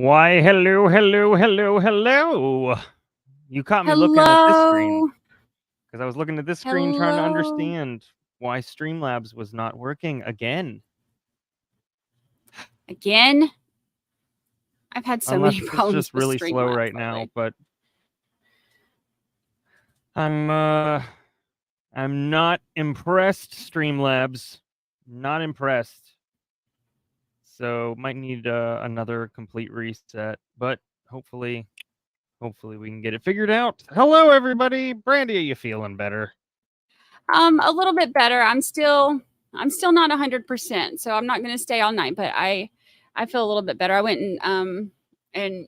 Why, hello. You caught me looking at this screen. Because I was looking at this screen trying to understand why Streamlabs was not working again. Again? I've had so many problems. It's just really slow right now, but I'm not impressed, Streamlabs. Not impressed. So might need another complete reset, but hopefully we can get it figured out. Hello, everybody. Brandi, are you feeling better? A little bit better. I'm still not 100%, so I'm not going to stay all night, but I feel a little bit better. I went and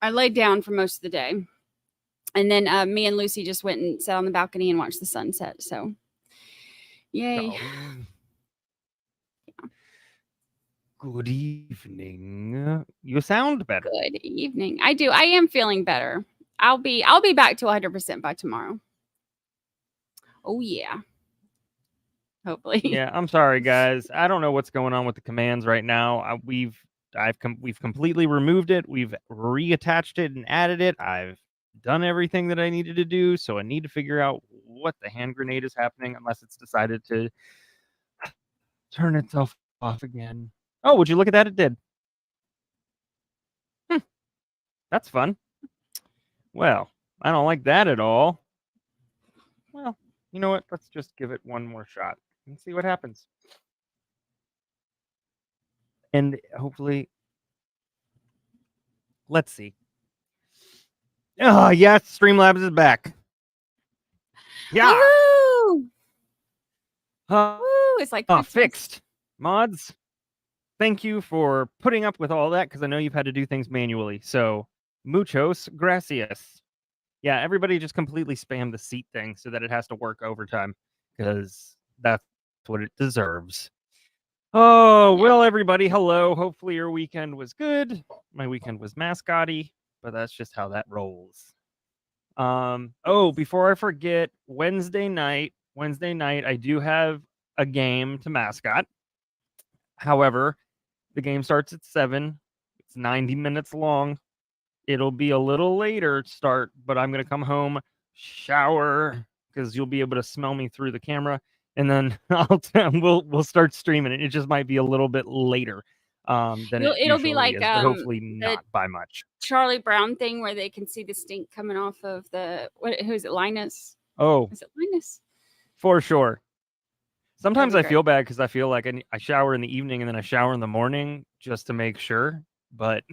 I laid down for most of the day, and then me and Lucy just went and sat on the balcony and watched the sunset. So, yay! Oh. Good evening. You sound better. Good evening. I do. I am feeling better. I'll be back to 100% by tomorrow. Oh yeah. Hopefully. Yeah, I'm sorry, guys. I don't know what's going on with the commands right now. We've completely removed it. We've reattached it and added it. I've done everything that I needed to do, so I need to figure out what the hand grenade is happening, unless it's decided to turn itself off again. Oh, would you look at that? It did. That's fun. Well, I don't like that at all. Well, you know what? Let's just give it one more shot and see what happens. And hopefully, let's see. Oh, yes, Streamlabs is back. Yeah. Woo! It's like fixed. Mods, thank you for putting up with all that, because I know you've had to do things manually. So, muchos gracias. Yeah, everybody just completely spam the seat thing so that it has to work overtime, because that's what it deserves. Oh, well, everybody, hello. Hopefully your weekend was good. My weekend was mascotty, but that's just how that rolls. Oh, before I forget, Wednesday night, I do have a game to mascot. However, the game starts at 7. It's 90 minutes long. It'll be a little later start, but I'm going to come home, shower, because you'll be able to smell me through the camera, and then we'll start streaming it. It just might be a little bit later than it'll be like is, but hopefully not by much. Charlie Brown thing where they can see the stink coming off of who's it, Linus? Oh, is it Linus? For sure. Sometimes I feel bad because I feel like I shower in the evening and then I shower in the morning just to make sure, but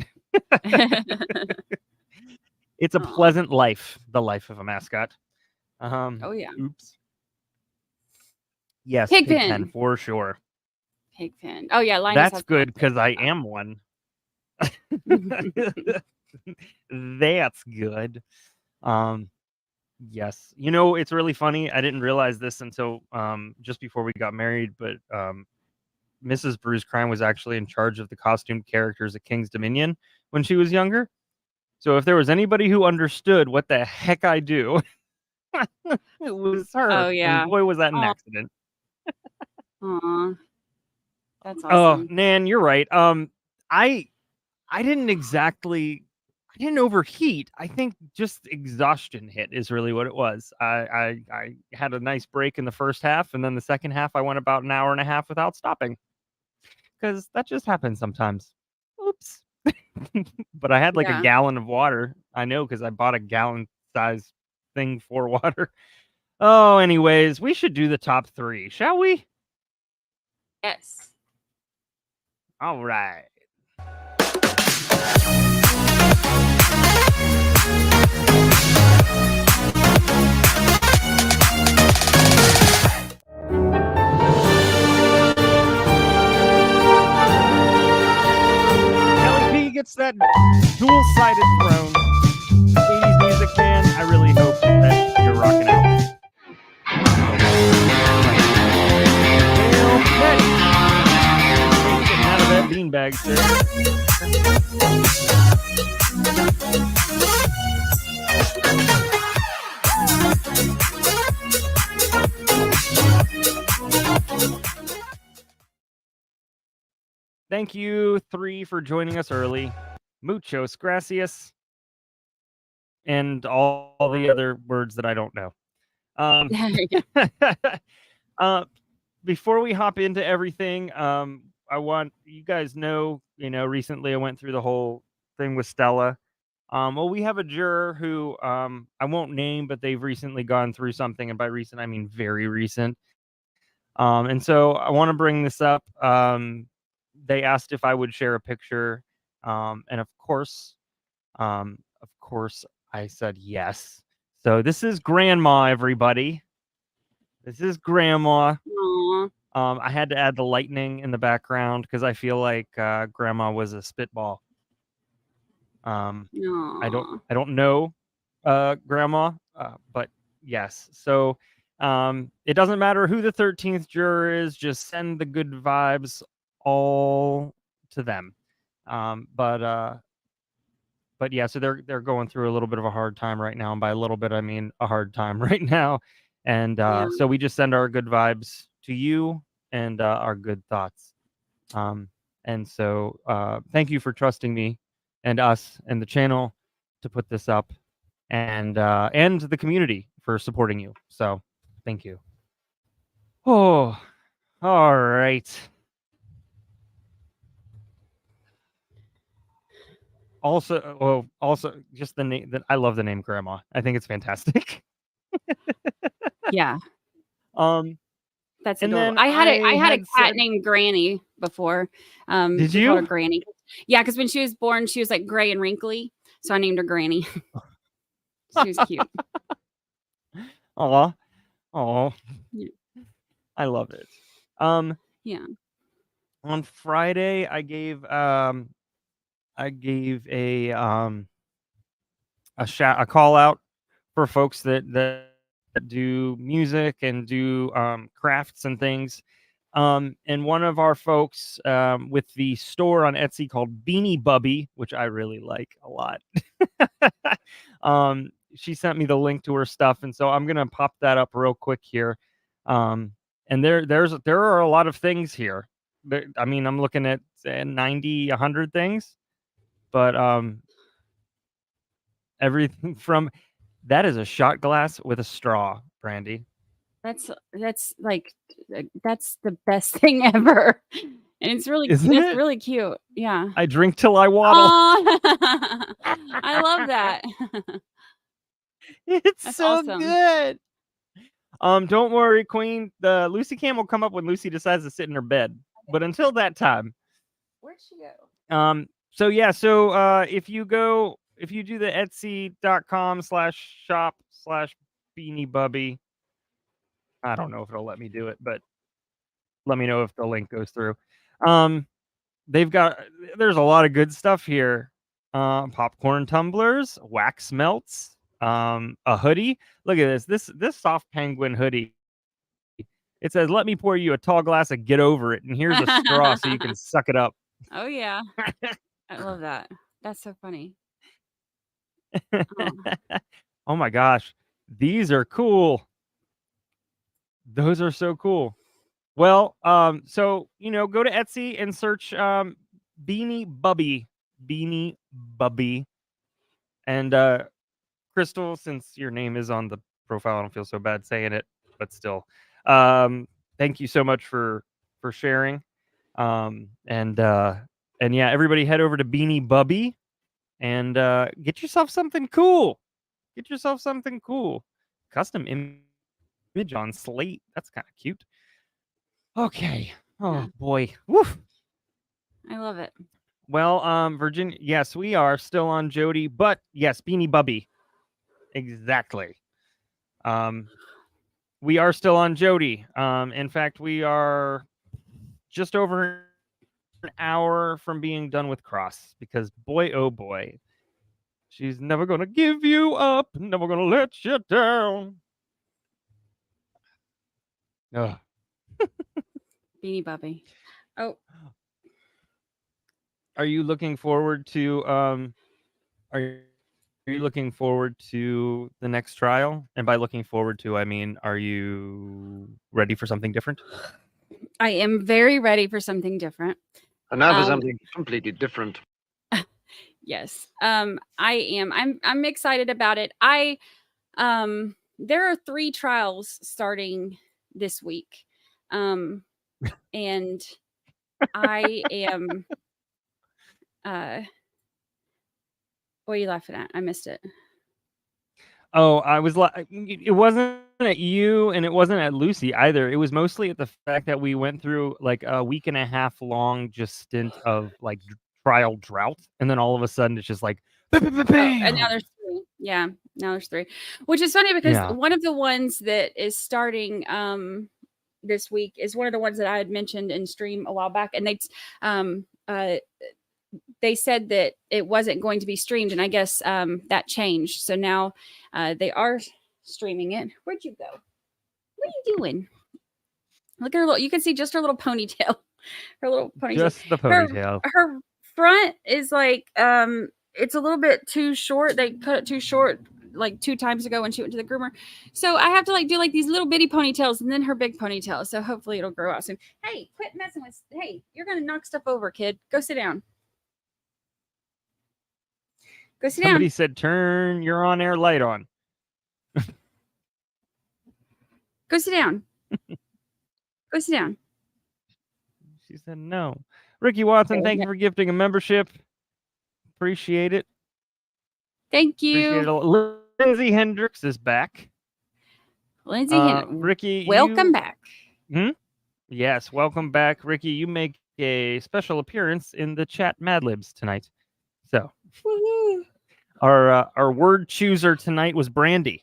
it's a pleasant life, the life of a mascot. Oh yeah. Oops. Yes, Pigpen for sure. Pigpen. Oh yeah, Linus. That's good because I am one. That's good. Yes. You know, it's really funny. I didn't realize this until just before we got married, but Mrs. Bruce Crime was actually in charge of the costumed characters at King's Dominion when she was younger. So if there was anybody who understood what the heck I do, it was her. Oh yeah. And boy, was that an accident. Aw. That's awesome. Oh, Nan, you're right. I didn't overheat. I think just exhaustion hit is really what it was. I had a nice break in the first half, and then the second half I went about an hour and a half without stopping. Because that just happens sometimes. Oops. But I had like a gallon of water. I know, because I bought a gallon size thing for water. Oh, anyways, we should do the top 3, shall we? Yes. All right. gets that dual-sided throne. 80s music, man. I really hope that you're rocking out. Well, getting out of that beanbag, sir. Thank you, 3, for joining us early. Muchos gracias. And all the other words that I don't know. Before we hop into everything, I want you guys know, recently I went through the whole thing with Stella. Well, we have a juror who I won't name, but they've recently gone through something, and by recent I mean very recent. And so I want to bring this up. They asked if I would share a picture, and of course, I said yes. So this is Grandma, everybody. This is Grandma. Aww. I had to add the lightning in the background because I feel like Grandma was a spitball. I don't know Grandma, but yes. So it doesn't matter who the 13th juror is, just send the good vibes all to them. But yeah, so they're going through a little bit of a hard time right now, and by a little bit I mean a hard time right now. And so we just send our good vibes to you and our good thoughts. And so thank you for trusting me and us and the channel to put this up, and the community for supporting you. So thank you. Oh, all right. Also, just the name. I love the name Grandma. I think it's fantastic. Yeah. That's and adorable. then I had a cat said- named Granny before. Did we you? called her Granny? Yeah, because when she was born, she was like gray and wrinkly, so I named her Granny. She was cute. Aw. Yeah. I love it. Yeah. On Friday, I gave a call out for folks that do music and do crafts and things. And one of our folks with the store on Etsy called Beanie Bubby, which I really like a lot. She sent me the link to her stuff, and so I'm gonna pop that up real quick here. And there are a lot of things here. I mean, I'm looking at 90, 100 things, but everything from that is a shot glass with a straw, Brandi. That's like that's the best thing ever, and it's really cute. Yeah, I drink till I waddle. I love that. It's That's so awesome. good. Don't worry, Queen. The Lucy Cam will come up when Lucy decides to sit in her bed. But until that time, where'd she go? So yeah, so if you do the etsy.com/shop/Beanie Bubby, I don't know if it'll let me do it, but let me know if the link goes through. There's a lot of good stuff here. Popcorn tumblers, wax melts, a hoodie. Look at this soft penguin hoodie. It says, "Let me pour you a tall glass of get over it," and here's a straw so you can suck it up. Oh yeah, I love that. That's so funny. Oh my gosh, these are cool. Those are so cool. Well, so go to Etsy and search Beanie Bubby, and Crystal. Since your name is on the profile, I don't feel so bad saying it, but still, thank you so much for sharing. And yeah, everybody head over to Beanie Bubby and get yourself something cool. Custom image on slate. That's kind of cute. Okay. Oh boy. Woof. I love it. Well, Virginia, yes, we are still on Jodi, but yes, Beanie Bubby. Exactly. We are still on Jodi. In fact, we are just over hour from being done with Cross because boy, oh boy, she's never gonna give you up, never gonna let you down. Ugh. Beanie Bobby. Oh, Are you looking forward to are you looking forward to the next trial? And by looking forward to, I mean, are you ready for something different? I am very ready for something different. And now for something completely different. Yes. I am. I'm excited about it. There are 3 trials starting this week. And I am what are you laughing at? I missed it. Oh, I was like, it wasn't at you and it wasn't at Lucy either. It was mostly at the fact that we went through like a week and a half long just stint of like trial drought, and then all of a sudden it's just like, And now there's 3. Yeah, now there's 3, which is funny because one of the ones that is starting this week is one of the ones that I had mentioned in stream a while back, and they said that it wasn't going to be streamed, and I guess that changed. So now they are streaming it. Where'd you go? What are you doing? Look at her little. You can see just her little ponytail. Her little ponytail. Just the ponytail. Her front is like it's a little bit too short. They cut it too short like 2 times ago when she went to the groomer. So I have to like do like these little bitty ponytails and then her big ponytail. So hopefully it'll grow out soon. Hey, quit messing with. Hey, you're gonna knock stuff over, kid. Go sit down. Go sit down. Somebody said, turn your on-air light on. Go sit down. Go sit down. She said no. Ricky Watson, thank you for gifting a membership. Appreciate it. Thank you. Appreciate it. Lindsay Hendricks is back. Lindsay Hendricks. Ricky, welcome back. Yes, welcome back. Ricky, you make a special appearance in the chat Mad Libs tonight. So our word chooser tonight was Brandi.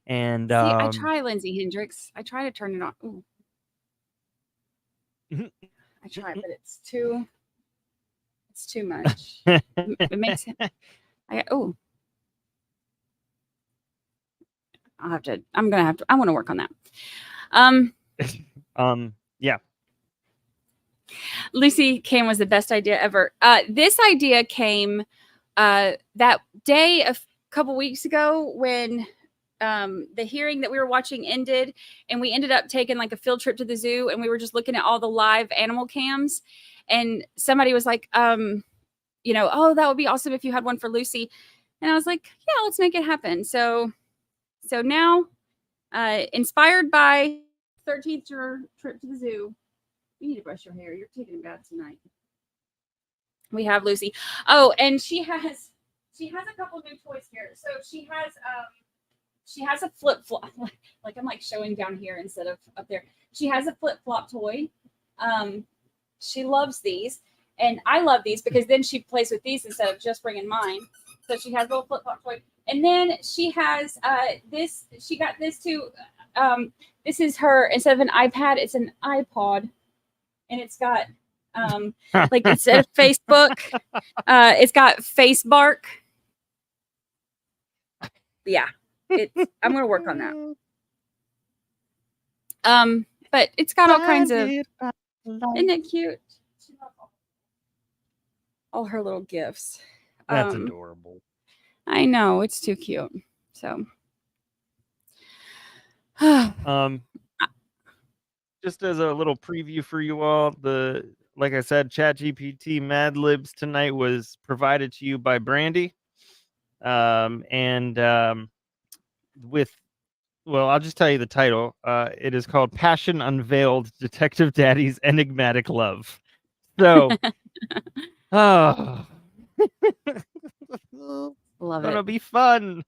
And see, I try Lindsay Hendricks. I try to turn it on. Ooh. I try, but it's too much. It makes it. I want to work on that. Yeah. Lucy came was the best idea ever. This idea came that day a couple weeks ago when the hearing that we were watching ended, and we ended up taking like a field trip to the zoo, and we were just looking at all the live animal cams, and somebody was like, oh, that would be awesome if you had one for Lucy. And I was like, yeah, let's make it happen. So now, inspired by 13th Juror trip to the zoo, you need to brush your hair. You're taking a bath tonight. We have Lucy. Oh, and she has a couple new toys here. So she has a flip flop. Like I'm like showing down here instead of up there. She has a flip flop toy. She loves these, and I love these because then she plays with these instead of just bringing mine. So she has a little flip flop toy, and then she has this. She got this too. This is her, instead of an iPad, it's an iPod, and it's got like instead of Facebook, it's got FaceBark. Yeah. I'm gonna work on that. But it's got all kinds of. Isn't it cute? All her little gifts. That's adorable. I know, it's too cute. So, just as a little preview for you all, like I said, ChatGPT Mad Libs tonight was provided to you by Brandi, I'll just tell you the title. It is called Passion Unveiled, Detective Daddy's Enigmatic Love. So, love it. It'll be fun.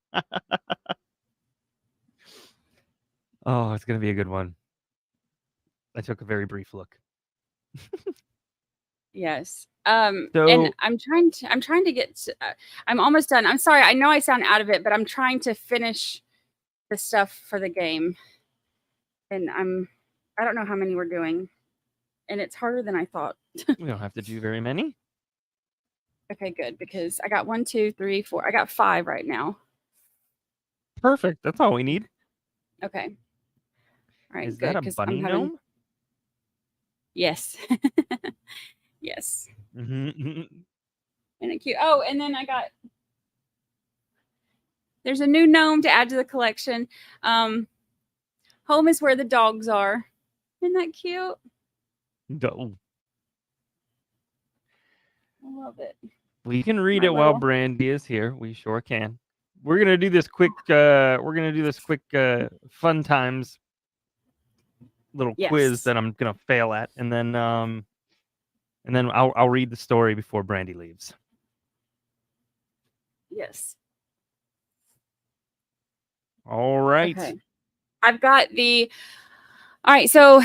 Oh, it's going to be a good one. I took a very brief look. Yes. And I'm trying to get I'm almost done. I'm sorry. I know I sound out of it, but I'm trying to finish the stuff for the game. And I don't know how many we're doing. and it's harder than I thought. We don't have to do very many. Okay, good, because I got 1, 2, 3, 4. I got 5 right now. Perfect. That's all we need. Okay. All right, Is good. that a 'cause bunny I'm having... gnome? Yes. Yes. Mm-hmm. And it cute. Oh, and then there's a new gnome to add to the collection. Home is where the dogs are. Isn't that cute? Oh. I love it. We can read My it while little- Brandi is here. We sure can. We're gonna do this quick. Fun times little quiz Yes. that I'm gonna fail at, and then I'll read the story before Brandi leaves. Yes. All right. Okay. I've got the... All right, so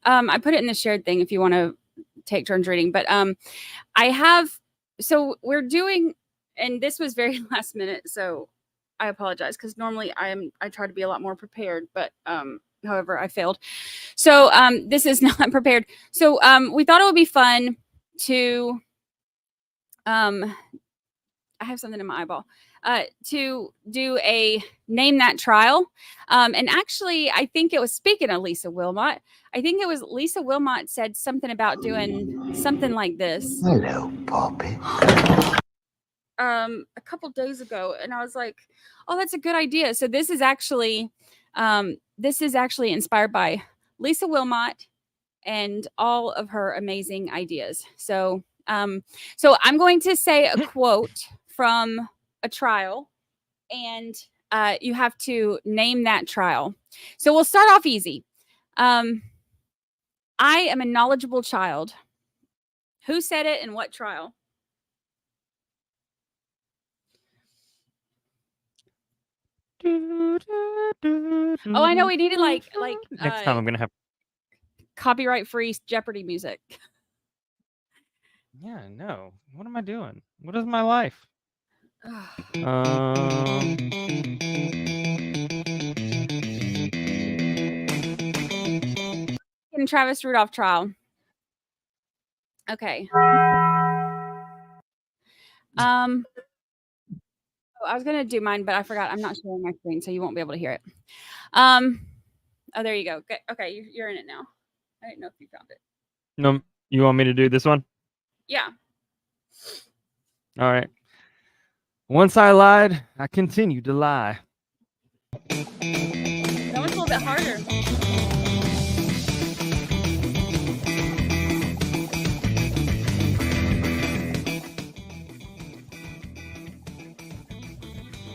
I put it in the shared thing if you want to take turns reading, but I have... So we're doing... And this was very last minute, so I apologize, because normally I try to be a lot more prepared, but however, I failed. So this is not prepared. So we thought it would be fun to... I have something in my eyeball. To do a Name That trial. And actually, I think it was, speaking of Lisa Wilmot, I think it was Lisa Wilmot said something about doing something like this. Hello, Poppy. A couple days ago, and I was like, oh, that's a good idea. So this is actually inspired by Lisa Wilmot and all of her amazing ideas. So I'm going to say a quote from a trial, and you have to name that trial. So we'll start off easy. I am a knowledgeable child. Who said it and what trial? Oh, I know, we needed like next time I'm gonna have copyright-free Jeopardy music. Yeah, no. What am I doing? What is my life? In Travis Rudolph trial. Okay. I was gonna do mine, but I forgot. I'm not sharing my screen, so you won't be able to hear it. Oh, there you go. Okay, you're in it now. I didn't know if you found it. No, you want me to do this one? Yeah. All right. Once I lied, I continued to lie. That one's a little bit harder.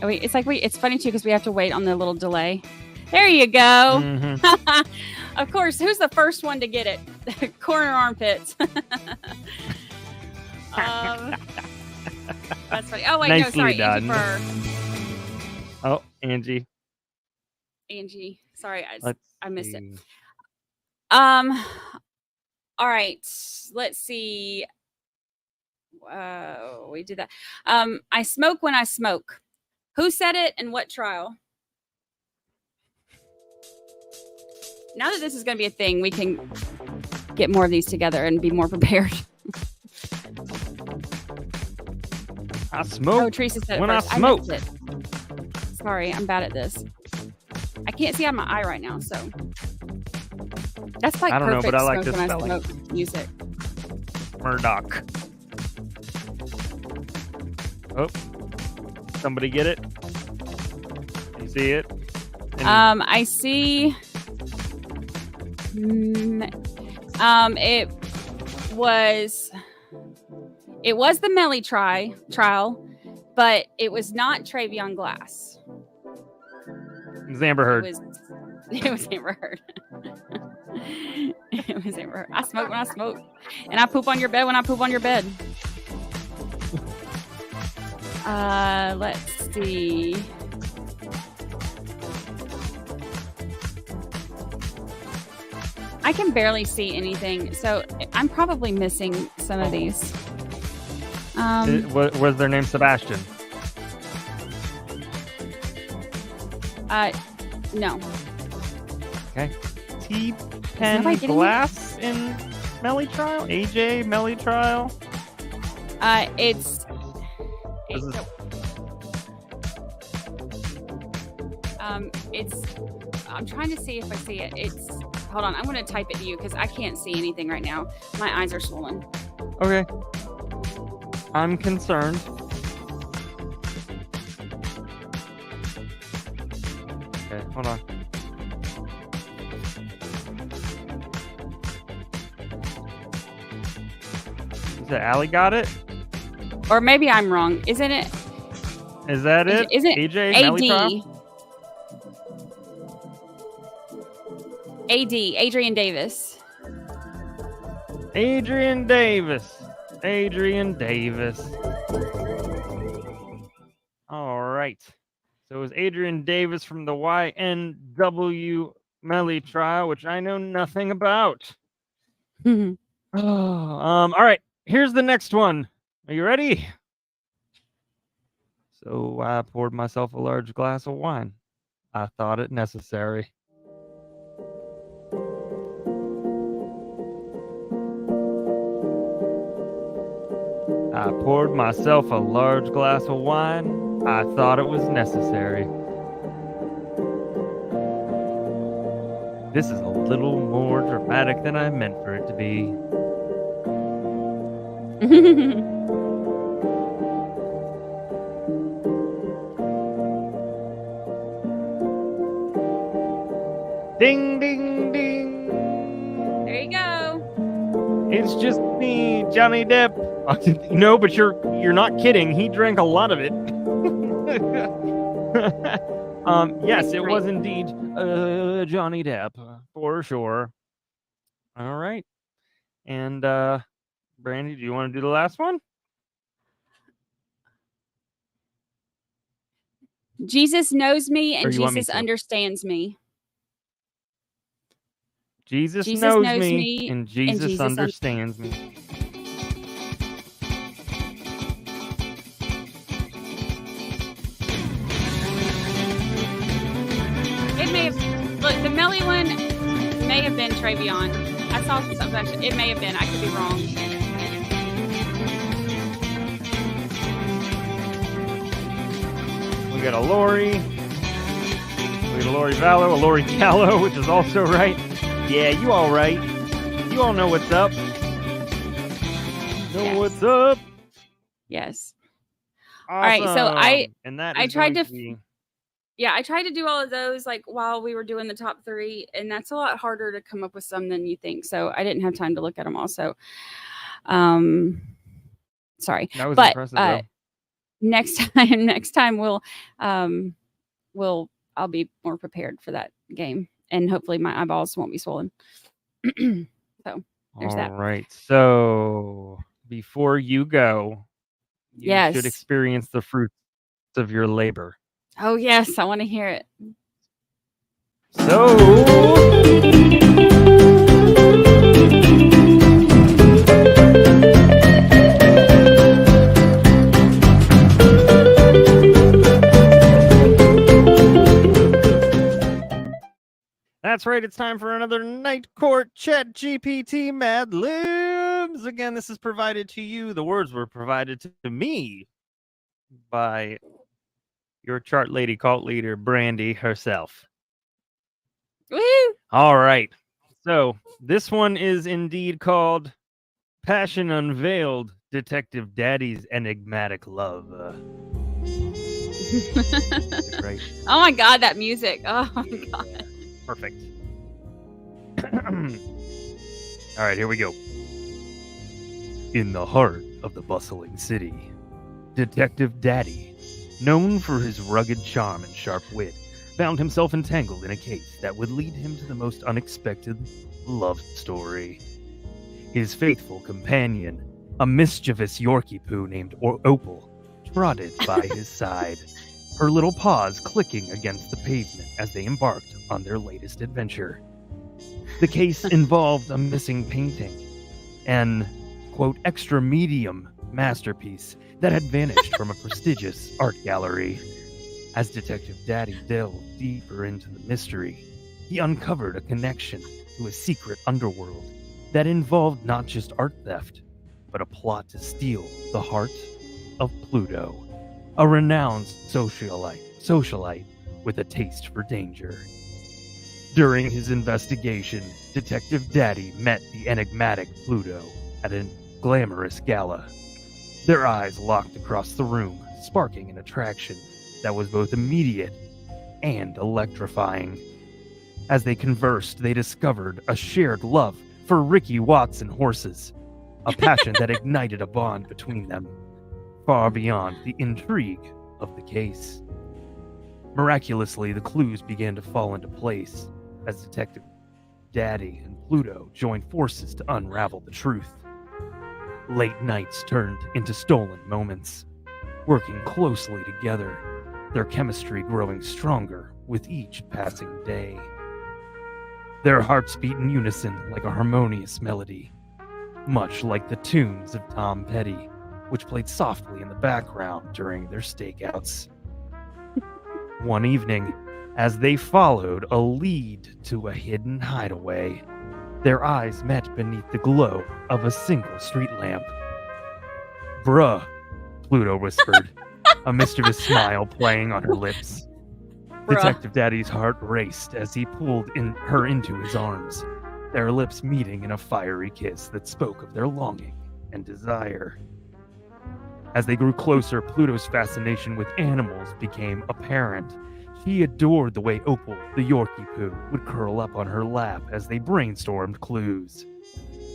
Oh, wait, it's funny too because we have to wait on the little delay. There you go. Mm-hmm. Of course, who's the first one to get it? Corner armpits. That's funny. Oh wait, Nicely no, sorry, done. Angie Oh, Angie. Angie, sorry, I missed it. See. All right, let's see. We did that. I smoke when I smoke. Who said it and what trial? Now that this is going to be a thing, we can get more of these together and be more prepared. I smoke. Oh, Teresa said it when first. I smoke. missed it. Sorry, I'm bad at this. I can't see out of my eye right now, so that's like I don't know, perfect but I like smoke this when spelling. I smoke music. Murdoch. Oh, somebody get it? You see it? I see. It was the Melly trial, but it was not Travion Glass. It was Amber Heard. It was Amber Heard. It was Amber Heard. I smoke when I smoke, and I poop on your bed when I poop on your bed. Let's see. I can barely see anything, so I'm probably missing some of these. Was their name Sebastian? No. Okay. Nobody T-pen getting glass in Melly trial? AJ Melly trial? It's I'm trying to see if I see it. Hold on, I'm going to type it to you because I can't see anything right now. My eyes are swollen. Okay. I'm concerned. Okay, hold on. Is it Allie got it? Or maybe I'm wrong. Isn't it? Is that it? Isn't it AJ Melly trial? Adrian Davis. Adrian Davis. All right. So it was Adrian Davis from the YNW Melly trial, which I know nothing about. All right. Here's the next one. Are you ready? So I poured myself a large glass of wine. I thought it necessary. I poured myself a large glass of wine. I thought it was necessary. This is a little more dramatic than I meant for it to be. Ding, ding, ding. There you go. It's just me, Johnny Depp. No, but you're not kidding. He drank a lot of it. Yes, it was indeed Johnny Depp for sure. All right. And Brandi, do you want to do the last one? Jesus knows me and Or you want me Jesus to? understands me. Jesus knows me and Jesus understands me. It may have, look, the Melly one may have been Travion. I saw something. It may have been. I could be wrong. We got a Lori. We got a Lori Vallow, a Lori Gallo, which is also right. Yeah, you all right. You all know what's up. What's up. Yes. Awesome. All right, so I tried to be... Yeah, I tried to do all of those like while we were doing the top 3, and that's a lot harder to come up with some than you think. So I didn't have time to look at them all. So, sorry. That was but impressive, though. next time I'll be more prepared for that game, and hopefully my eyeballs won't be swollen. So there's that. All right. So before you go, you should experience the fruits of your labor. Oh, yes. I want to hear it. So, that's right. It's time for another Night Court Chat GPT Mad Libs. Again, this is provided to you. The words were provided to me by your chart lady, cult leader, Brandi herself. Woo! All right. So this one is indeed called Passion Unveiled, Detective Daddy's Enigmatic Love. Right. Oh my God, that music. Oh my God. Perfect. All right, here we go. In the heart of the bustling city, Detective Daddy, known for his rugged charm and sharp wit, found himself entangled in a case that would lead him to the most unexpected love story. His faithful companion, a mischievous Yorkie poo named Opal, trotted by his side, her little paws clicking against the pavement as they embarked on their latest adventure. The case involved a missing painting, an, quote, extra medium masterpiece that had vanished from a prestigious art gallery. As Detective Daddy delved deeper into the mystery, he uncovered a connection to a secret underworld that involved not just art theft, but a plot to steal the heart of Pluto, a renowned socialite with a taste for danger. During his investigation, Detective Daddy met the enigmatic Pluto at a glamorous gala. Their eyes locked across the room, sparking an attraction that was both immediate and electrifying. As they conversed, they discovered a shared love for Ricky Watson horses, a passion that ignited a bond between them, far beyond the intrigue of the case. Miraculously, the clues began to fall into place as Detective Daddy and Pluto joined forces to unravel the truth. Late nights turned into stolen moments, working closely together, their chemistry growing stronger with each passing day. Their hearts beat in unison like a harmonious melody, much like the tunes of Tom Petty, which played softly in the background during their stakeouts. One evening, as they followed a lead to a hidden hideaway, their eyes met beneath the glow of a single street lamp. "Bruh," Pluto whispered, a mischievous smile playing on her lips. Bruh. Detective Daddy's heart raced as he pulled her into his arms, their lips meeting in a fiery kiss that spoke of their longing and desire. As they grew closer, Pluto's fascination with animals became apparent. She adored the way Opal, the Yorkie poo, would curl up on her lap as they brainstormed clues.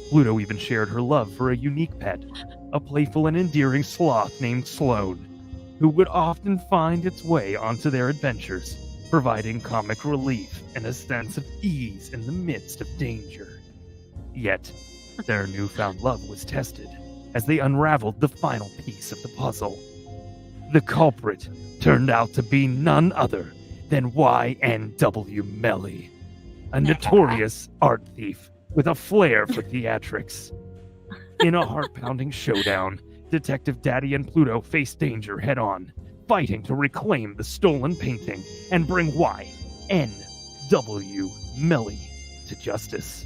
Pluto even shared her love for a unique pet, a playful and endearing sloth named Sloane, who would often find its way onto their adventures, providing comic relief and a sense of ease in the midst of danger. Yet, their newfound love was tested as they unraveled the final piece of the puzzle. The culprit turned out to be none other than YNW Melly, a notorious art thief with a flair for theatrics. In a heart-pounding showdown, Detective Daddy and Pluto face danger head-on, fighting to reclaim the stolen painting and bring YNW Melly to justice.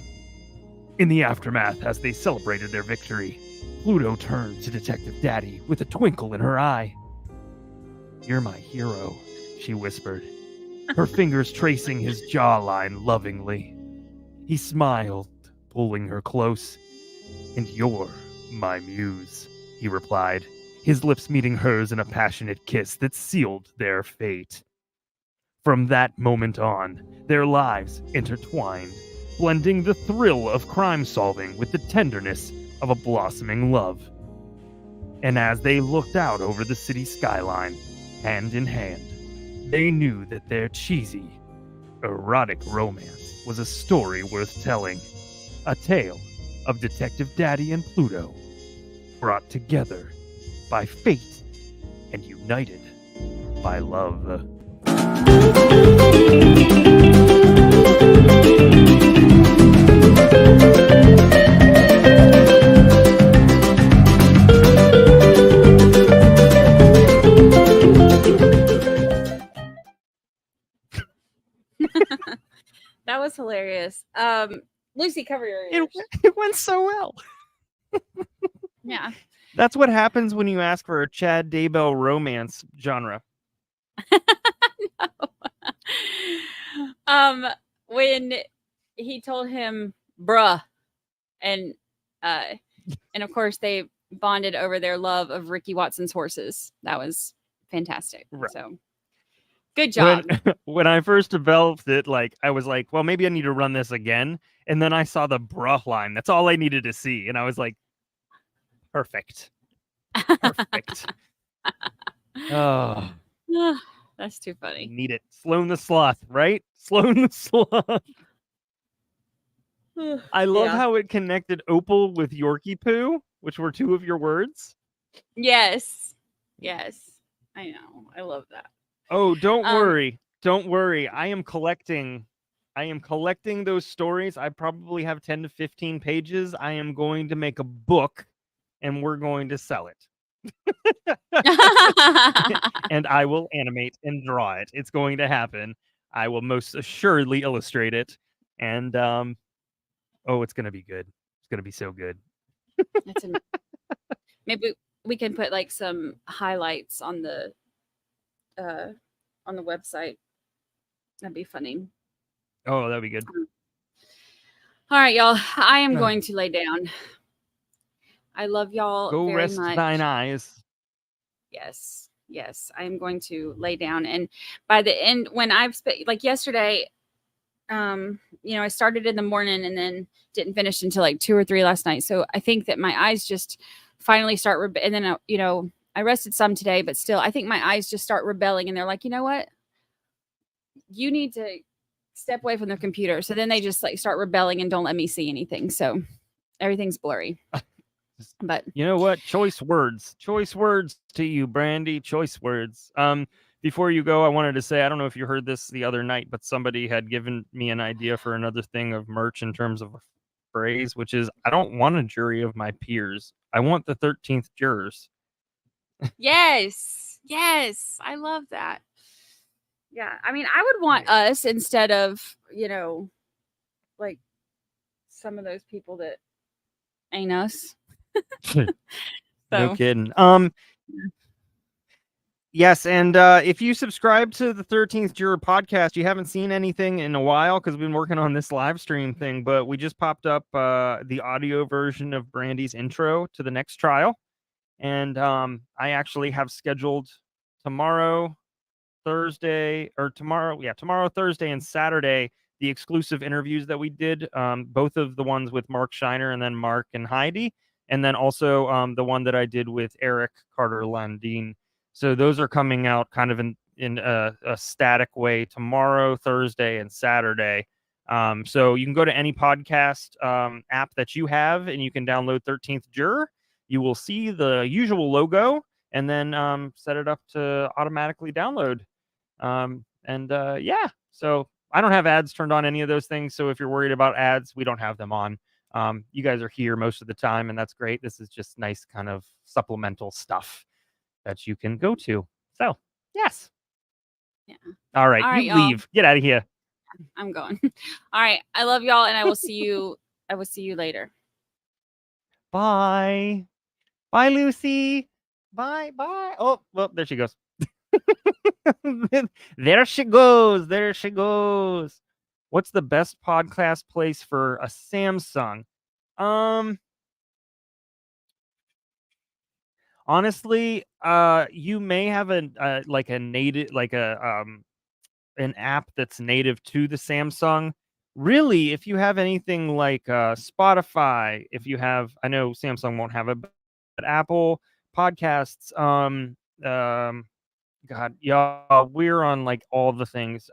In the aftermath, as they celebrated their victory, Pluto turned to Detective Daddy with a twinkle in her eye. "You're my hero," she whispered, her fingers tracing his jawline lovingly. He smiled, pulling her close. "And you're my muse," he replied, his lips meeting hers in a passionate kiss that sealed their fate. From that moment on, their lives intertwined, blending the thrill of crime-solving with the tenderness of a blossoming love. And as they looked out over the city skyline, hand in hand, they knew that their cheesy, erotic romance was a story worth telling, a tale of Detective Daddy and Pluto, brought together by fate and united by love. That was hilarious. Lucy, cover your ears. It went so well. Yeah. That's what happens when you ask for a Chad Daybell romance genre. No. When he told him bruh, and of course they bonded over their love of Ricky Watson's horses. That was fantastic. Right. So good job. When I first developed it, I was like, well, maybe I need to run this again. And then I saw the bruh line. That's all I needed to see. And I was like, perfect. Perfect. Oh, that's too funny. need it. Sloane the Sloth, right? Sloane the Sloth. I love how it connected Opal with Yorkie Poo, which were two of your words. Yes. I know. I love that. Oh, don't worry. Don't worry. I am collecting those stories. I probably have 10 to 15 pages. I am going to make a book and we're going to sell it. And I will animate and draw it. It's going to happen. I will most assuredly illustrate it. And it's going to be good. It's gonna be so good. It's maybe we can put like some highlights on the website. That'd be funny. Oh, that'd be good. All right, y'all. I am going to lay down. I love y'all Go very rest much. thine eyes. Yes, yes. I am going to lay down, and by the end, when I've spent like yesterday, I started in the morning and then didn't finish until like 2 or 3 last night. So I think that my eyes just finally start, and then I rested some today, but still, I think my eyes just start rebelling, and they're like, you know what? You need to step away from the computer. So then they just like start rebelling and don't let me see anything. So everything's blurry. But you know what? Choice words to you, Brandi. Choice words. Before you go, I wanted to say, I don't know if you heard this the other night, but somebody had given me an idea for another thing of merch in terms of a phrase, which is, I don't want a jury of my peers. I want the 13th jurors. yes, I love that. Yeah, I mean, I would want us instead of, like some of those people that ain't us. No So, kidding. Yes, and if you subscribe to the 13th Juror podcast, you haven't seen anything in a while because we've been working on this live stream thing, but we just popped up the audio version of Brandi's intro to the next trial. And I actually have scheduled tomorrow, Thursday, and Saturday, the exclusive interviews that we did, both of the ones with Mark Shiner and then Mark and Heidi, and then also the one that I did with Eric Carter Landine. So those are coming out kind of in a static way tomorrow, Thursday, and Saturday. So you can go to any podcast app that you have, and you can download 13th Juror. You will see the usual logo, and then set it up to automatically download. So I don't have ads turned on any of those things. So if you're worried about ads, we don't have them on. You guys are here most of the time, and that's great. This is just nice kind of supplemental stuff that you can go to. So yes. yeah. All right, you y'all. leave. Get out of here. I'm going. All right. I love y'all, and I will see you. I will see you later. Bye. Bye, Lucy. Bye. Oh, well, there she goes. There she goes. What's the best podcast place for a Samsung? Honestly, you may have a native, an app that's native to the Samsung. Really, if you have anything like Spotify, I know Samsung won't have it, but Apple Podcasts, God, y'all, we're on like all the things.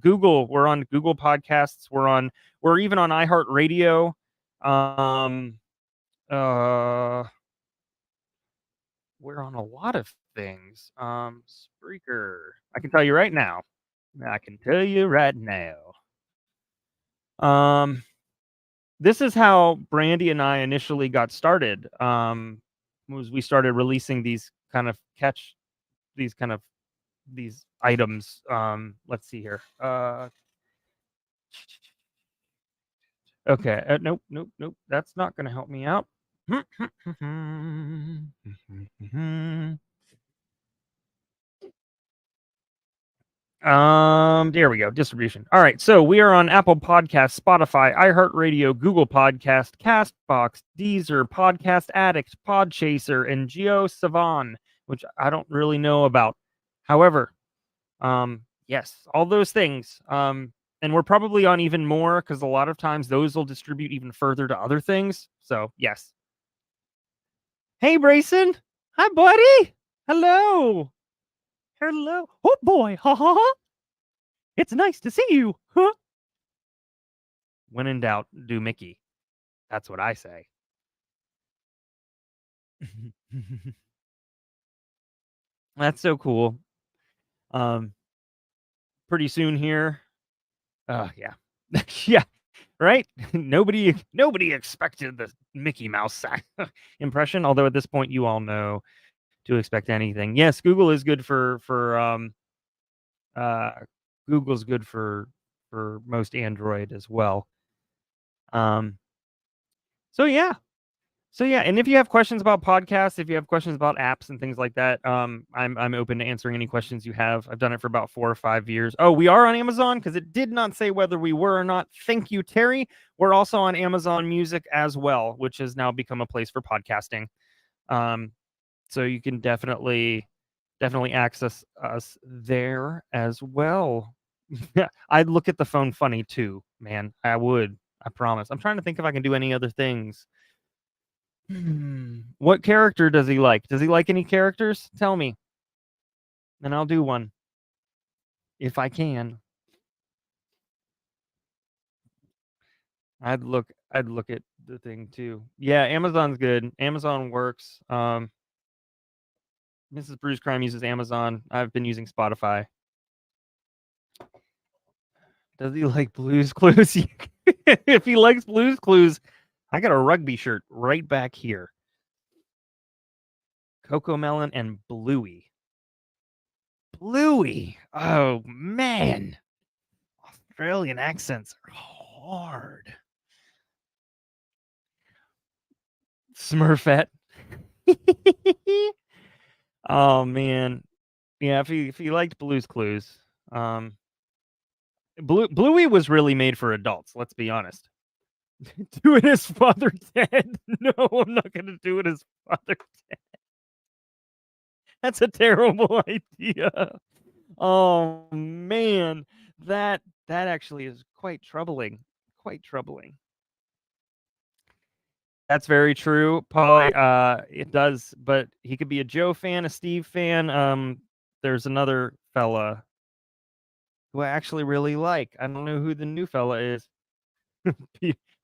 Google, we're on Google Podcasts. We're even on iHeartRadio. We're on a lot of things. Spreaker. I can tell you right now. This is how Brandi and I initially got started. Was we started releasing these items. Let's see here. Okay. Nope. That's not going to help me out. There we go. Distribution. All right. So we are on Apple Podcasts, Spotify, iHeartRadio, Google Podcast, Castbox, Deezer, Podcast Addict, Podchaser, and JioSaavn, which I don't really know about. However, yes, all those things. And we're probably on even more because a lot of times those will distribute even further to other things. So yes. Hey, Brayson. Hi, buddy. Hello. Oh boy. Ha ha ha. It's nice to see you. Huh? When in doubt, do Mickey. That's what I say. That's so cool. Pretty soon here. Yeah. Yeah. Right? Nobody expected the Mickey Mouse impression, although at this point you all know to expect anything. Yes, Google is good for Google's good for most Android as well. So yeah. And if you have questions about podcasts, if you have questions about apps and things like that, I'm open to answering any questions you have. I've done it for about 4 or 5 years. Oh, we are on Amazon because it did not say whether we were or not. Thank you, Terry. We're also on Amazon Music as well, which has now become a place for podcasting. So you can definitely access us there as well. I'd look at the phone funny too, man. I would. I promise. I'm trying to think if I can do any other things. What character does he like? Does he like any characters? Tell me. And I'll do one. If I can. I'd look at the thing too. Yeah, Amazon's good. Amazon works. Mrs. Bruce Crime uses Amazon. I've been using Spotify. Does he like Blue's Clues? If he likes Blue's Clues, I got a rugby shirt right back here. Coco Melon and Bluey. Bluey. Oh, man. Australian accents are hard. Smurfette. Oh, man. Yeah, if he liked Blue's Clues. Bluey was really made for adults, let's be honest. Do it as Father Ted. No, I'm not going to do it as Father Ted. That's a terrible idea. Oh man, that actually is quite troubling. Quite troubling. That's very true, Polly. It does, but he could be a Joe fan, a Steve fan. There's another fella who I actually really like. I don't know who the new fella is.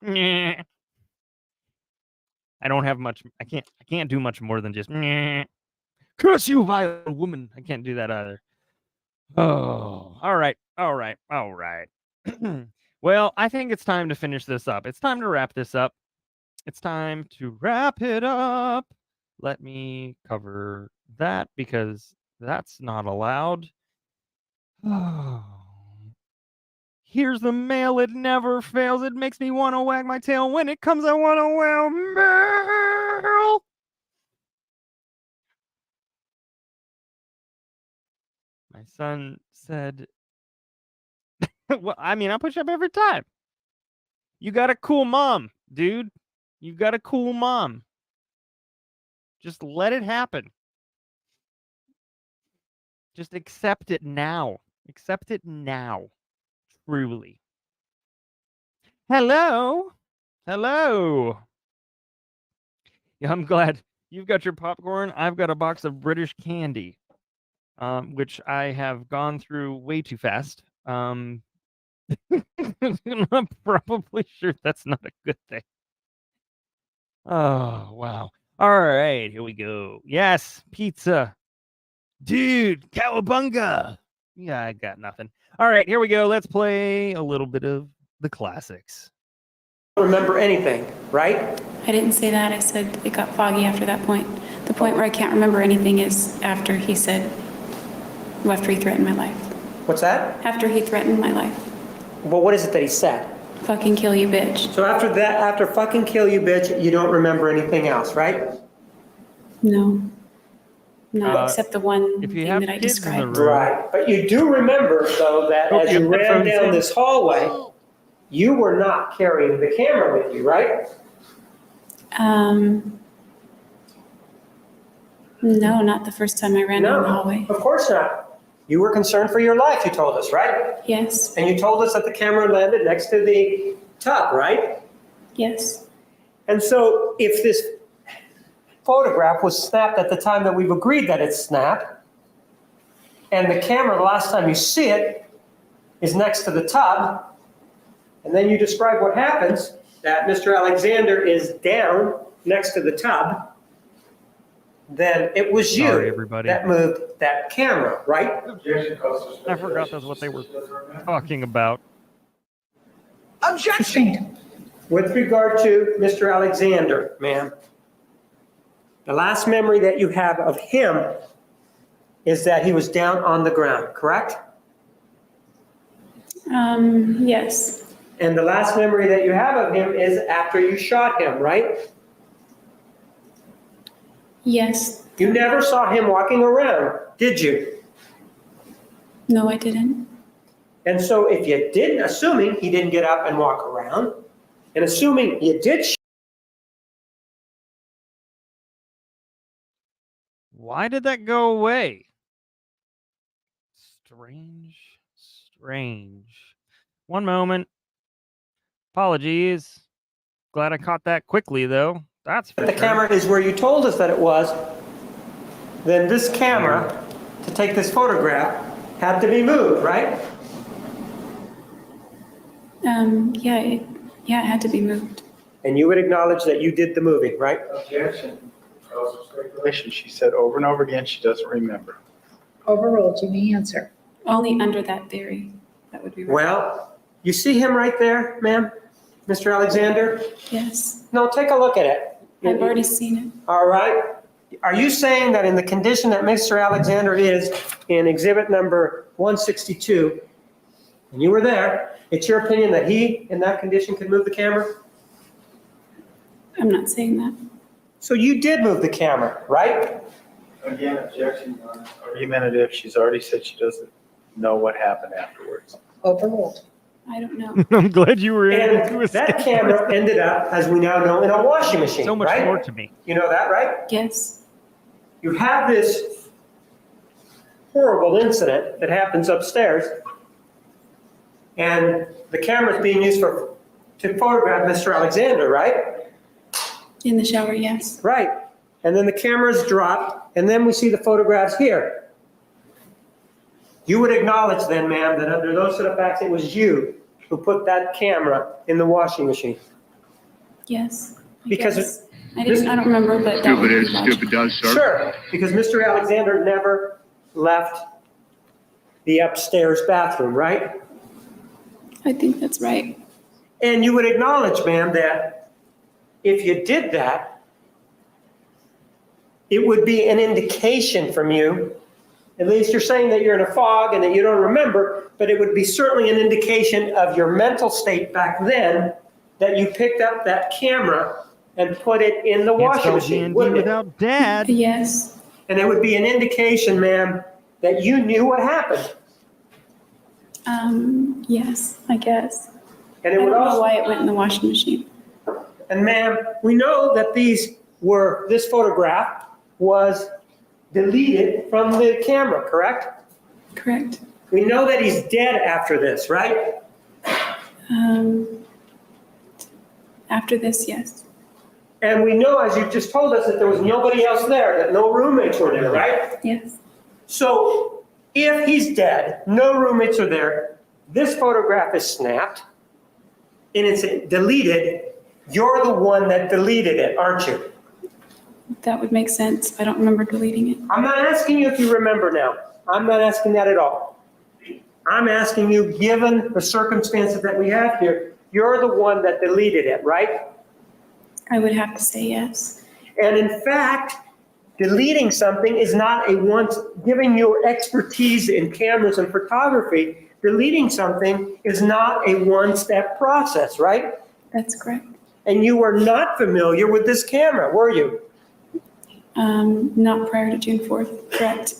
I don't have much. I can't do much more than just curse you, vile woman. I can't do that either. Oh, all right. Well, I think it's time to finish this up. It's time to wrap this up. It's time to wrap it up. Let me cover that because that's not allowed. Oh. Here's the mail. It never fails. It makes me want to wag my tail. When it comes, I want to wow mail. My son said, well, I mean, I push up every time. You got a cool mom, dude. You got a cool mom. Just let it happen. Just accept it now. Accept it now. Truly. Hello. Yeah, I'm glad you've got your popcorn. I've got a box of British candy, which I have gone through way too fast. I'm probably sure that's not a good thing. Oh, wow. All right, here we go. Yes, pizza. Dude, cowabunga. Yeah, I got nothing. All right, here we go. Let's play a little bit of the classics. Remember anything, right? I didn't say that. I said it got foggy after that point. The point where I can't remember anything is after he said, after he threatened my life. What's that? After he threatened my life. Well, what is it that he said? Fucking kill you, bitch. So after that, after fucking kill you, bitch, you don't remember anything else, right? No. No, except the one if you thing have that I kids in the described. room- Right. But you do remember, though, that Oh, as you you have ran headphones down in? this hallway, you were not carrying the camera with you, right? No, not the first time I ran down the No, hallway. of course not. You were concerned for your life, you told us, right? Yes, And you told us that the camera landed next to the tub, right? yes. And so if this photograph was snapped at the time that we've agreed that it's snapped, and the camera, the last time you see it, is next to the tub, and then you describe what happens, that Mr. Alexander is down next to the tub, then it was Sorry, you everybody. that moved that camera, right? I forgot that's what they were talking about. Objection! With regard to Mr. Alexander, ma'am, the last memory that you have of him is that he was down on the ground, correct? Yes. And the last memory that you have of him is after you shot him, right? Yes. You never saw him walking around, did you? No, I didn't. And so if you didn't, assuming he didn't get up and walk around, and assuming you did, Why did that go away? Strange. One moment. Apologies. Glad I caught that quickly, though. That's for the sure. camera is where you told us that it was, then this camera, to take this photograph, had to be moved, right? Yeah, it had to be moved. And you would acknowledge that you did the moving, right? Objection. Speculation. She said over and over again, she doesn't remember. Overruled, you may answer. Only under that theory. That would be right. Well, you see him right there, ma'am? Mr. Alexander? Yes. No, take a look at it. I've already seen it. All right. Are you saying that in the condition that Mr. Alexander is in exhibit number 162, and you were there, it's your opinion that he, in that condition, could move the camera? I'm not saying that. So you did move the camera, right? Again, objection, Your Honor. Argumentative. She's already said she doesn't know what happened afterwards. Overruled. I don't know. I'm glad you were able to And escape. that camera ended up, as we now know, in a washing machine, So much right? more to me. You know that, right? Yes. You have this horrible incident that happens upstairs, and the camera is being used to photograph Mr. Alexander, right? In the shower, yes. Right. And then the camera's dropped, and then we see the photographs here. You would acknowledge then, ma'am, that under those set of facts, it was you who put that camera in the washing machine. Yes. Because guess. I don't remember, but that would be logical. Stupid does, sir. Sure, because Mr. Alexander never left the upstairs bathroom, right? I think that's right. And you would acknowledge, ma'am, that if you did that, it would be an indication from you, at least you're saying that you're in a fog and that you don't remember, but it would be certainly an indication of your mental state back then that you picked up that camera and put it in the Can't washing spell machine, G&D wouldn't it? without Dad. Yes. And it would be an indication, ma'am, that you knew what happened. Yes, I guess. And I it don't would know also, why it went in the washing machine. and ma'am, we know that this photograph was deleted from the camera, correct? Correct. We know that he's dead after this, right? After this, yes. And we know, as you just told us, that there was nobody else there, that no roommates were there, right? Yes. So if he's dead, no roommates are there, this photograph is snapped, and it's deleted, you're the one that deleted it, aren't you? That would make sense. I don't remember deleting it. I'm not asking you if you remember now. I'm not asking that at all. I'm asking you, given the circumstances that we have here, you're the one that deleted it, right? I would have to say yes. And in fact, deleting something is not a once, giving your expertise in cameras and photography, deleting something is not a one-step process, right? That's correct. And you were not familiar with this camera, were you? Not prior to June 4th, correct.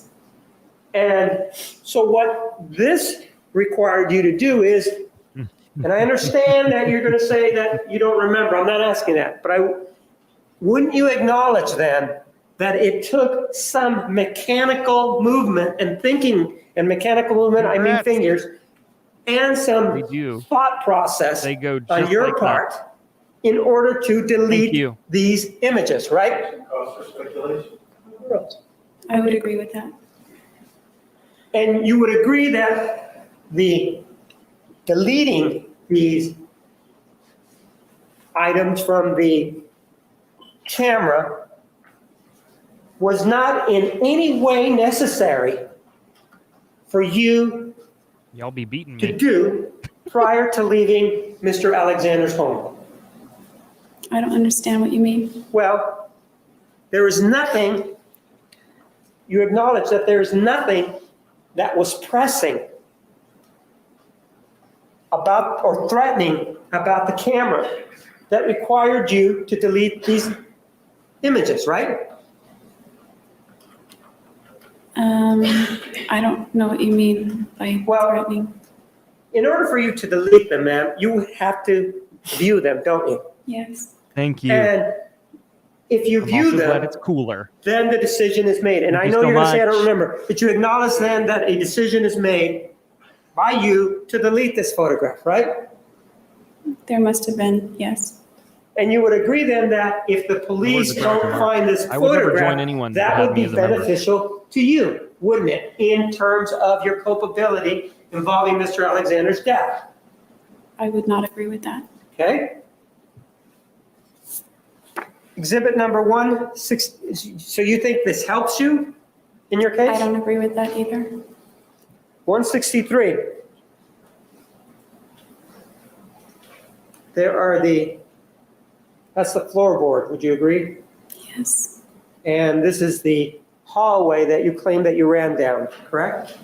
And so what this required you to do is, and I understand that you're going to say that you don't remember, I'm not asking that, but wouldn't you acknowledge then that it took some mechanical movement and thinking, and mechanical movement, I mean fingers, and some They do. thought process They go just on your like part that. in order to delete you. these images, right? Cause for speculation. Overruled. I would agree with that. And you would agree that the deleting these items from the camera was not in any way necessary for you Y'all be beating to me. do prior to leaving Mr. Alexander's home. I don't understand what you mean. Well, there is nothing, you acknowledge that there is nothing that was pressing about or threatening about the camera that required you to delete these images, right? I don't know what you mean by Well- threatening. In order for you to delete them, ma'am, you have to view them, don't you? Yes, Thank you. And if you I'm view also glad them, it's cooler. then the decision is made. And Thank I you know so you're gonna say, I don't much. remember, but you acknowledge then that a decision is made by you to delete this photograph, right? there must have been, yes. And you would agree then that if the police Words of Dr. don't Mark. find this I would never photograph, join anyone that that had would me be as a member. beneficial to you, wouldn't it? In terms of your culpability involving Mr. Alexander's death, I would not agree with that. okay? Exhibit number 160, so you think this helps you in your case? I don't agree with that either. 163. That's the floorboard, would you agree? Yes, And this is the hallway that you claim that you ran down, correct?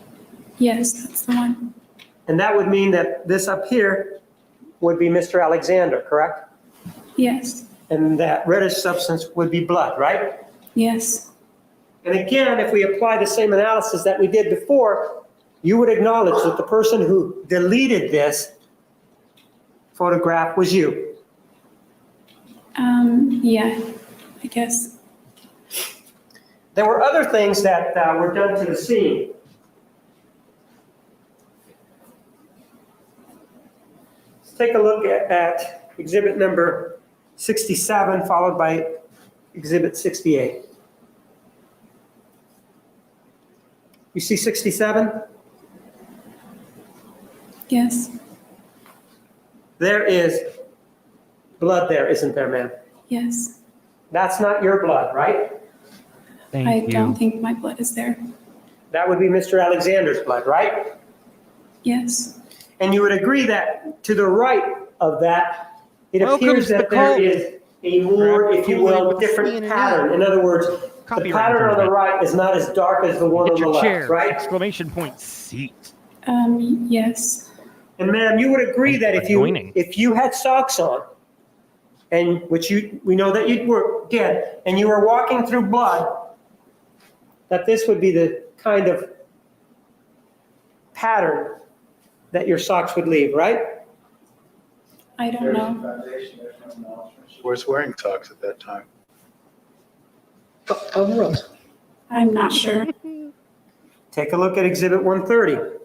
yes, that's the one. And that would mean that this up here would be Mr. Alexander, correct? Yes, And that reddish substance would be blood, right? yes, And again, if we apply the same analysis that we did before, you would acknowledge that the person who deleted this photograph was you. yeah, I guess. There were other things that were done to the scene. Let's take a look at exhibit number 67, followed by exhibit 68. You see 67? Yes, There is blood there, isn't there, ma'am? yes. That's not your blood, right? Thank I you. don't think my blood is there. That would be Mr. Alexander's blood, right? Yes, And you would agree that to the right of that, it Welcome appears to the that there cult. is a more, Grab if you Kool-Aid will, with different CNN. pattern. In other words, the Copyright pattern on the infringement. right is not as dark as the one Get on the your left, chair. right? Exclamation point seat. yes, And ma'am, you would agree Thank you that for joining. if you had socks on, and which we know that you did, and you were walking through blood, that this would be the kind of pattern that your socks would leave, right? I don't There's know. the foundation, there's no acknowledgement. She was wearing socks at that time. Overruled. I'm not sure. Take a look at exhibit 130.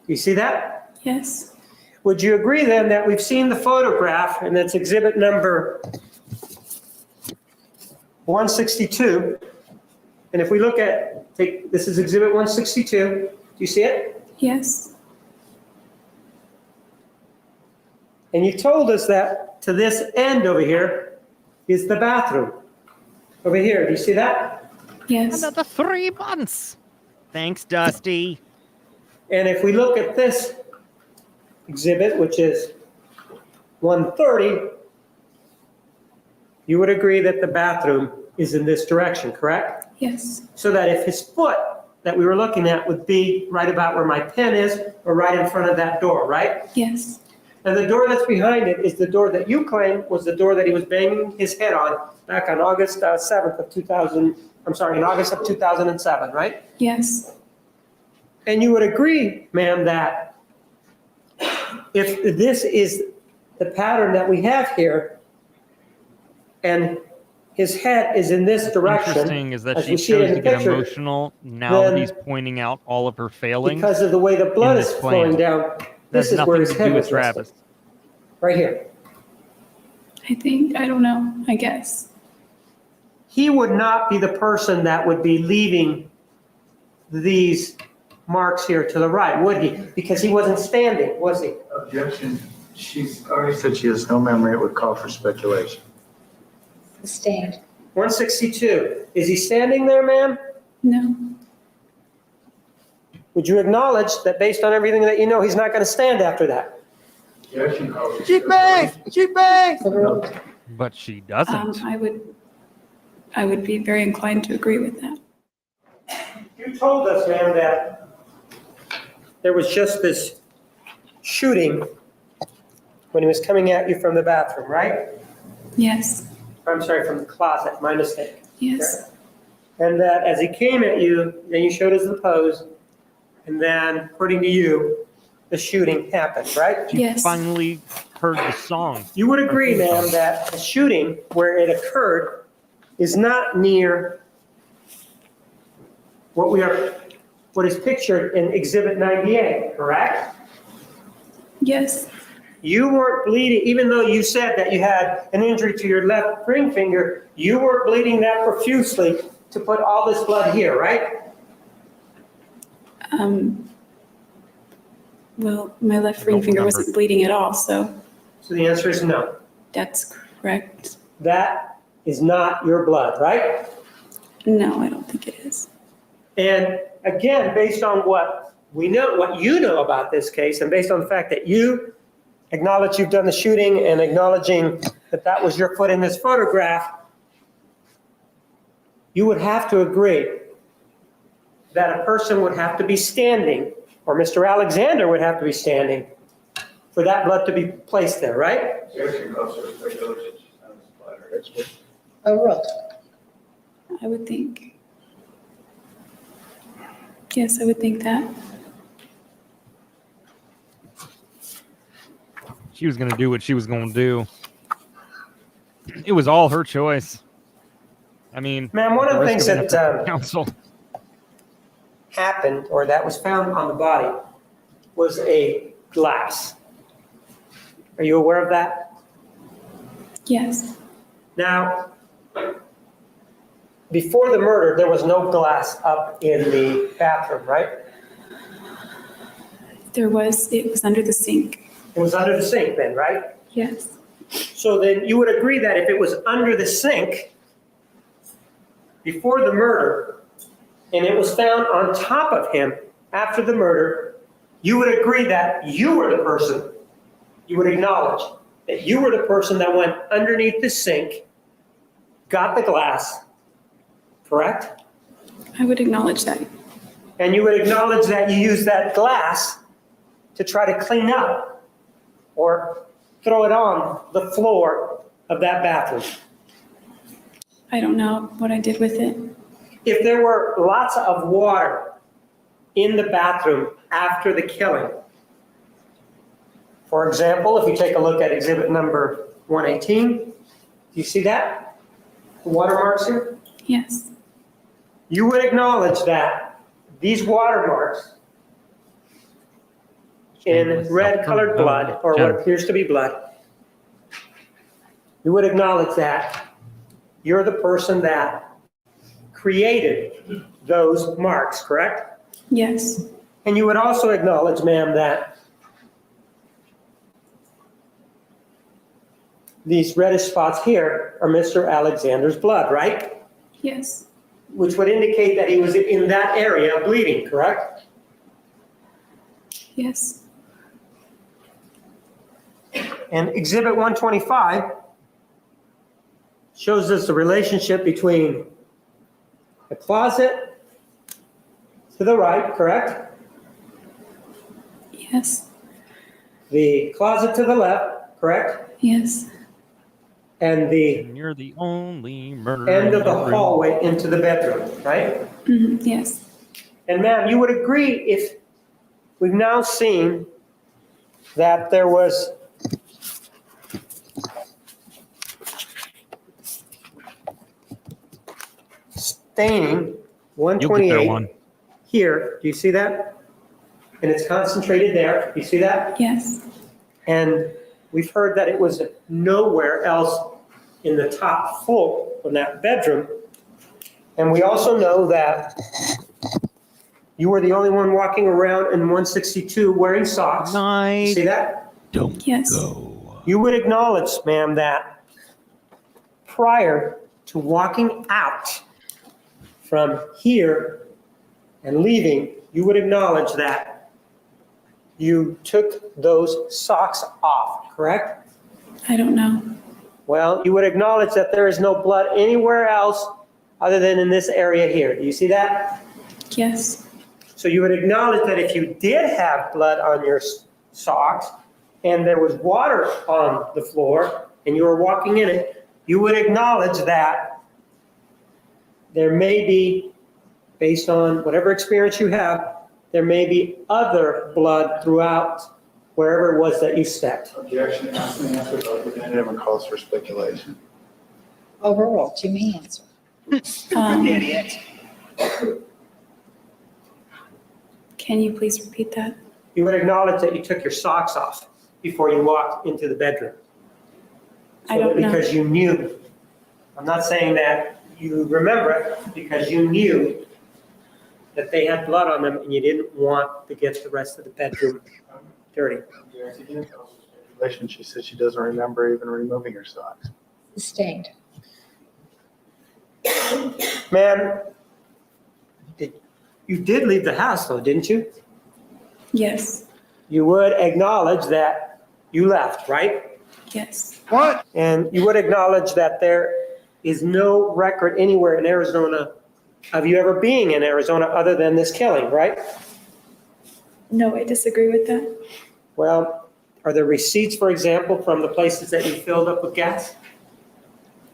You see that? Yes, Would you agree then that we've seen the photograph, and that's exhibit number 162? And if we look at, this is exhibit 162. Do you see it? yes, And you told us that to this end over here is the bathroom. Over here, do you see that? yes, Another 3 months. Thanks, Dusty. And if we look at this exhibit, which is 130, you would agree that the bathroom is in this direction, correct? yes, So that if his foot that we were looking at would be right about where my pen is, or right in front of that door, right? yes, And the door that's behind it is the door that you claim was the door that he was banging his head on back on August 7th of 2000, I'm sorry, in August of 2007, right? yes, And you would agree, ma'am, that if this is the pattern that we have here, and his head is in this direction, Interesting is that as she we see it in chose to the get picture, emotional now that then he's pointing out all of her failings. because of the way the blood in is this flowing plan. down, this That's is nothing where his to head do with was resting, Travis. right here. I don't know, I guess. He would not be the person that would be leaving these marks here to the right, would he? Because he wasn't standing, was he? Objection. She's already said she has no memory. It would call for speculation. Sustained. 162. Is he standing there, ma'am? No, Would you acknowledge that based on everything that you know, he's not going to stand after that? Objection. Overruled. But she doesn't. I would be very inclined to agree with that. You told us, ma'am, that there was just this shooting when he was coming at you from the bathroom, right? Yes. I'm sorry, from the closet, my mistake. Yes. Right? And that as he came at you, then you showed us the pose, and then, according to you, the shooting happened, right? You Yes. finally heard the song. You would agree, ma'am, that the shooting where it occurred is not near what is pictured in Exhibit 98, correct? Yes. You weren't bleeding, even though you said that you had an injury to your left ring finger, you weren't bleeding that profusely to put all this blood here, right? Well, my left ring Don't finger remember. wasn't bleeding at all, so So the answer is no. that's correct. That is not your blood, right? No, I don't think it is. And again, based on what we know, what you know about this case, and based on the fact that you acknowledge you've done the shooting and acknowledging that that was your foot in this photograph, you would have to agree that a person would have to be standing, or Mr. Alexander would have to be standing for that blood to be placed there, right? Oh, really? I would think. Yes, I would think that. She was going to do what she was going to do. It was all her choice. I mean, Ma'am, one of the things that counsel. happened, or that was found on the body, was a glass. Are you aware of that? Yes. Now, before the murder, there was no glass up in the bathroom, right? It was under the sink. It was under the sink then, right? Yes. So then you would agree that if it was under the sink before the murder, and it was found on top of him after the murder, you would agree that you were the person, you would acknowledge that you were the person that went underneath the sink, got the glass, correct? I would acknowledge that. And you would acknowledge that you used that glass to try to clean up or throw it on the floor of that bathroom. I don't know what I did with it. If there were lots of water in the bathroom after the killing, for example, if you take a look at exhibit number 118, do you see that? The watermarks here? Yes. You would acknowledge that these watermarks in red colored blood, or what appears to be blood, you would acknowledge that you're the person that created those marks, correct? Yes. And you would also acknowledge, ma'am, that these reddish spots here are Mr. Alexander's blood, right? Yes. Which would indicate that he was in that area bleeding, correct? Yes. And exhibit 125 shows us the relationship between the closet to the right, correct? Yes. The closet to the left, correct? Yes. And the And you're the only murderer. end of the in room. hallway into the bedroom, right? Yes. And ma'am, you would agree if we've now seen that there was staining You'll get there 128 one. here. Do you see that? And it's concentrated there. Do you see that? Yes. And we've heard that it was nowhere else in the top floor in that bedroom. And we also know that you were the only one walking around in 162 wearing socks. You see that? Don't Yes. go. You would acknowledge, ma'am, that prior to walking out from here and leaving, you would acknowledge that you took those socks off, correct? I don't know. Well, you would acknowledge that there is no blood anywhere else other than in this area here. Do you see that? Yes. So you would acknowledge that if you did have blood on your socks and there was water on the floor and you were walking in it, you would acknowledge that there may be, based on whatever experience you have, there may be other blood throughout wherever it was that you stepped. Objection, ask the answer, vote definitive, and calls for speculation. Overruled. You may answer. Can you please repeat that? You would acknowledge that you took your socks off before you walked into the bedroom. I don't know. Because you knew. I'm not saying that you remember it, because you knew that they had blood on them and you didn't want to get the rest of the bedroom dirty. Objection, calls for speculation. She said she doesn't remember even removing her socks. Sustained. Ma'am, you did leave the house though, didn't you? Yes, You would acknowledge that you left, right? yes, What? And you would acknowledge that there is no record anywhere in Arizona of you ever being in Arizona other than this killing, right? no, I disagree with that. Well, are there receipts, for example, from the places that you filled up with gas?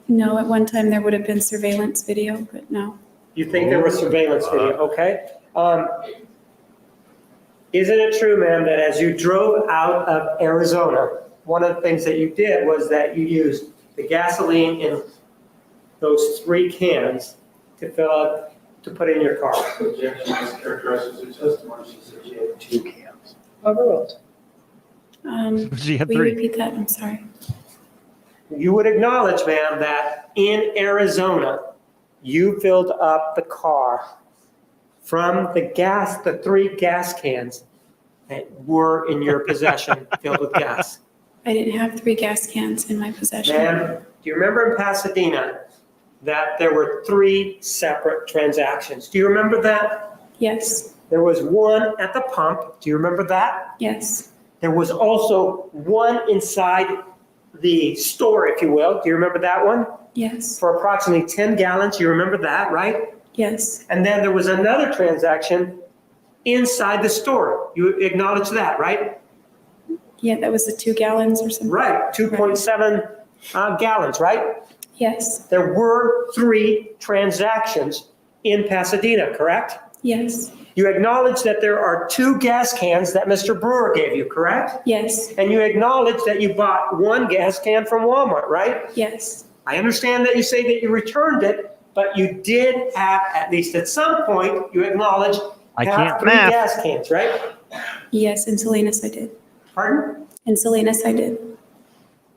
No, at one time there would have been surveillance video, but no. You think there was surveillance video, okay? Isn't it true, ma'am, that as you drove out of Arizona, one of the things that you did was that you used the gasoline in those 3 cans to fill up, to put in your car? Objection, as characterized as her testimony, she said she had 2 cans. Overruled. She had Will you 3. repeat that? I'm sorry. You would acknowledge, ma'am, that in Arizona, you filled up the car from the 3 gas cans that were in your possession filled with gas. I didn't have 3 gas cans in my possession. Ma'am, do you remember in Pasadena that there were 3 separate transactions? Do you remember that? Yes, There was one at the pump. Do you remember that? yes, There was also one inside the store, if you will. Do you remember that one? yes, For approximately 10 gallons. You remember that, right? yes, And then there was another transaction inside the store. You acknowledge that, right? yeah, that was the 2 gallons or something. Right, 2.7 gallons, right? Yes, There were 3 transactions in Pasadena, correct? yes, You acknowledge that there are 2 gas cans that Mr. Brewer gave you, correct? yes, And you acknowledge that you bought 1 gas can from Walmart, right? yes, I understand that you say that you returned it, but you did have, at least at some point, you acknowledge I have can't 3 math. gas cans, right? yes, in Salinas I did. Pardon? In Salinas I did.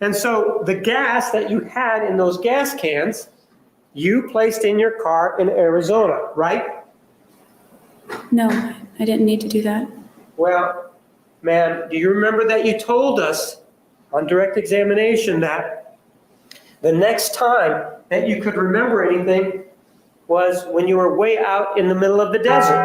And so the gas that you had in those gas cans, you placed in your car in Arizona, right? No, I didn't need to do that. Well, ma'am, do you remember that you told us on direct examination that the next time that you could remember anything was when you were way out in the middle of the desert?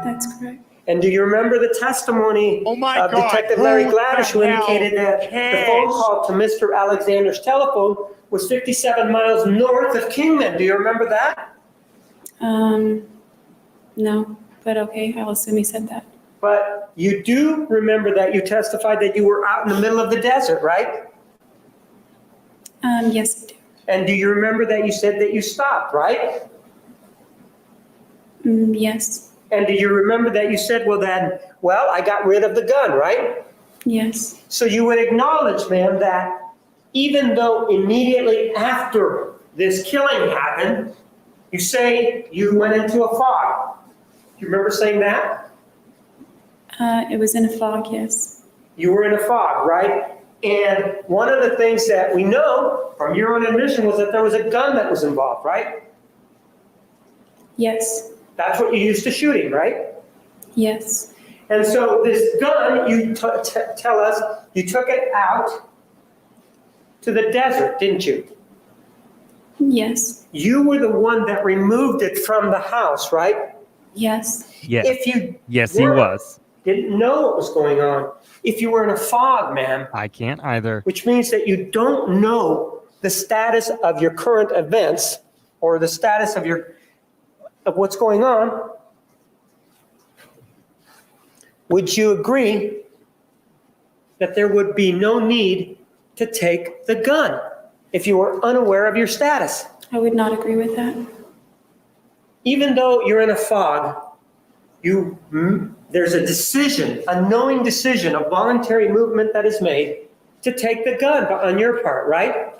That's correct. And do you remember the testimony of Detective Larry Gladish, who indicated that the phone call to Mr. Alexander's telephone was 57 miles north of Kingman? Do you remember that? No, but okay, I'll assume he said that. But you do remember that you testified that you were out in the middle of the desert, right? Yes, I do. And do you remember that you said that you stopped, right? Yes, And do you remember that you said, well, I got rid of the gun, right? yes, So you would acknowledge, ma'am, that even though immediately after this killing happened, you say you went into a fog. Do you remember saying that? it was in a fog, yes. You were in a fog, right? And one of the things that we know from your own admission was that there was a gun that was involved, right? Yes, That's what you used to shoot him, right? yes, And so this gun, you tell us, you took it out to the desert, didn't you? yes, You were the one that removed it from the house, right? yes, Yes. If you Yes, he was. didn't know what was going on, if you were in a fog, ma'am, I can't either. which means that you don't know the status of your current events or the status of what's going on, would you agree that there would be no need to take the gun if you were unaware of your status. I would not agree with that. Even though you're in a fog, there's a decision, a knowing decision, a voluntary movement that is made to take the gun on your part, right?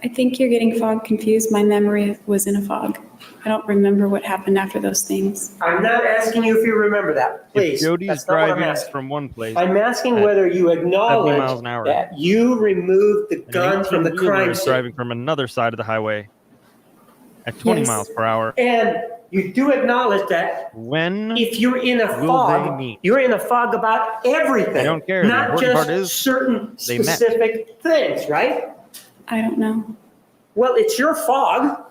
I think you're getting fog confused. My memory was in a fog. I don't remember what happened after those things. I'm not asking you if you remember that, please. If Jodi's That's not what I'm driving asking. from one place, I'm asking at whether you 70 miles acknowledge an hour, that you removed the an gun from the 18-wheeler crime is scene. driving from another side of the highway at 20 Yes. miles per hour. And you do acknowledge that When if you're in a will they fog, meet? you're in a fog about everything. I don't care. The Not important part just is certain they met. specific things, right? I don't know. Well, it's your fog.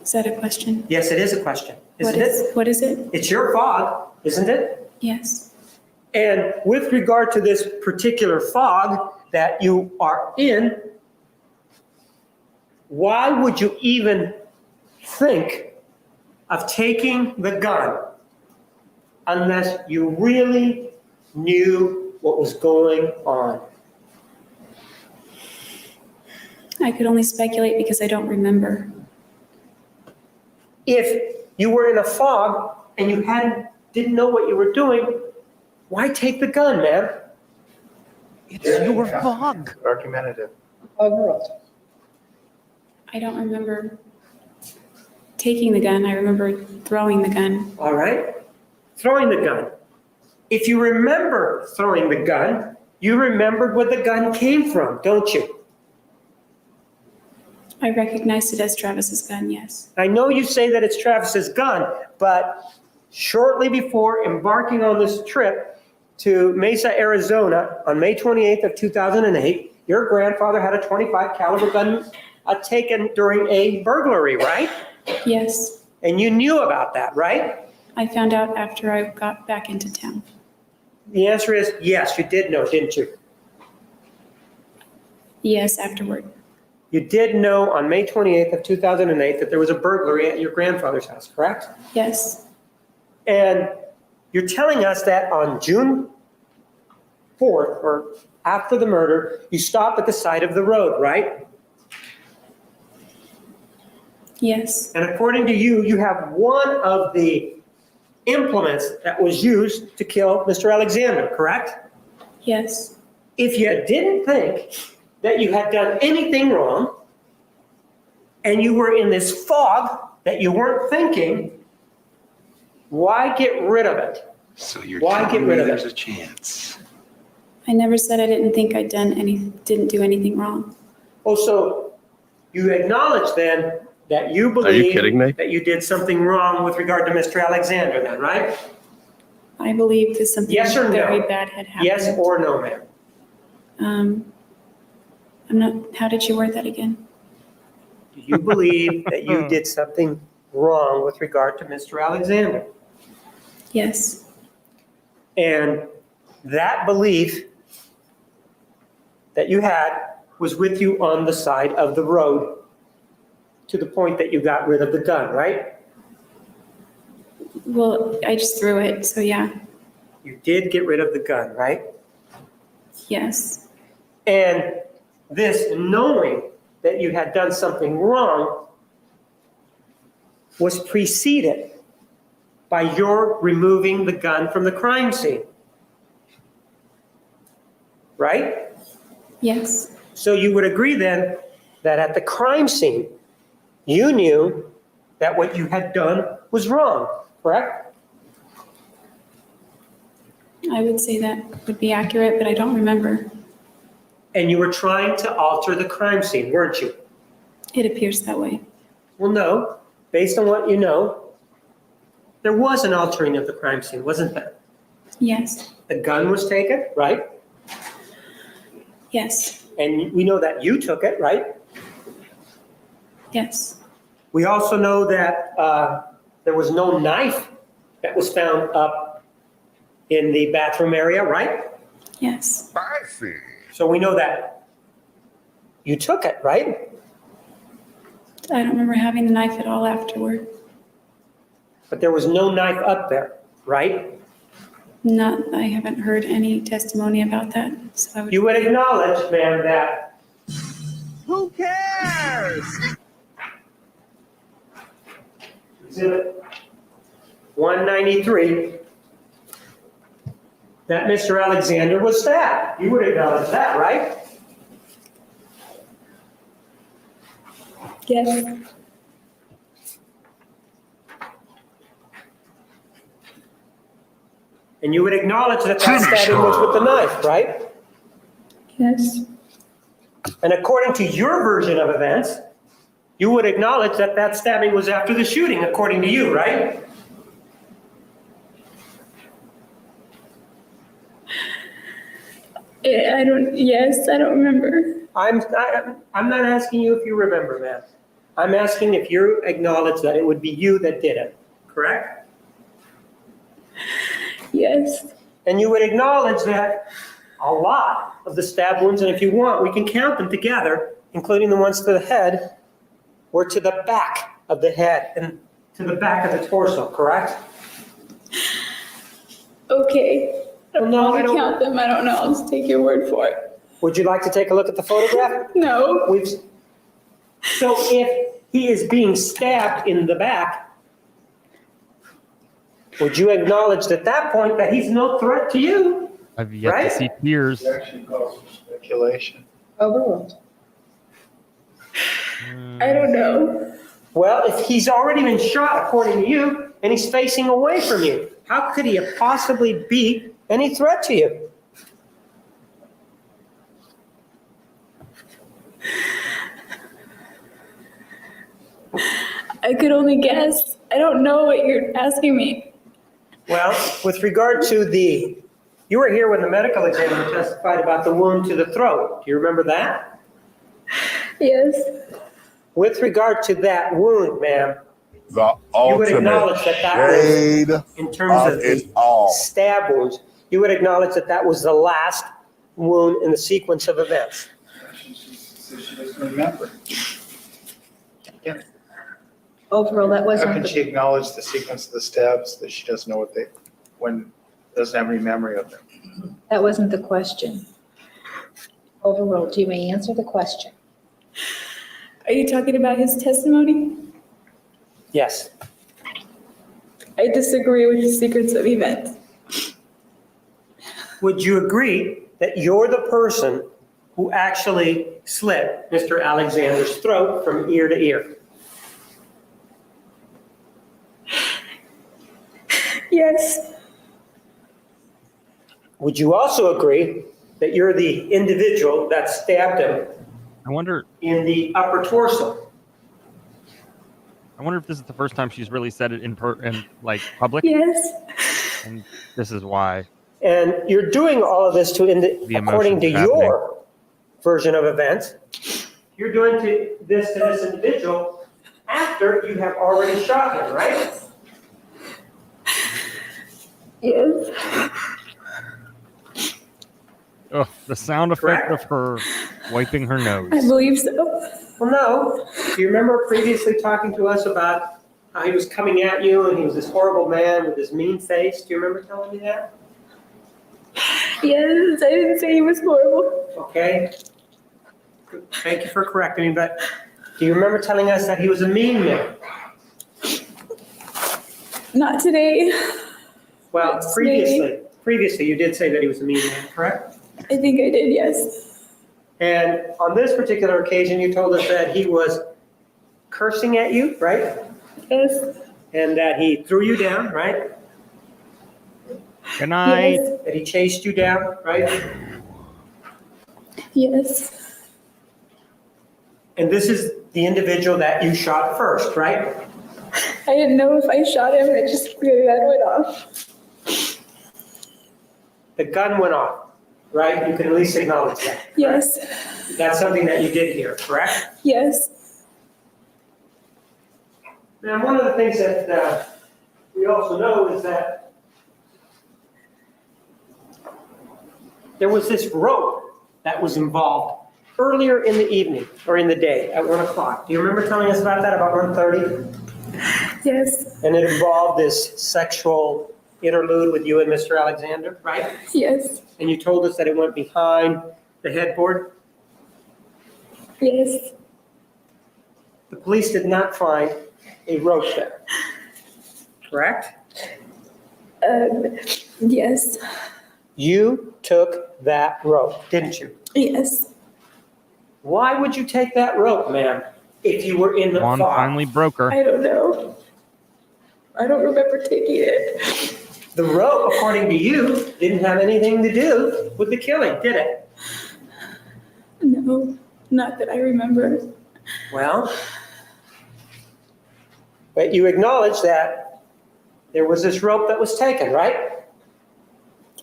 Is that a question? Yes, it is a question, isn't it? What is it? It's your fog, isn't it? Yes. And with regard to this particular fog that you are in, why would you even think of taking the gun unless you really knew what was going on? I could only speculate because I don't remember. If you were in a fog and you didn't know what you were doing, why take the gun, man? it's your fog. Argumentative. Overruled. I don't remember taking the gun. I remember throwing the gun. All right? Throwing the gun. If you remember throwing the gun, you remembered where the gun came from, don't you? I recognized it as Travis's gun, yes. I know you say that it's Travis's gun, but shortly before embarking on this trip to Mesa, Arizona on May 28th of 2008, your grandfather had a .25 caliber gun taken during a burglary, right? Yes. And you knew about that, right? I found out after I got back into town. The answer is yes, you did know, didn't you? Yes, afterward. You did know on May 28th of 2008 that there was a burglary at your grandfather's house, correct? Yes. And you're telling us that on June 4th, or after the murder, you stopped at the side of the road, right? Yes. And according to you, you have one of the implements that was used to kill Mr. Alexander, correct? Yes. If you didn't think that you had done anything wrong, and you were in this fog that you weren't thinking, why get rid of it? So you're Why get telling rid me of it? there's a chance? I never said I didn't think didn't do anything wrong. Oh, so you acknowledge then that you Are you believe kidding me? that you did something wrong with regard to Mr. Alexander then, right? I believe that something Yes or no? very bad had happened. Yes or no, ma'am? I'm not, how did you word that again? Do you believe that you did something wrong with regard to Mr. Alexander? Yes. And that belief that you had was with you on the side of the road to the point that you got rid of the gun, right? Well, I just threw it, so yeah. You did get rid of the gun, right? Yes. And this knowing that you had done something wrong was preceded by your removing the gun from the crime scene. Right? Yes. So you would agree then that at the crime scene, you knew that what you had done was wrong, correct? I would say that would be accurate, but I don't remember. And you were trying to alter the crime scene, weren't you? It appears that way. Well, no. Based on what you know, there was an altering of the crime scene, wasn't there? Yes. The gun was taken, right? Yes. And we know that you took it, right? Yes. We also know that there was no knife that was found up in the bathroom area, right? Yes. So we know that you took it, right? I don't remember having the knife at all afterward. But there was no knife up there, right? I haven't heard any testimony about that. So I would. You would acknowledge, ma'am, that Who cares? Exhibit 193, that Mr. Alexander was stabbed. You would acknowledge that, right? Yes. And you would acknowledge that that stabbing was with the knife, right? Yes. And according to your version of events, you would acknowledge that that stabbing was after the shooting, according to you, right? I don't remember. I'm not asking you if you remember, ma'am. I'm asking if you acknowledge that it would be you that did it, correct? Yes. And you would acknowledge that a lot of the stab wounds, and if you want, we can count them together, including the ones to the head, were to the back of the head and to the back of the torso, correct? Okay. Well, no, I don't. Count them. I don't know. I'll just take your word for it. Would you like to take a look at the photograph? No. So if he is being stabbed in the back, would you acknowledge at that point that he's no threat to you? I've yet Right? to see tears. Objection calls for speculation. Overruled. I don't know. Well, if he's already been shot, according to you, and he's facing away from you, how could he possibly be any threat to you? I could only guess. I don't know what you're asking me. Well, with regard to you were here when the medical examiner testified about the wound to the throat. Do you remember that? Yes. With regard to that wound, ma'am, The you would ultimate acknowledge that shade was, in terms of of it the all. stab wounds, you would acknowledge that that was the last wound in the sequence of events. She says she doesn't remember. Yeah. Overruled. That How wasn't can she the, acknowledge the sequence of the stabs that she doesn't know doesn't have any memory of them? that wasn't the question. Overruled. You may answer the question. Are you talking about his testimony? Yes. I disagree with the sequence of events. Would you agree that you're the person who actually slit Mr. Alexander's throat from ear to ear? Yes. Would you also agree that you're the individual that stabbed him I wonder in the upper torso? if this is the first time she's really said it in like public, Yes. and this is why. And you're doing all of this according to emotions your version of events. You're doing this to this individual after you have already shot him, right? Yes. Oh, the sound effect of her wiping her nose. I believe so. Well, no. Do you remember previously talking to us about how he was coming at you and he was this horrible man with his mean face? Do you remember telling me that? Yes, I didn't say he was horrible. Okay. Thank you for correcting me, but do you remember telling us that he was a mean man? Not today. Well, That's previously you did say that he was a mean man, correct? I think I did, yes. And on this particular occasion, you told us that he was cursing at you, right? Yes. And that he threw you down, right? Good night. Yes. That he chased you down, right? Yes. And this is the individual that you shot first, right? I didn't know if I shot him. It just really that went off. The gun went off, right? You can at least acknowledge that. correct? Yes. That's something that you did hear, correct? Yes. Now, one of the things that we also know is that there was this rope that was involved earlier in the evening or in the day at 1 o'clock. Do you remember telling us about that, about 1:30? Yes. And it involved this sexual interlude with you and Mr. Alexander, right? Yes, And you told us that it went behind the headboard. yes, The police did not find a rope there, correct? yes, You took that rope, didn't you? yes. Why would you take that rope, ma'am, if you were in the Juan fog? finally broke her. I don't know. I don't remember taking it. The rope, according to you, didn't have anything to do with the killing, did it? No, not that I remember. Well, but you acknowledge that there was this rope that was taken, right?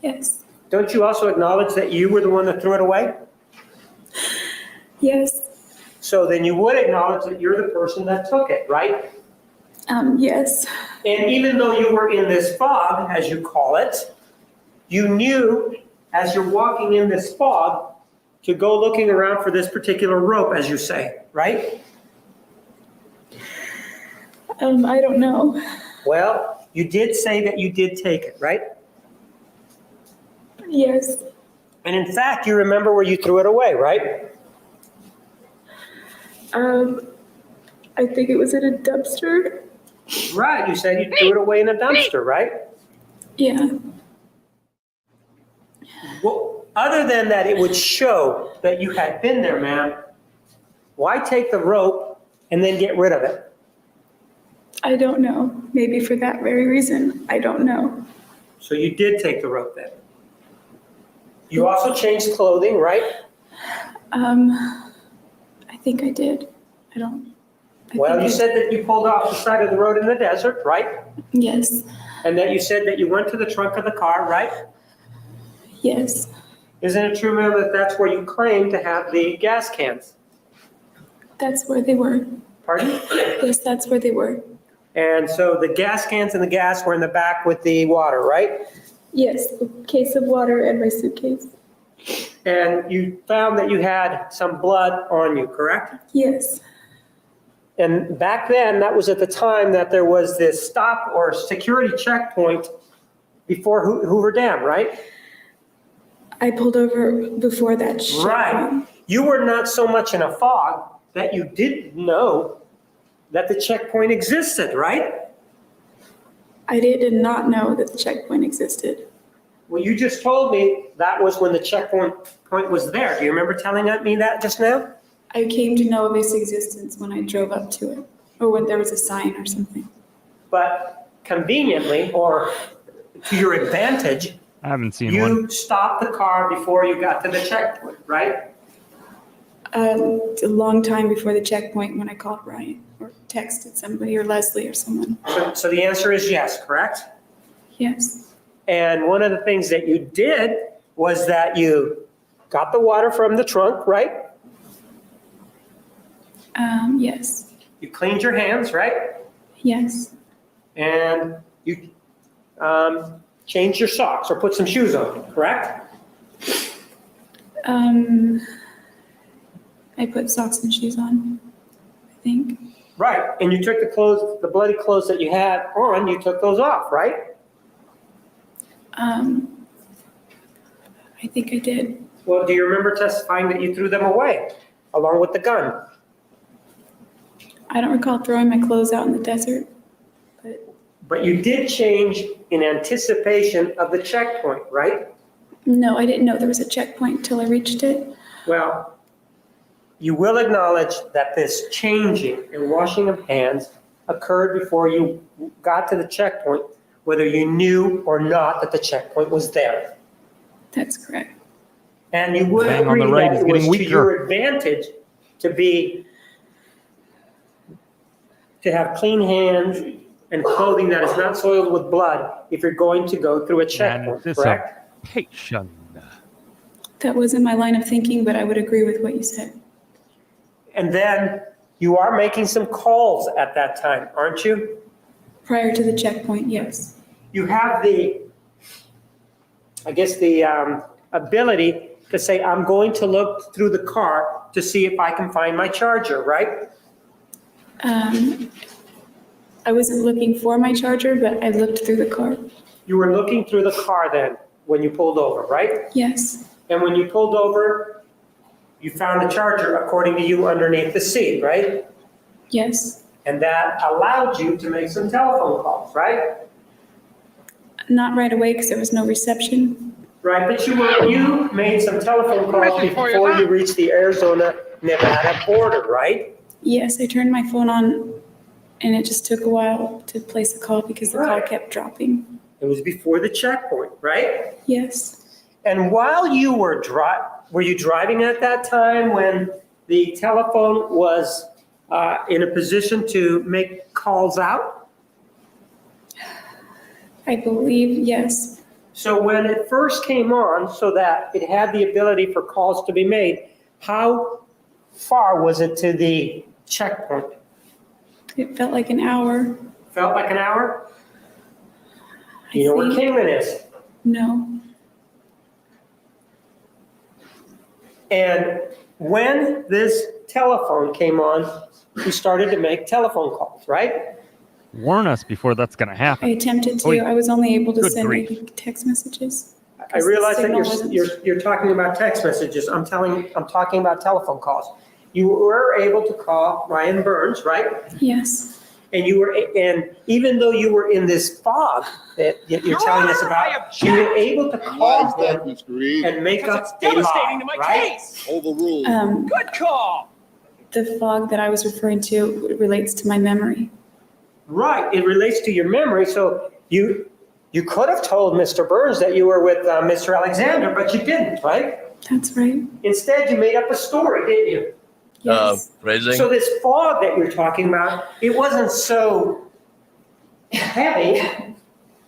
Yes, Don't you also acknowledge that you were the one that threw it away? yes, So then you would acknowledge that you're the person that took it, right? yes, And even though you were in this fog, as you call it, you knew as you're walking in this fog to go looking around for this particular rope, as you say, right? I don't know. Well, you did say that you did take it, right? Yes, And in fact, you remember where you threw it away, right? I think it was in a dumpster. Right, you said you threw it away in a dumpster, right? Yeah, Well, other than that, it would show that you had been there, ma'am. Why take the rope and then get rid of it? I don't know. Maybe for that very reason. I don't know. So you did take the rope then. You also changed clothing, right? I think I did. I don't. I Well, think you I- said that you pulled off the side of the road in the desert, right? Yes, And that you said that you went to the trunk of the car, right? yes, Isn't it true, ma'am, that that's where you claim to have the gas cans? that's where they were. Pardon? Yes, that's where they were. And so the gas cans and the gas were in the back with the water, right? Yes, a case of water and my suitcase. And you found that you had some blood on you, correct? Yes, And back then, that was at the time that there was this stop or security checkpoint before Hoover Dam, right? I pulled over before that. Right. You were not so much in a fog that you didn't know that the checkpoint existed, right? I did not know that the checkpoint existed. Well, you just told me that was when the checkpoint was there. Do you remember telling me that just now? I came to know of its existence when I drove up to it, or when there was a sign or something. But conveniently, or to your advantage, I haven't seen one. you stopped the car before you got to the checkpoint, right? A long time before the checkpoint when I called Ryan or texted somebody or Leslie or someone. So the answer is yes, correct? Yes, And one of the things that you did was that you got the water from the trunk, right? yes, You cleaned your hands, right? yes, And you changed your socks or put some shoes on, correct? I put socks and shoes on, I think. Right. And you took the clothes, the bloody clothes that you had on, you took those off, right? I think I did. Well, do you remember testifying that you threw them away along with the gun? I don't recall throwing my clothes out in the desert, but But you did change in anticipation of the checkpoint, right? no, I didn't know there was a checkpoint until I reached it. Well, you will acknowledge that this changing and washing of hands occurred before you got to the checkpoint, whether you knew or not that the checkpoint was there. That's correct. And you would Hang on the agree right that is it was getting to weaker. your advantage to have clean hands and clothing that is not soiled with blood if you're going to go through a checkpoint, correct? Anticipation. That wasn't my line of thinking, but I would agree with what you said. And then you are making some calls at that time, aren't you? Prior to the checkpoint, yes. You have the ability to say, I'm going to look through the car to see if I can find my charger, right? I wasn't looking for my charger, but I looked through the car. You were looking through the car then when you pulled over, right? Yes, And when you pulled over, you found the charger, according to you, underneath the seat, right? yes. And that allowed you to make some telephone calls, right? Not right away because there was no reception. Right, but you made some telephone calls before you reached the Arizona-Nevada border, right? Yes, I turned my phone on and it just took a while to place a call because the call Right. kept dropping. It was before the checkpoint, right? Yes, And while you were you driving at that time when the telephone was in a position to make calls out? I believe, yes. So when it first came on, so that it had the ability for calls to be made, how far was it to the checkpoint? It felt like an hour. Felt like an hour? You know where think- Kingman is? No, And when this telephone came on, you started to make telephone calls, right? Warn us before that's going to I happen. attempted to. Oy. I was only able to Good send grief. maybe text messages. I realize that Signal wasn't- you're talking about text messages. I'm talking about telephone calls. You were able to call Ryan Burns, right? Yes, And even though you were in this fog that you're telling us about, you were able to Why call is that, him Mr. Reed? and make up a lie, right? Overruled. good call. The fog that I was referring to relates to my memory. Right, it relates to your memory, so you could have told Mr. Burns that you were with Mr. Alexander, but you didn't, right? That's right. Instead, you made up a story, didn't you? Yes. Phrasing. So this fog that you're talking about, it wasn't so heavy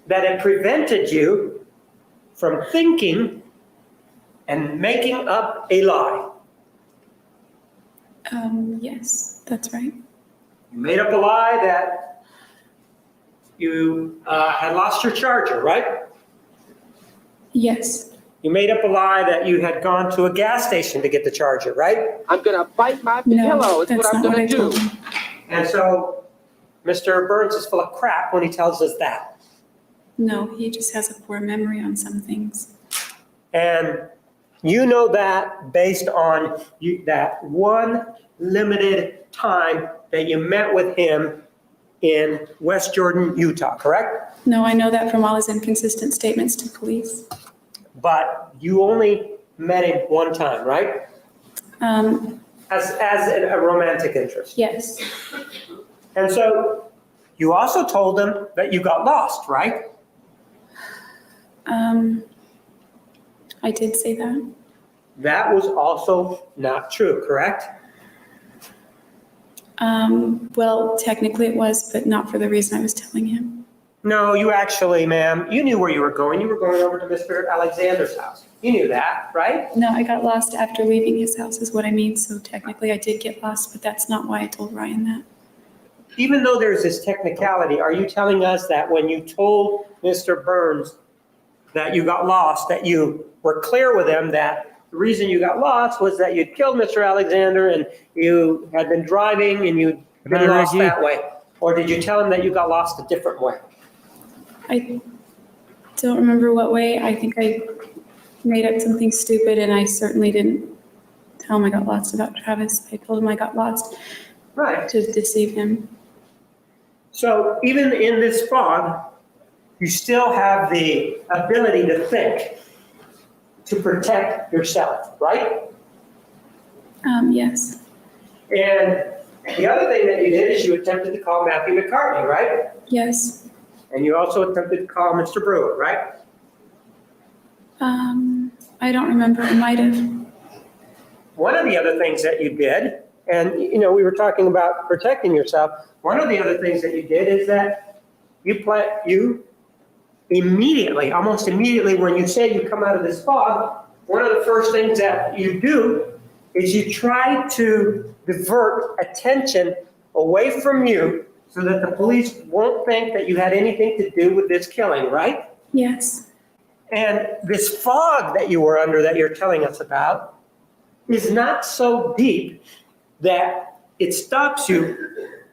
that it prevented you from thinking and making up a lie. Yes, that's right. You made up a lie that you had lost your charger, right? Yes, You made up a lie that you had gone to a gas station to get the charger, right? I'm gonna bite my no, pillow. It's that's what I'm not what I gonna told do. him. And so Mr. Burns is full of crap when he tells us that. No, he just has a poor memory on some things. And you know that based on that one limited time that you met with him in West Jordan, Utah, correct? No, I know that from all his inconsistent statements to police. But you only met him one time, right? As a romantic interest. Yes, And so you also told him that you got lost, right? I did say that. That was also not true, correct? Well, technically it was, but not for the reason I was telling him. No, you actually, ma'am, you knew where you were going. You were going over to Mr. Alexander's house. You knew that, right? No, I got lost after leaving his house is what I mean. So technically I did get lost, but that's not why I told Ryan that. Even though there's this technicality, are you telling us that when you told Mr. Burns that you got lost, that you were clear with him that the reason you got lost was that you'd killed Mr. Alexander and you had been driving and you'd been lost that way? Or did you tell him that you got lost a different way? I don't remember what way. I think I made up something stupid and I certainly didn't tell him I got lost about Travis. I told him I got lost Right. to deceive him. So even in this fog, you still have the ability to think, to protect yourself, right? Yes, And the other thing that you did is you attempted to call Matthew McCartney, right? yes. And you also attempted to call Mr. Brewer, right? I don't remember. I might have. One of the other things that you did, and you know, we were talking about protecting yourself. One of the other things that you did is that you immediately, almost immediately, when you say you come out of this fog, one of the first things that you do is you try to divert attention away from you so that the police won't think that you had anything to do with this killing, right? Yes, And this fog that you were under that you're telling us about is not so deep that it stops you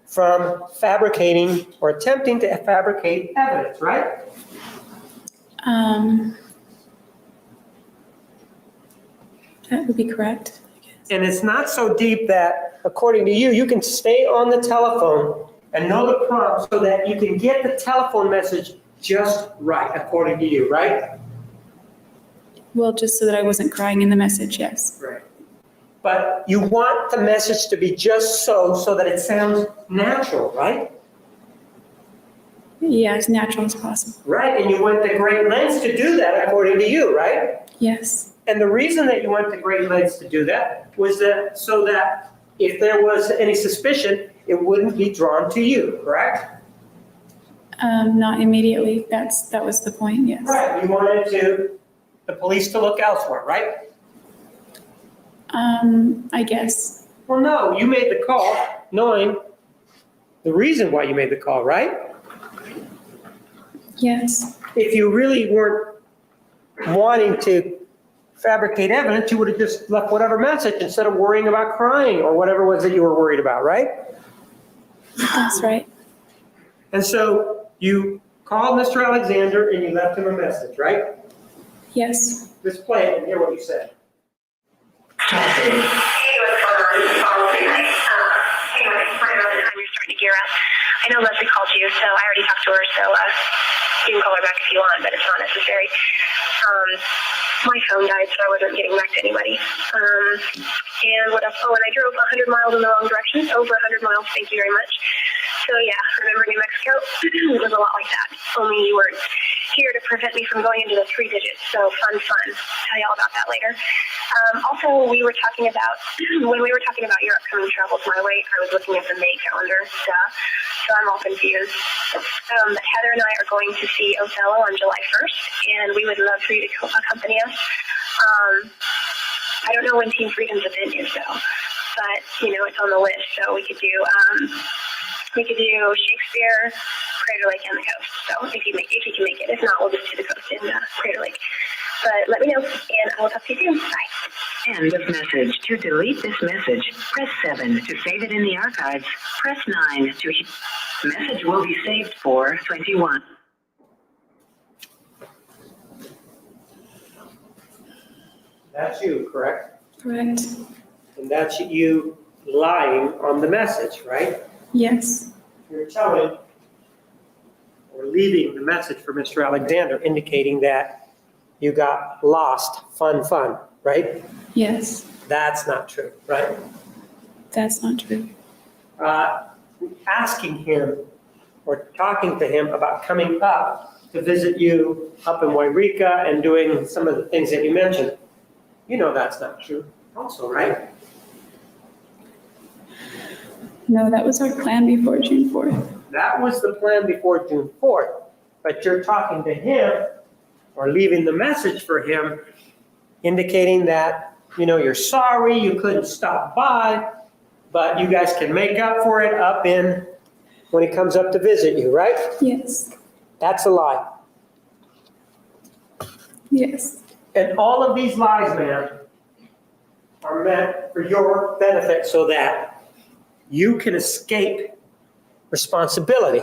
from fabricating or attempting to fabricate evidence, right? That would be correct, I guess. And it's not so deep that, according to you, you can stay on the telephone and know the prompt so that you can get the telephone message just right, according to you, right? Well, just so that I wasn't crying in the message, yes. Right. But you want the message to be just so that it sounds natural, right? Yeah, as natural as possible. Right, and you went to great lengths to do that, according to you, right? Yes. And the reason that you went to great lengths to do that was that so that if there was any suspicion, it wouldn't be drawn to you, correct? Not immediately. That was the point, yes. Right, you wanted the police to look elsewhere, right? I guess. Well, no, you made the call knowing the reason why you made the call, right? Yes. If you really weren't wanting to fabricate evidence, you would have just left whatever message instead of worrying about crying or whatever it was that you were worried about, right? That's right. And so you called Mr. Alexander and you left him a message, right? Yes. Let's play it and hear what you said. Hey, what's going on? This is Policy Night. Anyway, my brother's time you're starting to gear up. I know Leslie called you, so I already talked to her, so you can call her back if you want, but it's not necessary. My phone died, so I wasn't getting back to anybody. And what else? Oh, and I drove 100 miles in the wrong direction, over 100 miles, thank you very much. So yeah, remember New Mexico? It was a lot like that, only you weren't here to prevent me from going into the 3 digits, so fun. Tell you all about that later. Also, we were talking about, when we were talking about your upcoming travels my way, I was looking at the May calendar, so I'm all confused. But Heather and I are going to see Othello on July 1st, and we would love for you to accompany us. I don't know when Team Freedom's event is, though, but, it's on the list, so we could do Shakespeare, Crater Lake, and the coast. So if you can make it. If not, we'll just do the coast in Crater Lake. But let me know, and I will talk to you soon. Bye. End of message. To delete this message, press 7. To save it in the archives, press 9. Message will be saved for 21. That's you, correct? Correct. And that's you lying on the message, right? Yes. You're telling or leaving the message for Mr. Alexander indicating that you got lost, fun, right? Yes. That's not true, right? That's not true. Asking him or talking to him about coming up to visit you up in Wairika and doing some of the things that you mentioned, that's not true also, right? No, that was our plan before June 4th. That was the plan before June 4th, but you're talking to him or leaving the message for him indicating that, you're sorry you couldn't stop by, but you guys can make up for it when he comes up to visit you, right? Yes. That's a lie. Yes. And all of these lies, man, are meant for your benefit so that you can escape responsibility.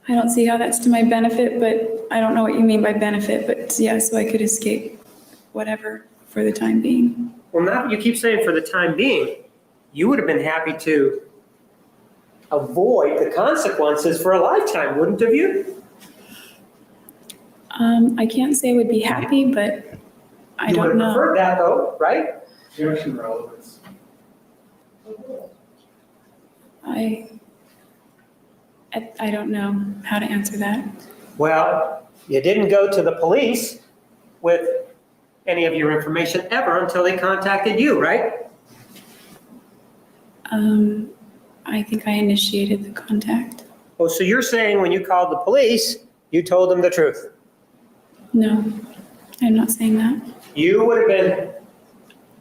I don't see how that's to my benefit, but I don't know what you mean by benefit, but yeah, so I could escape whatever for the time being. Well, now you keep saying for the time being, you would have been happy to avoid the consequences for a lifetime, wouldn't have you? I can't say I would be happy, but I You would don't have know. preferred that though, right? Objection relevance. I don't know how to answer that. Well, you didn't go to the police with any of your information ever until they contacted you, right? I think I initiated the contact. Oh, so you're saying when you called the police, you told them the truth? No, I'm not saying that. You would have been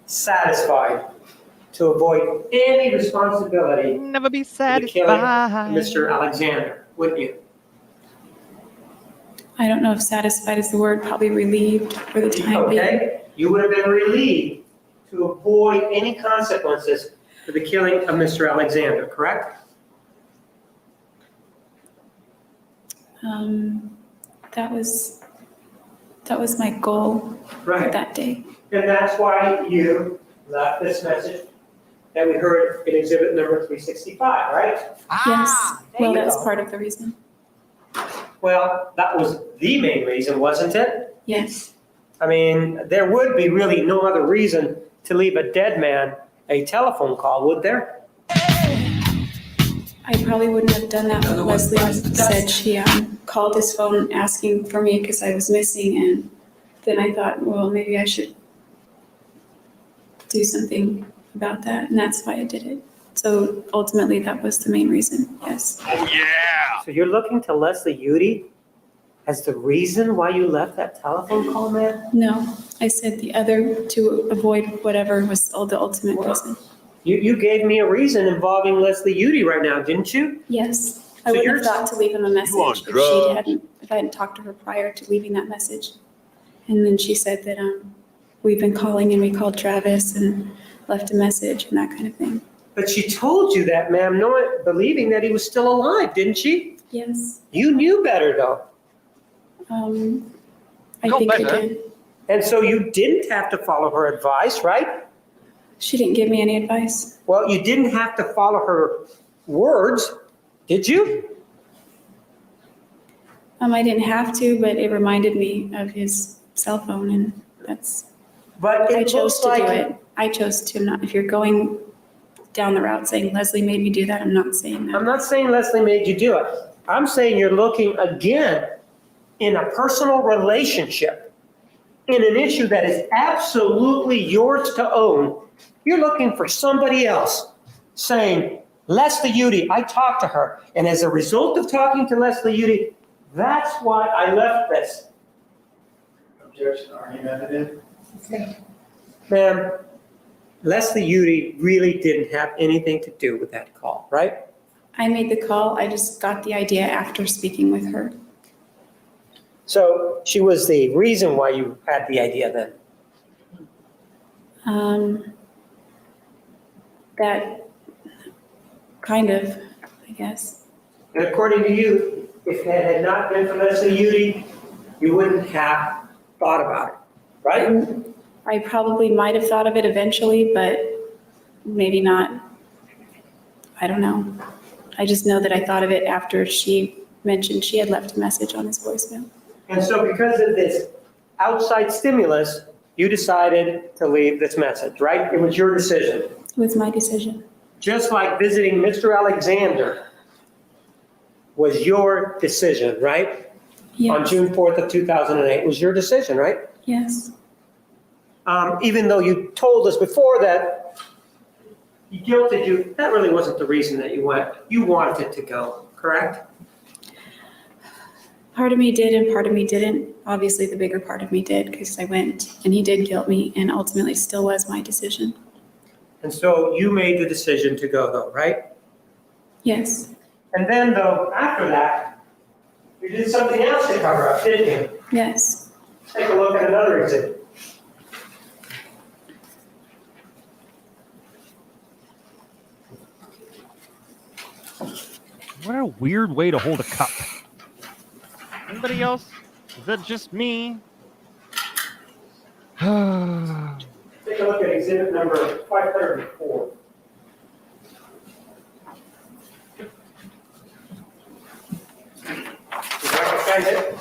satisfied to avoid any responsibility Never be for the killing of satisfied. Mr. Alexander, wouldn't you? I don't know if satisfied is the word, probably relieved for the time being. Okay, you would have been relieved to avoid any consequences for the killing of Mr. Alexander, correct? that was my goal for Right. that day. And that's why you left this message that we heard in exhibit number 365, right? Yes, well, there you that's go. part of the reason. Well, that was the main reason, wasn't it? Yes, I mean, there would be really no other reason to leave a dead man a telephone call, would there? I probably wouldn't have done that, but Leslie said she called his phone asking for me because I was missing, and then I thought, well, maybe I should do something about that, and that's why I did it. So ultimately, that was the main reason, yes. So you're looking to Leslie Udy as the reason why you left that telephone call, man? No, I said the other, to avoid whatever was the ultimate reason. You gave me a reason involving Leslie Udy right now, didn't you? Yes, I So wouldn't you're- have thought to leave him a message on if I hadn't talked to her prior to leaving that message. And then she said that we've been calling, and we called Travis and left a message and that kind of thing. But she told you that, ma'am, believing that he was still alive, didn't she? Yes, You knew better, though. I think I did. And so you didn't have to follow her advice, right? She didn't give me any advice. Well, you didn't have to follow her words, did you? I didn't have to, but it reminded me of his cell phone, and that's, But I it chose looks to do like, it. I chose to not, if you're going down the route saying Leslie made me do that, I'm not saying I'm that. not saying Leslie made you do it. I'm saying you're looking again in a personal relationship, in an issue that is absolutely yours to own. You're looking for somebody else saying, Leslie Udy, I talked to her. And as a result of talking to Leslie Udy, that's why I left this. Objection argumentative. Ma'am, Leslie Udy really didn't have anything to do with that call, right? I made the call, I just got the idea after speaking with her. So she was the reason why you had the idea then. That kind of, I guess. And according to you, if it had not been for Leslie Udy, you wouldn't have thought about it, right? I probably might have thought of it eventually, but maybe not. I don't know. I just know that I thought of it after she mentioned she had left a message on his voicemail. And so because of this outside stimulus, you decided to leave this message, right? It was your decision. It was my decision. Just like visiting Mr. Alexander was your decision, right? On Yes, June 4th of 2008, it was your decision, right? yes, Even though you told us before that he guilted you, that really wasn't the reason that you went. You wanted to go, correct? part of me did and part of me didn't. Obviously, the bigger part of me did because I went and he did guilt me, and ultimately still was my decision. And so you made the decision to go though, right? Yes, And then though, after that, you did something else to cover up, didn't you? yes. Take a look at another exhibit. What a weird way to hold a cup. Anybody else? Is that just me? Take a look at exhibit number 504. Would you like to find it?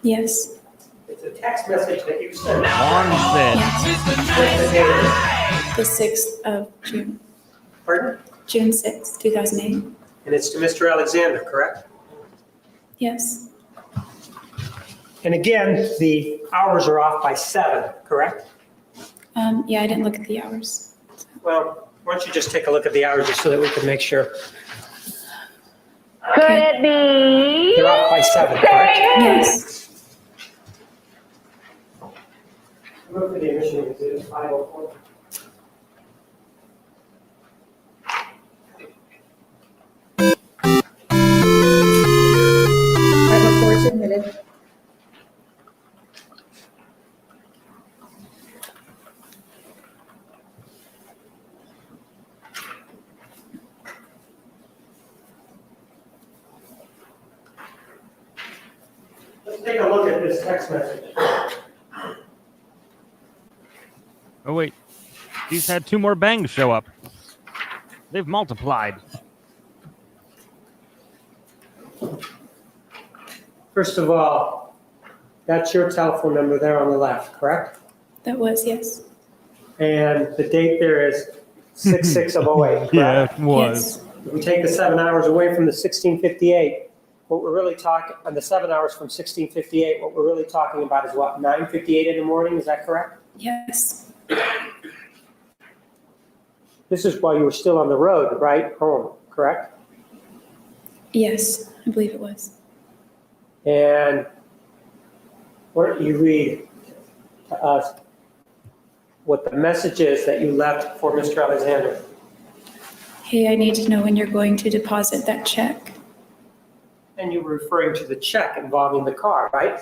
Yes. It's a text message that you sent. Nonsense. The 6th of June, Pardon? June 6th, 2008. And it's to Mr. Alexander, correct? Yes, And again, the hours are off by 7, correct? yeah, I didn't look at the hours. Well, why don't you just take a look at the hours just so that we can make sure. Could it be? They're off by 7, correct? Yes, Look at the emission exhibit 504. 504 is admitted. take a look at this text message. Oh, wait. He's had 2 more bangs show up. They've multiplied. First of all, that's your telephone number there on the left, correct? That was, yes. And the date there is 6/6 of 08, correct? Yeah, it was. Yes. If we take the 7 hours away from the 1658, what we're really talking, on the 7 hours from 1658, what we're really talking about is what, 9:58 in the morning, is that correct? Yes. This is while you were still on the road, right, home, correct? Yes, I believe it was. And why don't you read to us what the message is that you left for Mr. Alexander? Hey, I need to know when you're going to deposit that check. And you were referring to the check involving the car, right?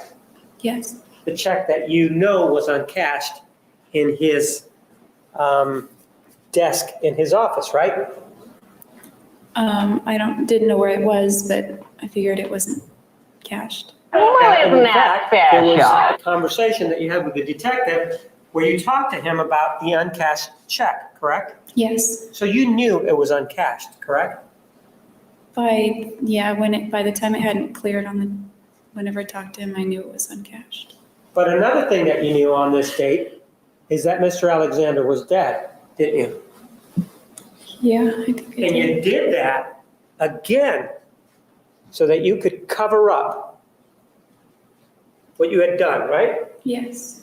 Yes. The check that you know was uncashed in his desk in his office, right? Didn't know where it was, but I figured it wasn't cashed. And in fact, there was a conversation that you had with the detective where you talked to him about the uncashed check, correct? Yes. So you knew it was uncashed, correct? By the time it hadn't cleared whenever I talked to him, I knew it was uncashed. But another thing that you knew on this date is that Mr. Alexander was dead, didn't you? Yeah, I think I And did. you did that again so that you could cover up what you had done, right? Yes.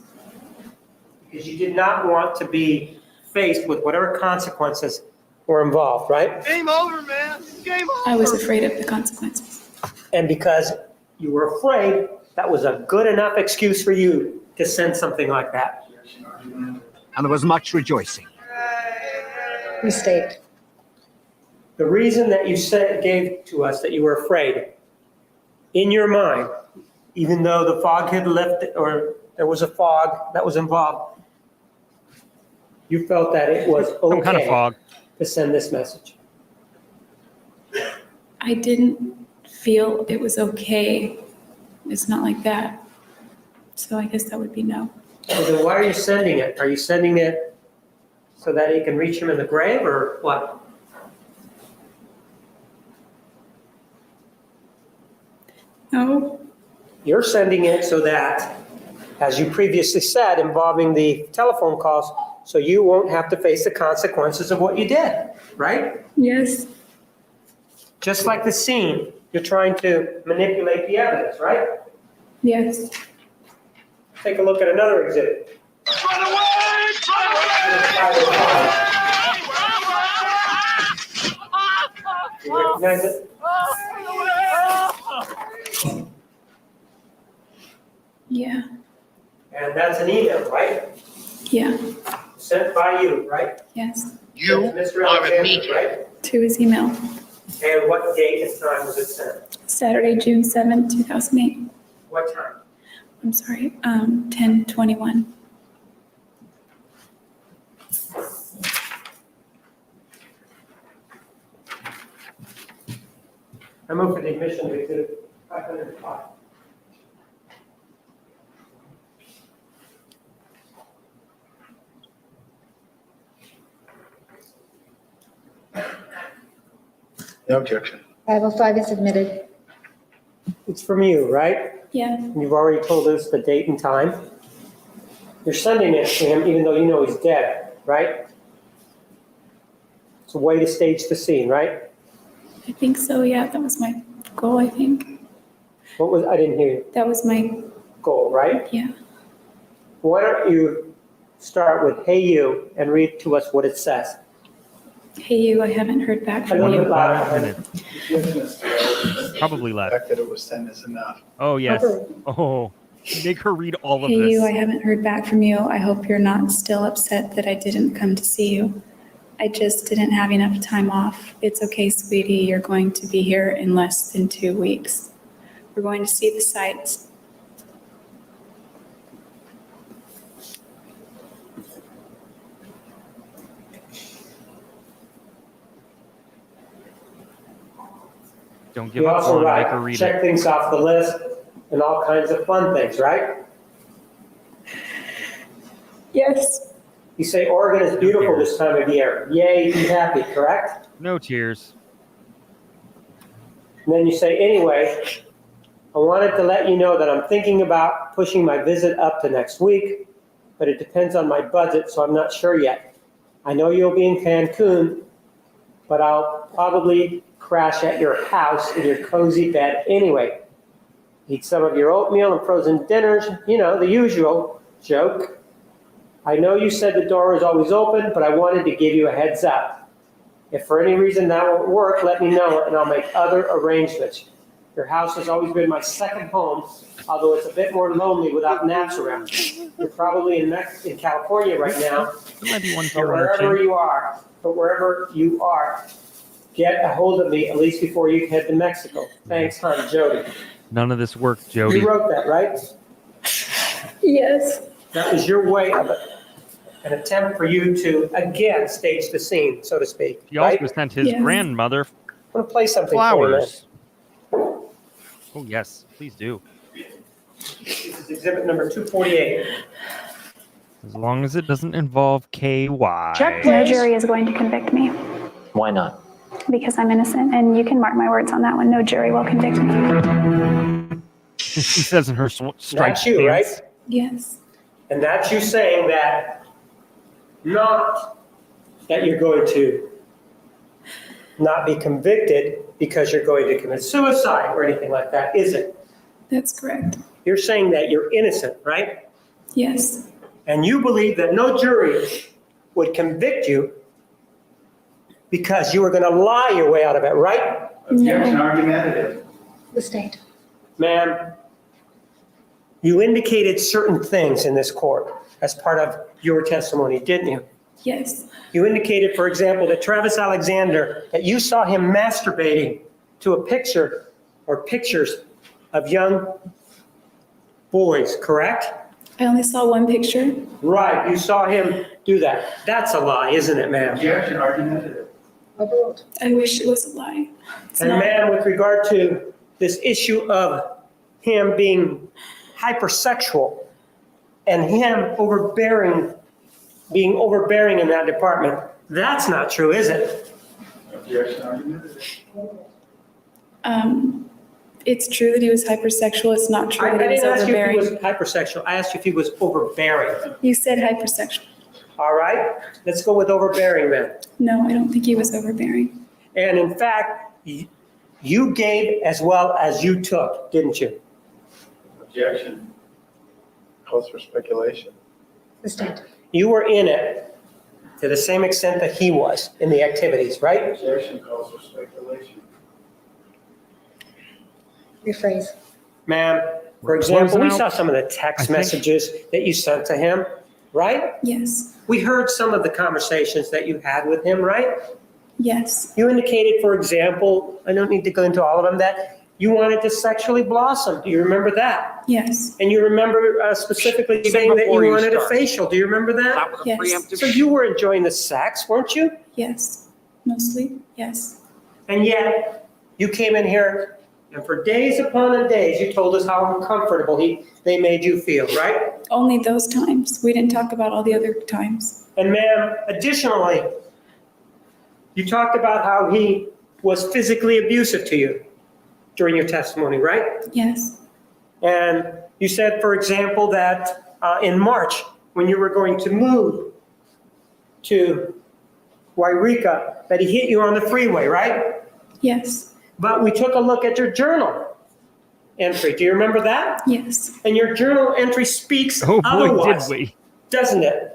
Because you did not want to be faced with whatever consequences were involved, right? Game over, man. Game over. I was afraid of the consequences. And because you were afraid, that was a good enough excuse for you to send something like that. And there was much rejoicing. Restate. The reason that you gave to us that you were afraid, in your mind, even though the fog had lifted or there was a fog that was involved, you felt that it was Some kind of okay fog. to send this message. I didn't feel it was okay. It's not like that. So I guess that would be no. So then why are you sending it? Are you sending it so that you can reach him in the grave or what? No. You're sending it so that, as you previously said, involving the telephone calls, so you won't have to face the consequences of what you did, right? Yes. Just like the scene, you're trying to manipulate the evidence, right? Yes. Take a look at another exhibit. Run away! Run away! You recognize it? Yeah. And that's an email, right? Yeah. Sent by you, right? Yes. You Mr. are a Alexander, media. right? To his email. And what date and time was it sent? Saturday, June 7th, 2008. What time? I'm sorry, 10:21. I move for the admission of exhibit 505. No objection. 505 is admitted. It's from you, right? Yeah. And you've already told us the date and time. You're sending it to him even though you know he's dead, right? It's a way to stage the scene, right? I think so, yeah. That was my goal, I think. What was, I didn't hear you. That was my, Goal, right? yeah. Why don't you start with, hey you, and read to us what it says. Hey, you, I haven't heard back A from little you. bit louder. 25 minutes. Probably The less. fact that it was sent is enough. Oh, yes. Oh, make her read all of Hey, you, I this. haven't heard back from you. I hope you're not still upset that I didn't come to see you. I just didn't have enough time off. It's okay, sweetie. You're going to be here in less than 2 weeks. We're going to see the sights. Don't give You up also on her. Make her write, read check it. things off the list. and all kinds of fun things, right? Yes. You say Oregon is beautiful this time of year. Yay, be happy, correct? No tears. And then you say, anyway, I wanted to let you know that I'm thinking about pushing my visit up to next week, but it depends on my budget, so I'm not sure yet. I know you'll be in Cancun, but I'll probably crash at your house in your cozy bed anyway. Eat some of your oatmeal and frozen dinners, you know, the usual joke. I know you said the door is always open, but I wanted to give you a heads up. If for any reason that won't work, let me know and I'll make other arrangements. Your house has always been my second home, although it's a bit more lonely without naps around. You're probably in California right now, There might be one but tear on her wherever chin. you are, get a hold of me at least before you head to Mexico. Thanks, hon, Jodi. None of this worked, Jodi. You wrote that, right? Yes. That was your way of an attempt for you to, again, stage the scene, so to speak. He right? also sent his Yes. grandmother I'm going to play something for you, man. flowers. Oh, yes. Please do. This is exhibit number 248. As long as it doesn't involve KY. No jury is going to convict me Why not? because I'm innocent, and you can mark my words on that one. No jury will convict me. She says in her striped That's you, pants. right? Yes. And that's you saying that, not that you're going to not be convicted because you're going to commit suicide or anything like that, is it? That's correct. You're saying that you're innocent, right? Yes. And you believe that no jury would convict you because you were going to lie your way out of it, right? Objection argumentative. The state. Ma'am, you indicated certain things in this court as part of your testimony, didn't you? Yes. You indicated, for example, that Travis Alexander, that you saw him masturbating to a picture or pictures of young boys, correct? I only saw one picture. Right, you saw him do that. That's a lie, isn't it, ma'am? Objection argumentative. Overruled. I wish it was a lie. It's And not. ma'am, with regard to this issue of him being hypersexual and him being overbearing in that department, that's not true, is it? Objection argumentative. It's true that he was hypersexual. It's not true I that he was didn't ask you if he overbearing. was hypersexual. I asked you if he was overbearing. You said hypersexual. All right, let's go with overbearing then. No, I don't think he was overbearing. And in fact, you gave as well as you took, didn't you? Objection. Calls for speculation. The state. You were in it to the same extent that he was in the activities, right? Objection calls for speculation. Rephrase. Ma'am, for example, we saw some of the text messages that you sent to him, right? Yes. We heard some of the conversations that you had with him, right? Yes. You indicated, for example, I don't need to go into all of them, that you wanted to sexually blossom. Do you remember that? Yes. And you remember specifically Even saying that before you you wanted a start. facial. Do you remember that? That was a Yes. preemptive. So you were enjoying the sex, weren't you? Yes. Mostly. Yes. And yet, you came in here, and for days upon days, you told us how uncomfortable they made you feel, right? Only those times. We didn't talk about all the other times. And ma'am, additionally, you talked about how he was physically abusive to you during your testimony, right? Yes. And you said, for example, that in March, when you were going to move to Wairika, that he hit you on the freeway, right? Yes. But we took a look at your journal entry. Do you remember that? Yes. And your journal entry speaks Oh boy, otherwise, did we. doesn't it?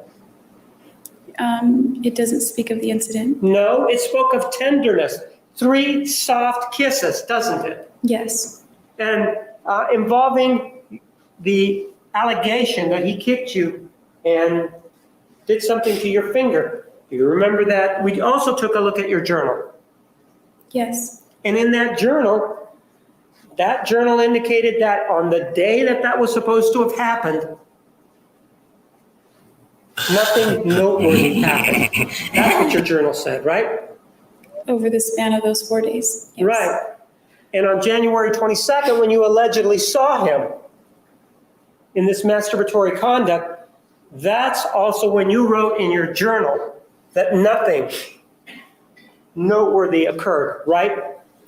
It doesn't speak of the incident. No, it spoke of tenderness, 3 soft kisses, doesn't it? Yes. And involving the allegation that he kicked you and did something to your finger. Do you remember that? We also took a look at your journal. Yes. And in that journal indicated that on the day that was supposed to have happened, nothing noteworthy happened. That's what your journal said, right? Over the span of those 4 days. Yes. Right. And on January 22nd, when you allegedly saw him in this masturbatory conduct, that's also when you wrote in your journal that nothing noteworthy occurred, right?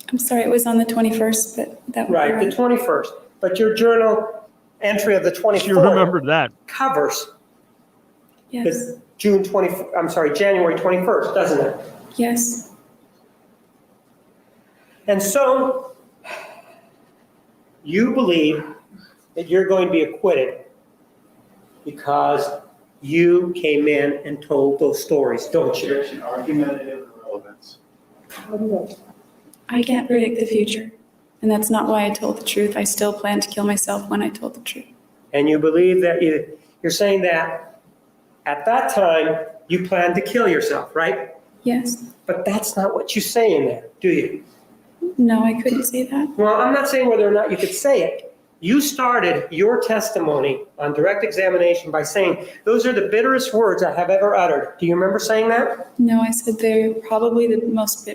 I'm sorry, it was on the 21st, but that would be Right, the 21st. But your journal entry of the 24th You remembered that. covers Yes, the January 21st, doesn't it? yes. And so you believe that you're going to be acquitted because you came in and told those stories, don't you? Objection, argumentative irrelevance. I can't predict the future, and that's not why I told the truth. I still plan to kill myself when I told the truth. And you believe that you're saying that at that time you planned to kill yourself, right? Yes. But that's not what you say in there, do you? No, I couldn't say that. Well, I'm not saying whether or not you could say it. You started your testimony on direct examination by saying, those are the bitterest words I have ever uttered. Do you remember saying that? No, I said they're probably the most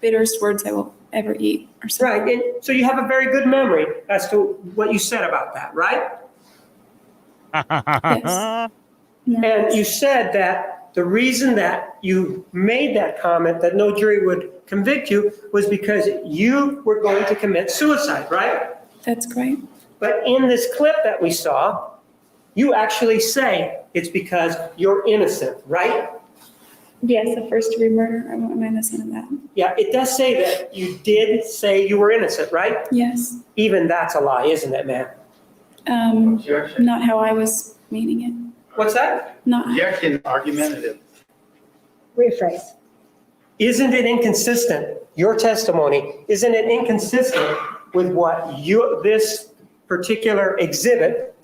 bitterest words I will ever eat or something. Right, and so you have a very good memory as to what you said about that, right? Yes. And you said that the reason that you made that comment that no jury would convict you was because you were going to commit suicide, right? That's great. But in this clip that we saw, you actually say it's because you're innocent, right? Yes, the first degree murder. I'm innocent of that. Yeah, it does say that you did say you were innocent, right? Yes. Even that's a lie, isn't it, man? Objection. Not how I was meaning it. What's that? Not. Objection, argumentative. Rephrase. Isn't it inconsistent, your testimony, isn't it inconsistent with what this particular exhibit,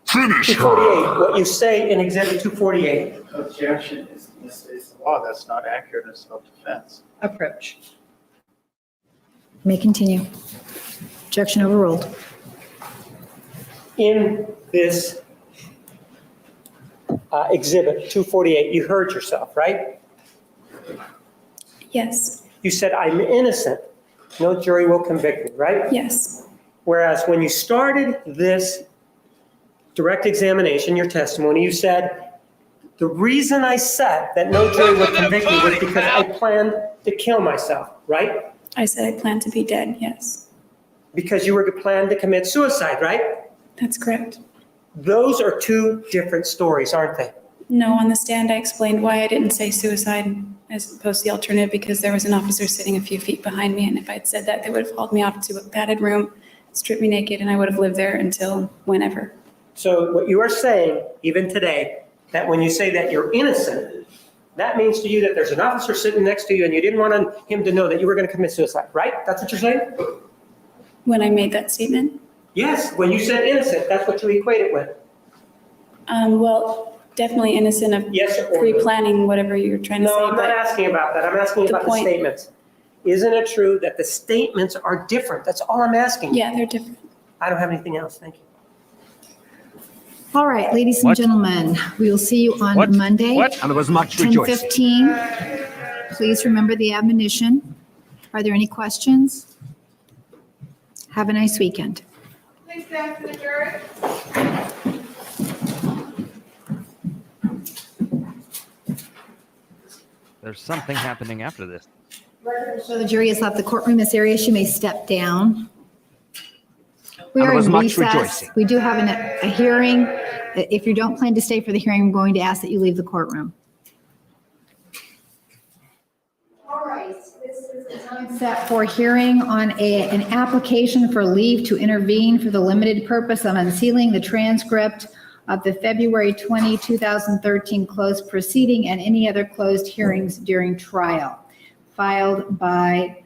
Finish 248, what you say in exhibit 248? Objection is the law. That's not accurate in self-defense. Approach. May continue. Objection overruled. In this exhibit 248, you heard yourself, right? Yes. You said, I'm innocent. No jury will convict me, right? Yes. Whereas when you started this direct examination, your testimony, you said, the reason I said that no jury would convict me was because I planned to kill myself, right? I said I plan to be dead. Yes. Because you were planning to commit suicide, right? That's correct. Those are two different stories, aren't they? No, on the stand, I explained why I didn't say suicide as opposed to the alternative, because there was an officer sitting a few feet behind me, and if I'd said that, they would have hauled me off to a padded room, stripped me naked, and I would have lived there until whenever. So what you are saying, even today, that when you say that you're innocent, that means to you that there's an officer sitting next to you and you didn't want him to know that you were going to commit suicide, right? That's what you're saying? When I made that statement? Yes, when you said innocent, that's what you equate it with. Well, definitely innocent of Yes or no? pre-planning whatever you're trying to say. No, I'm not asking about that. I'm asking about the point- statements. Isn't it true that the statements are different? That's all I'm asking. Yeah, they're different. I don't have anything else. Thank you. All right, ladies and What? gentlemen, we will see you on What? Monday, What? And there was much rejoicing. 10:15. Please remember the admonition. Are there any questions? Have a nice weekend. Please stand for the jury. There's something happening after this. So the jury has left the courtroom. Ms. Arias, you may step down. We And there are was in much recess. rejoicing. We do have a hearing. If you don't plan to stay for the hearing, I'm going to ask that you leave the courtroom. All right, this is the time set for hearing on an application for leave to intervene for the limited purpose of unsealing the transcript of the February 20, 2013 closed proceeding and any other closed hearings during trial, filed by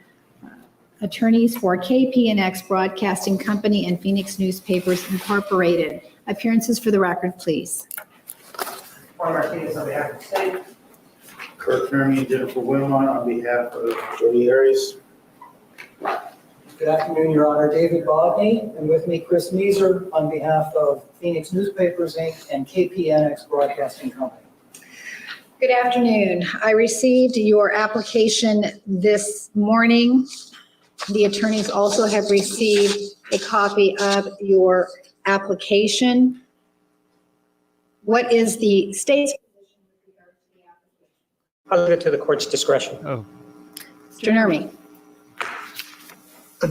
attorneys for KPNX Broadcasting Company and Phoenix Newspapers Incorporated. Appearances for the record, please. Juan Martinez on behalf of the state. Kirk Herman, Jennifer Wilmot on behalf of Jodi Arias. Good afternoon, Your Honor. David Bodney, and with me, Chris Meeser, on behalf of Phoenix Newspapers, Inc. and KPNX Broadcasting Company. Good afternoon. I received your application this morning the attorneys also have received a copy of your application. What is the state's? I'll leave it to the court's discretion. Oh, Mr. Nermi?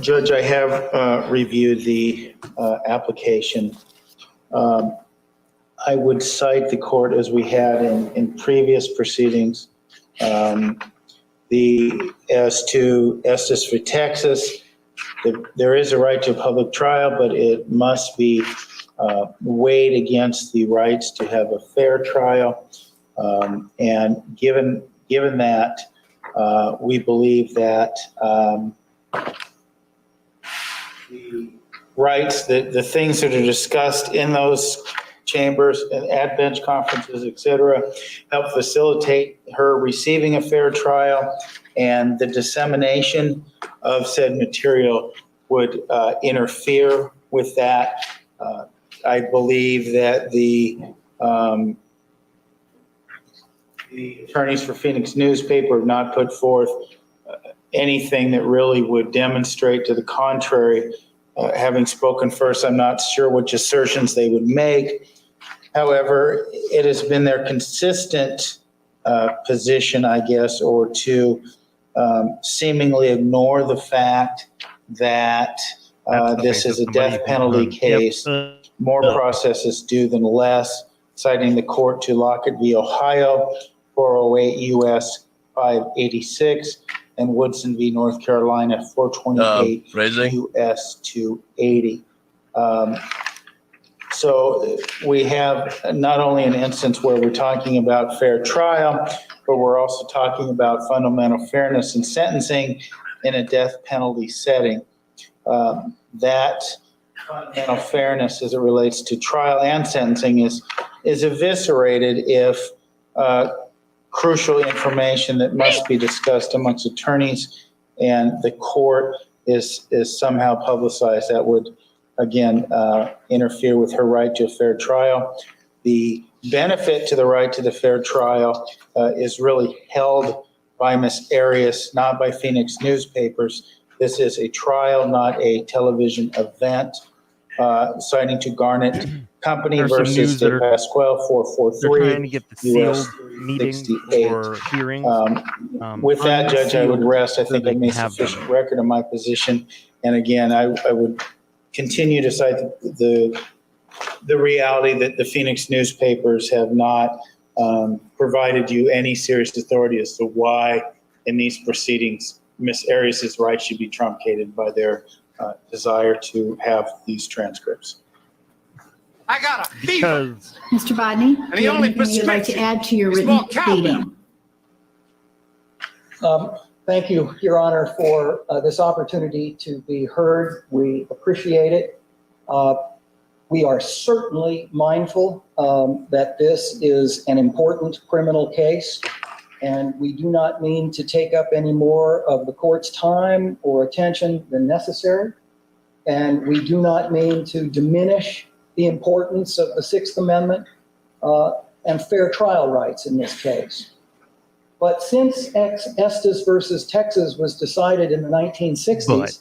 Judge, I have reviewed the application. I would cite the court as we had in previous proceedings. As to Estes v. Texas, there is a right to a public trial, but it must be weighed against the rights to have a fair trial. And given that, we believe that the rights, the things that are discussed in those chambers and at bench conferences, et cetera, help facilitate her receiving a fair trial, and the dissemination of said material would interfere with that. I believe that the attorneys for Phoenix newspaper have not put forth anything that really would demonstrate to the contrary. Having spoken first, I'm not sure which assertions they would make. However, it has been their consistent position, I guess, or to seemingly ignore the fact that this is a death penalty case. More process is due than less, citing the court to Lockett v. Ohio, 408 U.S. 586, and Woodson v. North Carolina, 428 U.S. 280. So we have not only an instance where we're talking about fair trial, but we're also talking about fundamental fairness in sentencing in a death penalty setting. That fundamental fairness as it relates to trial and sentencing is eviscerated if crucial information that must be discussed amongst attorneys and the court is somehow publicized. That would, again, interfere with her right to a fair trial. The benefit to the right to the fair trial is really held by Ms. Arias, not by Phoenix newspapers. This is a trial, not a television event. Citing to Garnett Company versus De Pasquale, 443. They're trying to get the sealed meeting or hearing. With that, Judge, I would rest. I think I made sufficient record of my position. And again, I would continue to cite the reality that the Phoenix newspapers have not provided you any serious authority as to why in these proceedings Ms. Arias' rights should be truncated by their desire to have these transcripts. I got a fever. Mr. Bodney, do you have anything you'd like to add to your written pleading? Thank you, Your Honor, for this opportunity to be heard. We appreciate it. We are certainly mindful that this is an important criminal case, and we do not mean to take up any more of the court's time or attention than necessary. And we do not mean to diminish the importance of the Sixth Amendment and fair trial rights in this case. But since Estes versus Texas was decided in the 1960s,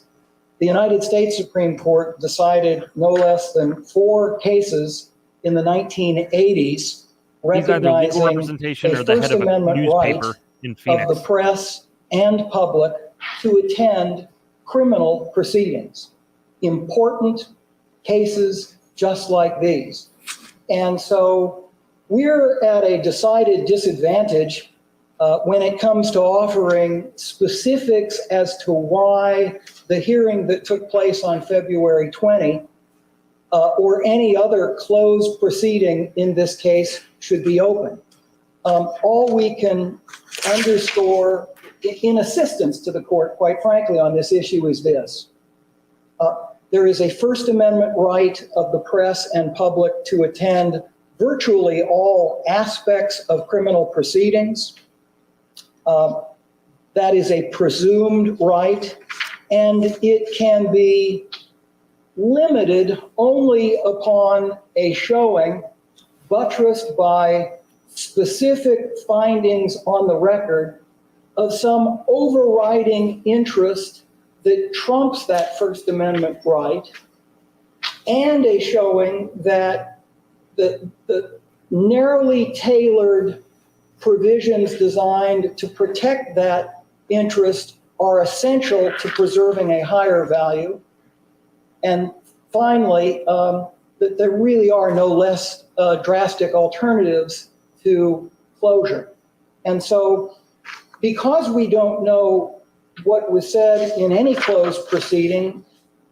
the United States Supreme Court decided no less than 4 cases in the 1980s recognizing a First Amendment right of the press and public to attend criminal proceedings. Important cases just like these. And so we're at a decided disadvantage when it comes to offering specifics as to why the hearing that took place on February 20 or any other closed proceeding in this case should be open. All we can underscore in assistance to the court, quite frankly, on this issue is this. There is a First Amendment right of the press and public to attend virtually all aspects of criminal proceedings. That is a presumed right, and it can be limited only upon a showing buttressed by specific findings on the record of some overriding interest that trumps that First Amendment right, and a showing that the narrowly tailored provisions designed to protect that interest are essential to preserving a higher value. And finally, that there really are no less drastic alternatives to closure. And so, because we don't know what was said in any closed proceeding,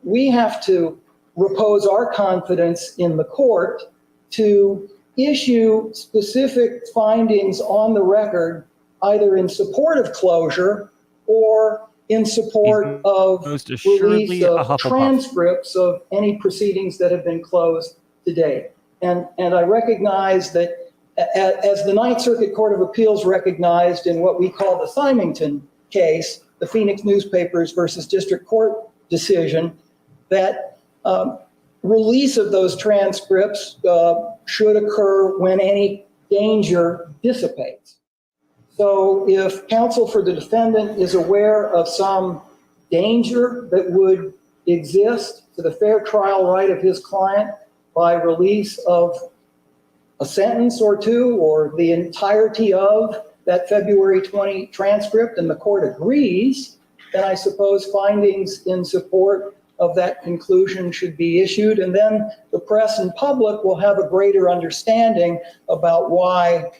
we have to repose our confidence in the court to issue specific findings on the record, either in support of closure or in support of release of transcripts of any proceedings that have been closed to date. And I recognize that as the Ninth Circuit Court of Appeals recognized in what we call the Symington case, the Phoenix Newspapers versus District Court decision, that release of those transcripts should occur when any danger dissipates. So if counsel for the defendant is aware of some danger that would exist to the fair trial right of his client by release of a sentence or two or the entirety of that February 20 transcript, and the court agrees, then I suppose findings in support of that conclusion should be issued, and then the press and public will have a greater understanding about why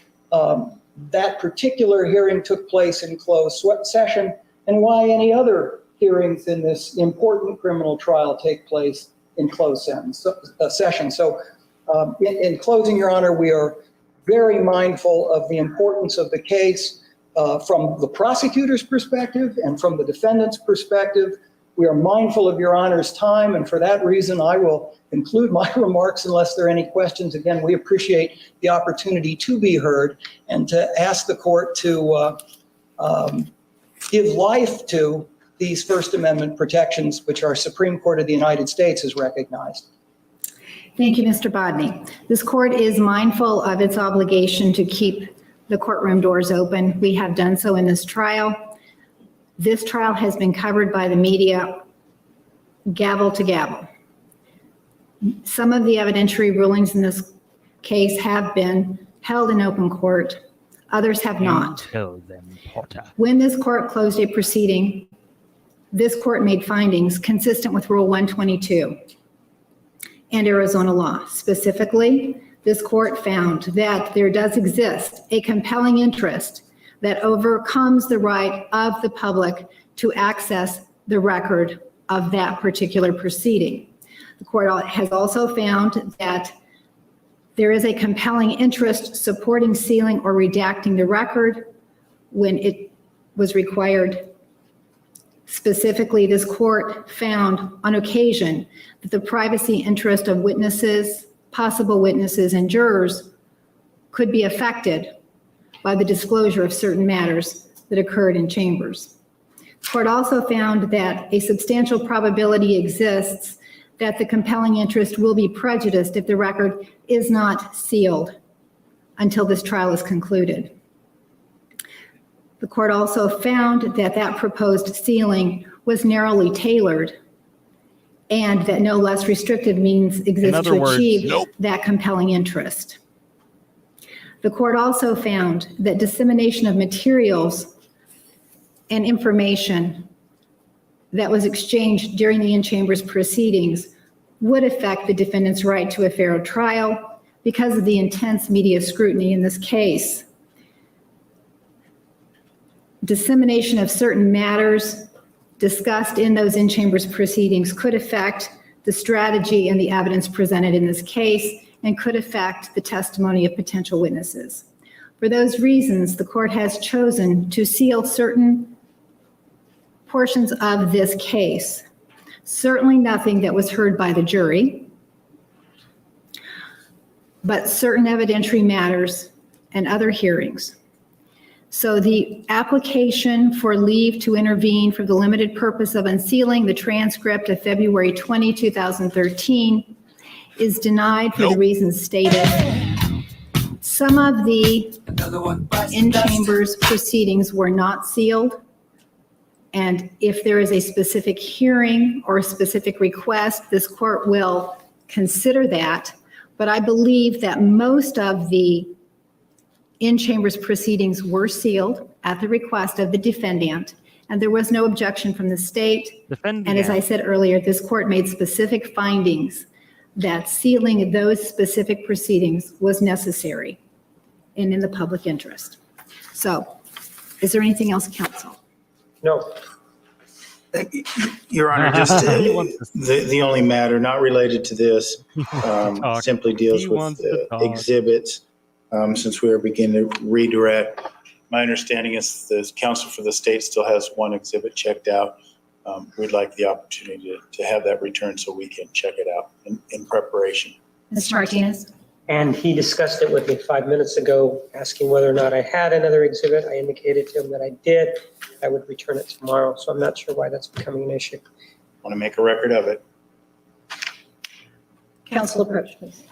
that particular hearing took place in closed session and why any other hearings in this important criminal trial take place in closed session. So in closing, Your Honor, we are very mindful of the importance of the case from the prosecutor's perspective and from the defendant's perspective. We are mindful of Your Honor's time, and for that reason, I will conclude my remarks unless there are any questions. Again, we appreciate the opportunity to be heard and to ask the court to give life to these First Amendment protections, which our Supreme Court of the United States has recognized. Thank you, Mr. Bodney. This court is mindful of its obligation to keep the courtroom doors open. We have done so in this trial. This trial has been covered by the media gavel to gavel. Some of the evidentiary rulings in this case have been held in open court. Others have not. Tell them, Potter. When this court closed a proceeding, this court made findings consistent with Rule 122 and Arizona law. Specifically, this court found that there does exist a compelling interest that overcomes the right of the public to access the record of that particular proceeding. The court has also found that there is a compelling interest supporting sealing or redacting the record when it was required. Specifically, this court found on occasion that the privacy interest of witnesses, possible witnesses, and jurors could be affected by the disclosure of certain matters that occurred in chambers. The court also found that a substantial probability exists that the compelling interest will be prejudiced if the record is not sealed until this trial is concluded. The court also found that that proposed sealing was narrowly tailored and that no less restrictive means exist to achieve that compelling interest. The court also found that dissemination of materials and information that was exchanged during the in-chambers proceedings would affect the defendant's right to a fair trial because of the intense media scrutiny in this case. Dissemination of certain matters discussed in those in-chambers proceedings could affect the strategy and the evidence presented in this case and could affect the testimony of potential witnesses. For those reasons, the court has chosen to seal certain portions of this case. Certainly nothing that was heard by the jury, but certain evidentiary matters and other hearings. So the application for leave to intervene for the limited purpose of unsealing the transcript of February 20, 2013 is denied for the reasons stated. Some of the in-chambers proceedings were not sealed, and And if there is a specific hearing or a specific request, this court will consider that. But I believe that most of the in-chambers proceedings were sealed at the request of the defendant, and there was no objection from the state. And as I said earlier, this court made specific findings that sealing those specific proceedings was necessary and in the public interest. So, is there anything else, counsel? No. Your Honor, just the only matter not related to this simply deals with exhibits. Since we are beginning to redirect, my understanding is the counsel for the state still has one exhibit checked out. We'd like the opportunity to have that returned so we can check it out in preparation. Mr. Martinez? And he discussed it with me 5 minutes ago, asking whether or not I had another exhibit. I indicated to him that I did. I would return it tomorrow, so I'm not sure why that's becoming an issue. Want to make a record of it. Counsel approach, please.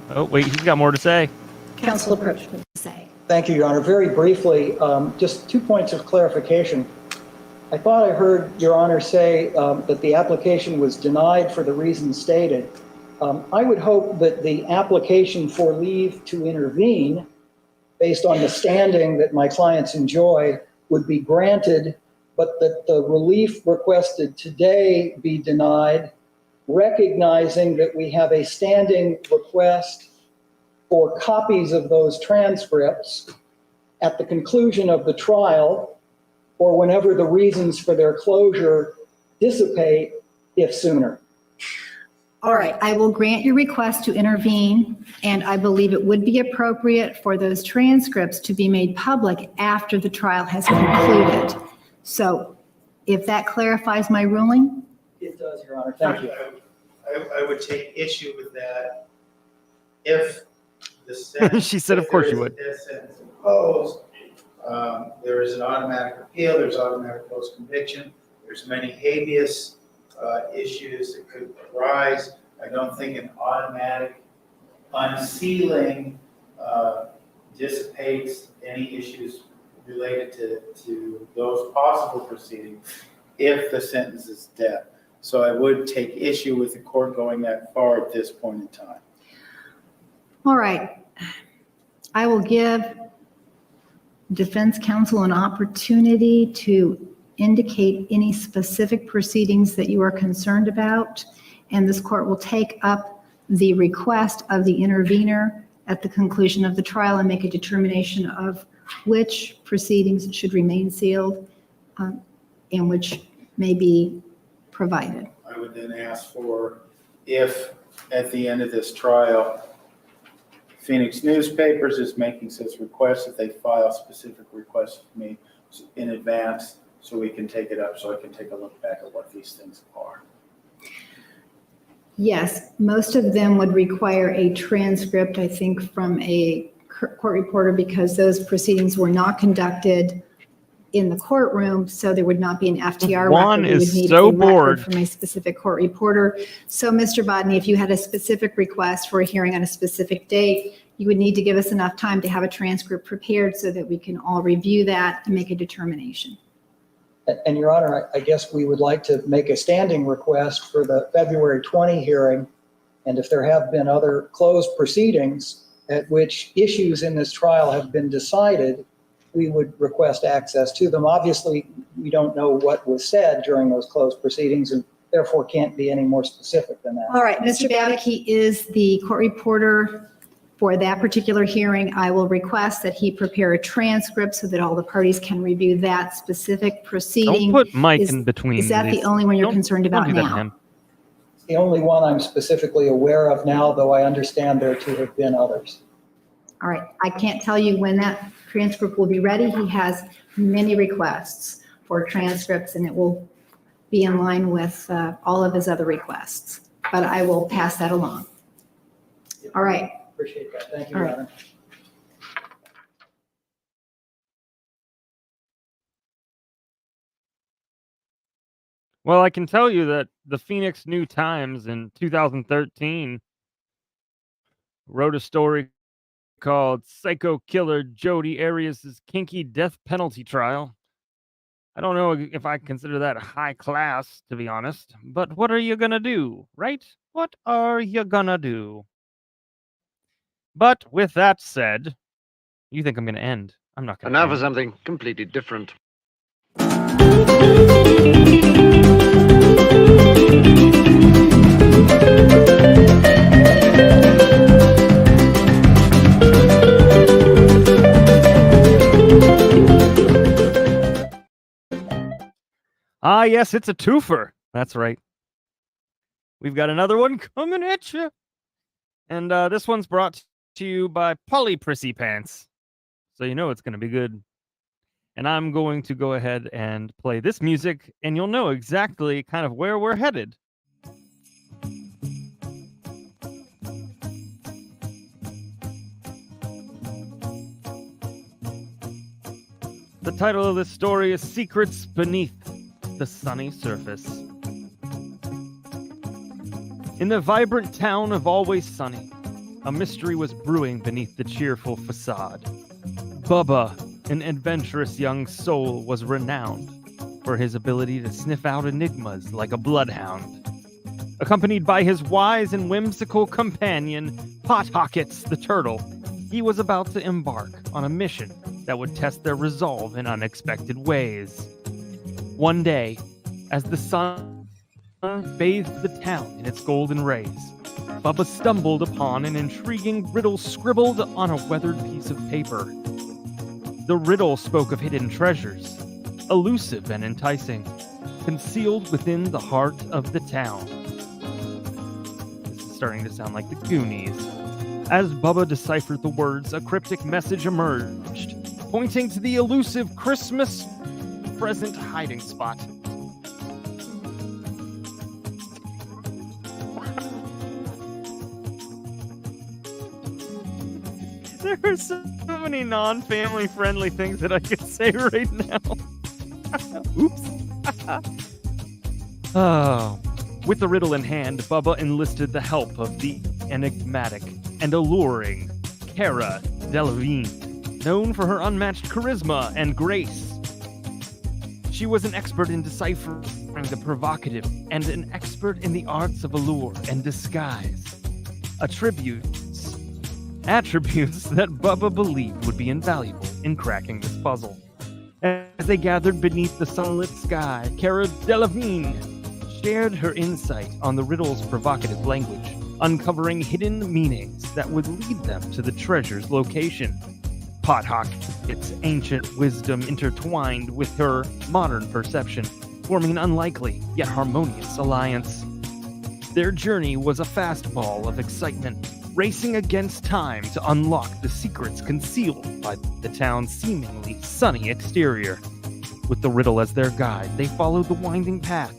Oh, wait, he's got more to say. Counsel approach, please. Thank you, Your Honor. Very briefly, just 2 points of clarification. I thought I heard Your Honor say that the application was denied for the reasons stated. I would hope that the application for leave to intervene, based on the standing that my clients enjoy, would be granted, but that the relief requested today be denied, recognizing that we have a standing request for copies of those transcripts at the conclusion of the trial or whenever the reasons for their closure dissipate, if sooner. All right, I will grant your request to intervene, and I believe it would be appropriate for those transcripts to be made public after the trial has concluded. So if that clarifies my ruling? It does, Your Honor. Thank you. I would take issue with that if the sentence, she said, of course you would. Death sentence imposed. There is an automatic appeal. There's automatic post-conviction. There's many habeas issues that could arise. I don't think an automatic unsealing dissipates any issues related to those possible proceedings if the sentence is death. So I would take issue with the court going that far at this point in time. All right. I will give defense counsel an opportunity to indicate any specific proceedings that you are concerned about, and this court will take up the request of the intervener at the conclusion of the trial and make a determination of which proceedings should remain sealed and which may be provided. I would then ask for, if at the end of this trial, Phoenix Newspapers is making such requests, that they file specific requests with me in advance so we can take it up, so I can take a look back at what these things are. Yes, most of them would require a transcript, I think, from a court reporter, because those proceedings were not conducted in the courtroom, so there would not be an FTR Juan record. is so bored. From a specific court reporter. So, Mr. Bodney, if you had a specific request for a hearing on a specific date, you would need to give us enough time to have a transcript prepared so that we can all review that and make a determination. And Your Honor, I guess we would like to make a standing request for the February 20 hearing. And if there have been other closed proceedings at which issues in this trial have been decided, we would request access to them. Obviously, we don't know what was said during those closed proceedings and therefore can't be any more specific than that. All right, Mr. Babbitt is the court reporter for that particular hearing. I will request that he prepare a transcript so that all the parties can review that specific proceeding. Don't put Mike in between. Is that the only one you're concerned about now? It's the only one I'm specifically aware of now, though I understand there to have been others. All right, I can't tell you when that transcript will be ready. He has many requests for transcripts, and it will be in line with all of his other requests, but I will pass that along. All right. Appreciate that. Thank you, All Your right. Honor. Well, I can tell you that the Phoenix New Times in 2013 wrote a story called Psycho Killer Jodi Arias' Kinky Death Penalty Trial. I don't know if I consider that high class, to be honest, but what are you gonna do, right? What are you gonna do? But with that said, you think I'm gonna end. I'm not And gonna now for end. something completely different. Ah, yes, it's a twofer. That's right. We've got another one coming at you. And this one's brought to you by Polly Prissy Pants. So you know it's going to be good. And I'm going to go ahead and play this music, and you'll know exactly kind of where we're headed. The title of this story is Secrets Beneath the Sunny Surface. In the vibrant town of Always Sunny, a mystery was brewing beneath the cheerful facade. Bubba, an adventurous young soul, was renowned for his ability to sniff out enigmas like a bloodhound. Accompanied by his wise and whimsical companion, Pothockets the turtle, he was about to embark on a mission that would test their resolve in unexpected ways. One day, as the sun bathed the town in its golden rays, Bubba stumbled upon an intriguing riddle scribbled on a weathered piece of paper. The riddle spoke of hidden treasures, elusive and enticing, concealed within the heart of the town. This is starting to sound like the Goonies. As Bubba deciphered the words, a cryptic message emerged, pointing to the elusive Christmas present hiding spot. There are so many non-family friendly things that I could say right now. Oops. Oh. With the riddle in hand, Bubba enlisted the help of the enigmatic and alluring Cara Delevingne, known for her unmatched charisma and grace. She was an expert in deciphering the provocative and an expert in the arts of allure and disguise. Attributes that Bubba believed would be invaluable in cracking this puzzle. As they gathered beneath the sunlit sky, Cara Delevingne shared her insight on the riddle's provocative language, uncovering hidden meanings that would lead them to the treasure's location. Pothocket's ancient wisdom intertwined with her modern perception, forming an unlikely yet harmonious alliance. Their journey was a fastball of excitement, racing against time to unlock the secrets concealed by the town's seemingly sunny exterior. With the riddle as their guide, they followed the winding path,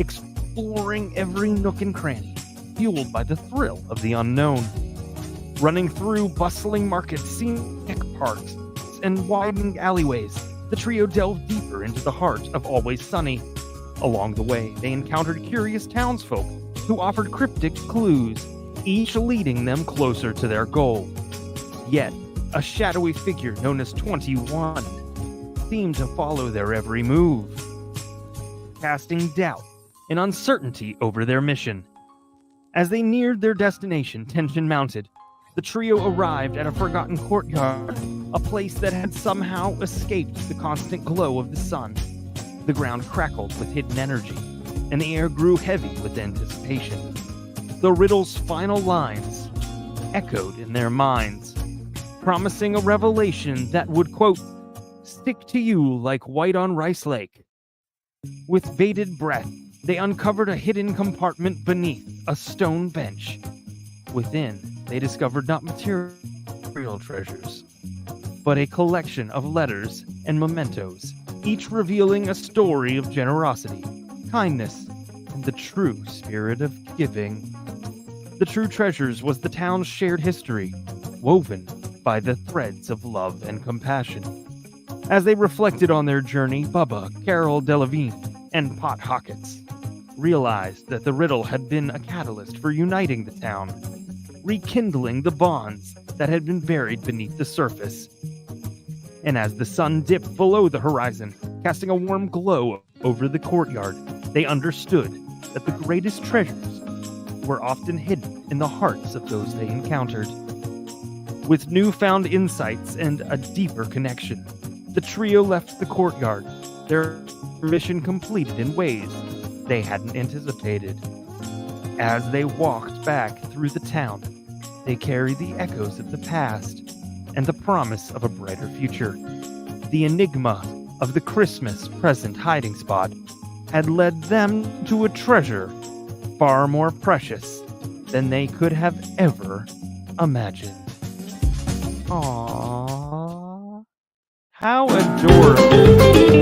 exploring every nook and cranny, fueled by the thrill of the unknown. Running through bustling markets, scenic parks, and widening alleyways, the trio delved deeper into the heart of Always Sunny. Along the way, they encountered curious townsfolk who offered cryptic clues, each leading them closer to their goal. Yet, a shadowy figure known as 21 seemed to follow their every move, casting doubt and uncertainty over their mission. As they neared their destination, tension mounted. The trio arrived at a forgotten courtyard, a place that had somehow escaped the constant glow of the sun. The ground crackled with hidden energy, and the air grew heavy with anticipation. The riddle's final lines echoed in their minds, promising a revelation that would, quote, stick to you like white on Rice Lake. With bated breath, they uncovered a hidden compartment beneath a stone bench. Within, they discovered not material treasures, but a collection of letters and mementos, each revealing a story of generosity, kindness, and the true spirit of giving. The true treasures was the town's shared history, woven by the threads of love and compassion. As they reflected on their journey, Bubba, Cara Delevingne, and Pothockets realized that the riddle had been a catalyst for uniting the town, rekindling the bonds that had been buried beneath the surface. And as the sun dipped below the horizon, casting a warm glow over the courtyard, they understood that the greatest treasures were often hidden in the hearts of those they encountered. With newfound insights and a deeper connection, the trio left the courtyard, their mission completed in ways they hadn't anticipated. As they walked back through the town, they carried the echoes of the past and the promise of a brighter future. The enigma of the Christmas present hiding spot had led them to a treasure far more precious than they could have ever imagined. Aww. How adorable.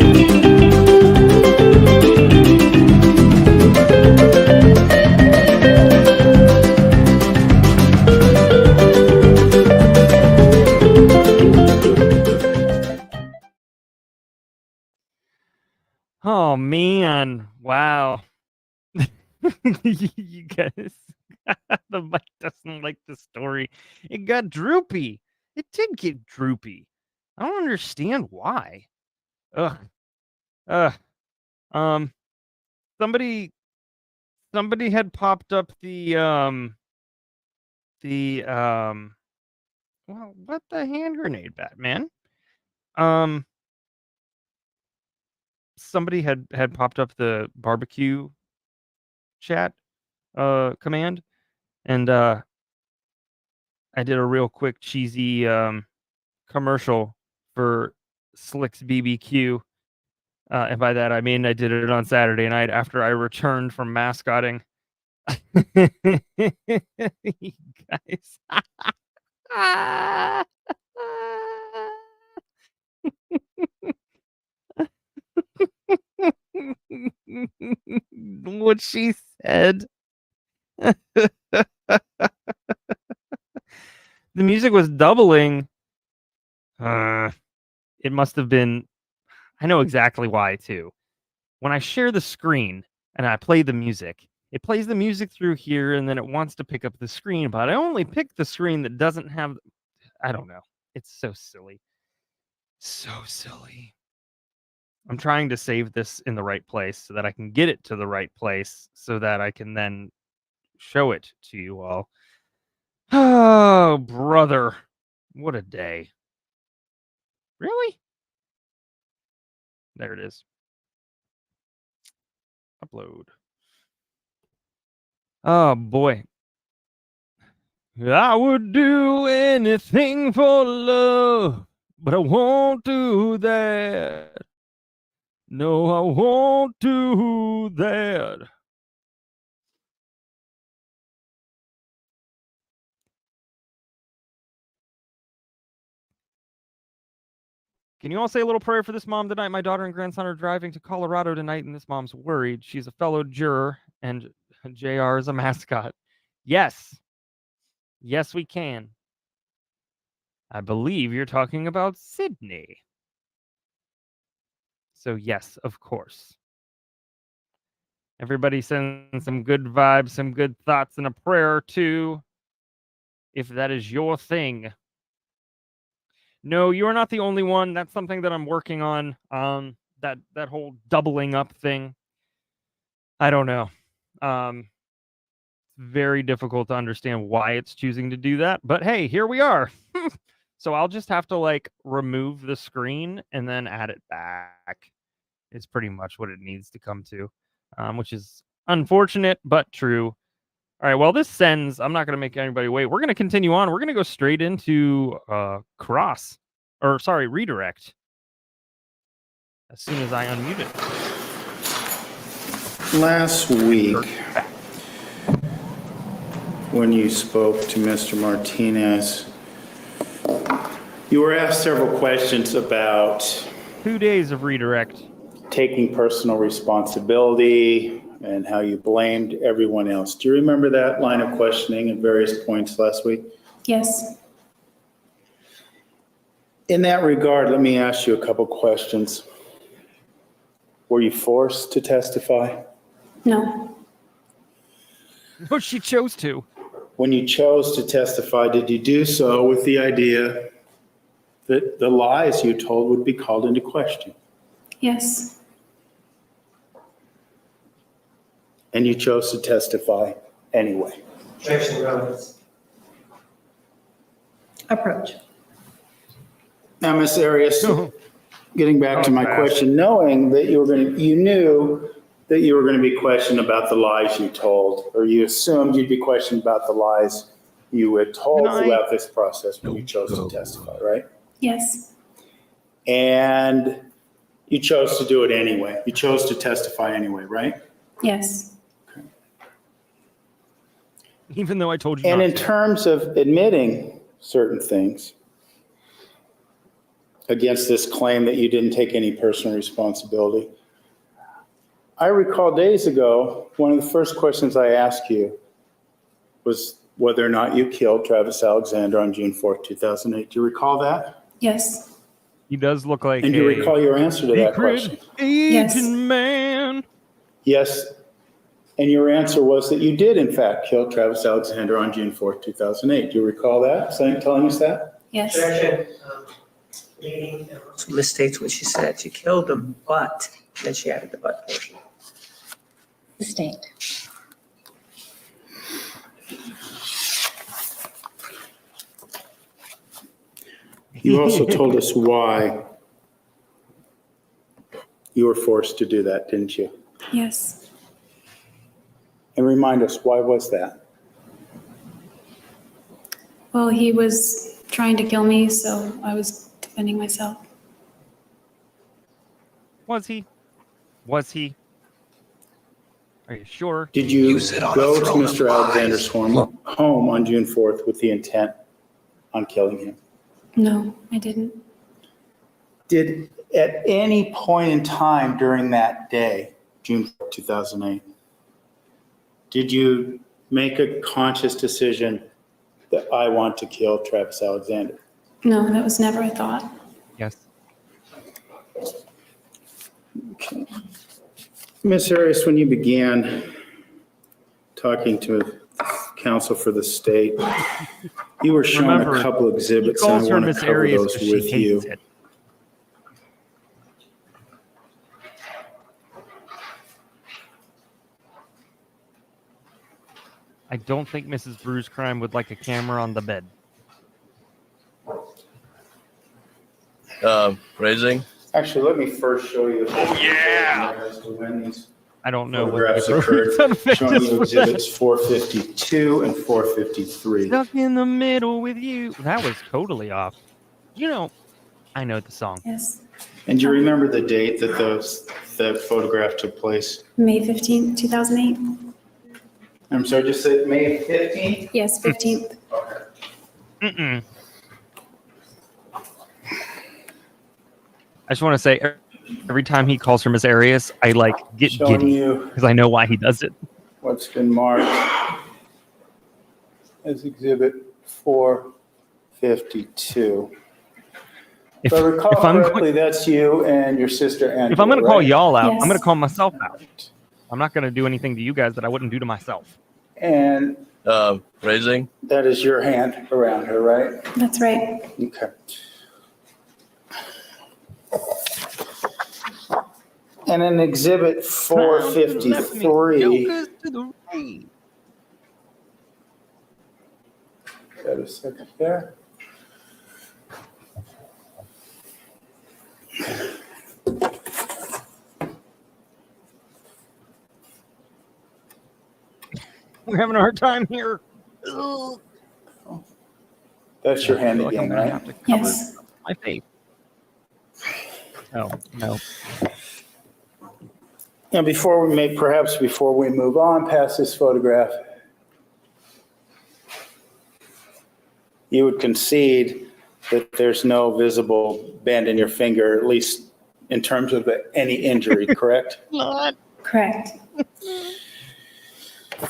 Oh man, wow. You guys, the mic doesn't like the story. It got droopy. It did get droopy. I don't understand why. Ugh. Um, somebody had popped up well, what the hand grenade, Batman? Somebody had popped up the barbecue chat command, and I did a real quick cheesy commercial for Slick's BBQ, and by that I mean I did it on Saturday night after I returned from mascotting. You guys. What she said. The music was doubling. It must have been. I know exactly why too. When I share the screen and I play the music, it plays the music through here and then it wants to pick up the screen, but I only pick the screen that doesn't have. I don't know. It's so silly. So silly. I'm trying to save this in the right place so that I can get it to the right place so that I can then show it to you all. Oh, brother. What a day. Really? There it is. Upload. Oh, boy. I would do anything for love, but I won't do that. No, I won't do that. Can you all say a little prayer for this mom tonight? My daughter and grandson are driving to Colorado tonight, and this mom's worried. She's a fellow juror, and JR is a mascot. Yes. Yes, we can. I believe you're talking about Sydney. So, yes, of course. Everybody send some good vibes, some good thoughts, and a prayer, too, if that is your thing. No, you're not the only one. That's something that I'm working on. That whole doubling up thing. I don't know. Very difficult to understand why it's choosing to do that. But hey, here we are. So I'll just have to like remove the screen and then add it back. It's pretty much what it needs to come to, which is unfortunate, but true. All right, well, this sends. I'm not going to make anybody wait. We're going to continue on. We're going to go straight into redirect. As soon as I unmute it. Last week, when you spoke to Mr. Martinez, you were asked several questions about 2 days of redirect, taking personal responsibility, and how you blamed everyone else. Do you remember that line of questioning at various points last week? Yes. In that regard, let me ask you a couple questions. Were you forced to testify? No. No, she chose to. When you chose to testify, did you do so with the idea that the lies you told would be called into question? Yes. And you chose to testify anyway? Objection, Your Honor. Approach. Now, Ms. Arias, getting back to my question, knowing that you knew that you were going to be questioned about the lies you told, or you assumed you'd be questioned about the lies you had told throughout this process when you chose to testify, right? Yes. And you chose to do it anyway. You chose to testify anyway, right? Yes. Even though I told you And not in to. terms of admitting certain things against this claim that you didn't take any personal responsibility, I recall days ago, one of the first questions I asked you was whether or not you killed Travis Alexander on June 4th, 2008. Do you recall that? Yes. He does look like And do you recall your answer to that question? Yes. Man. Yes. And your answer was that you did, in fact, kill Travis Alexander on June 4th, 2008. Do you recall that? Telling us that? Yes. Objection. Liz states what she said. She killed him, but then she added the but portion. Sustained. You also told us why you were forced to do that, didn't you? Yes. And remind us, why was that? Well, he was trying to kill me, so I was defending myself. Was he? Was he? Are you sure? Did you go to Mr. Alexander's home on June 4th with the intent on killing him? No, I didn't. Did at any point in time during that day, June 4th, 2008, did you make a conscious decision that I want to kill Travis Alexander? No, that was never a thought. Yes. Okay. Ms. Arias, when you began talking to counsel for the state, you were shown Remember, a couple exhibits, he and calls I her want to Miss cover Arias those 'cause she with you. hates it. I don't think Mrs. Bruce Crime would like a camera on the bed. Raising. Actually, let me first show you. Oh, yeah. As to when these I don't know what photographs the occurred, sound effect showing is you for exhibits 452 and 453. Stuck in the middle with you. That was totally off. You know, I know the song. Yes. And do you remember the date that that photograph took place? May 15th, 2008? I'm sorry, just said May 15th? Yes, 15th. Mm-mm. I just want to say, every time he calls her Miss Arias, I like get Showing giddy you because I know why he does it. what's been marked as exhibit 452. If I recall correctly, that's you and your sister Angela. If I'm going to call right? y'all out, Yes. I'm going to call myself out. I'm not going to do anything to you guys that I wouldn't do to myself. And Raising. that is your hand around her, right? That's right. Okay. And in exhibit 453, got a second there. We're having a hard time here. That's your hand I feel like I'm again, gonna right? have to cover Yes. my face. Oh, no. Now, before we move on past this photograph, you would concede that there's no visible bend in your finger, at least in terms of any injury, correct? Correct.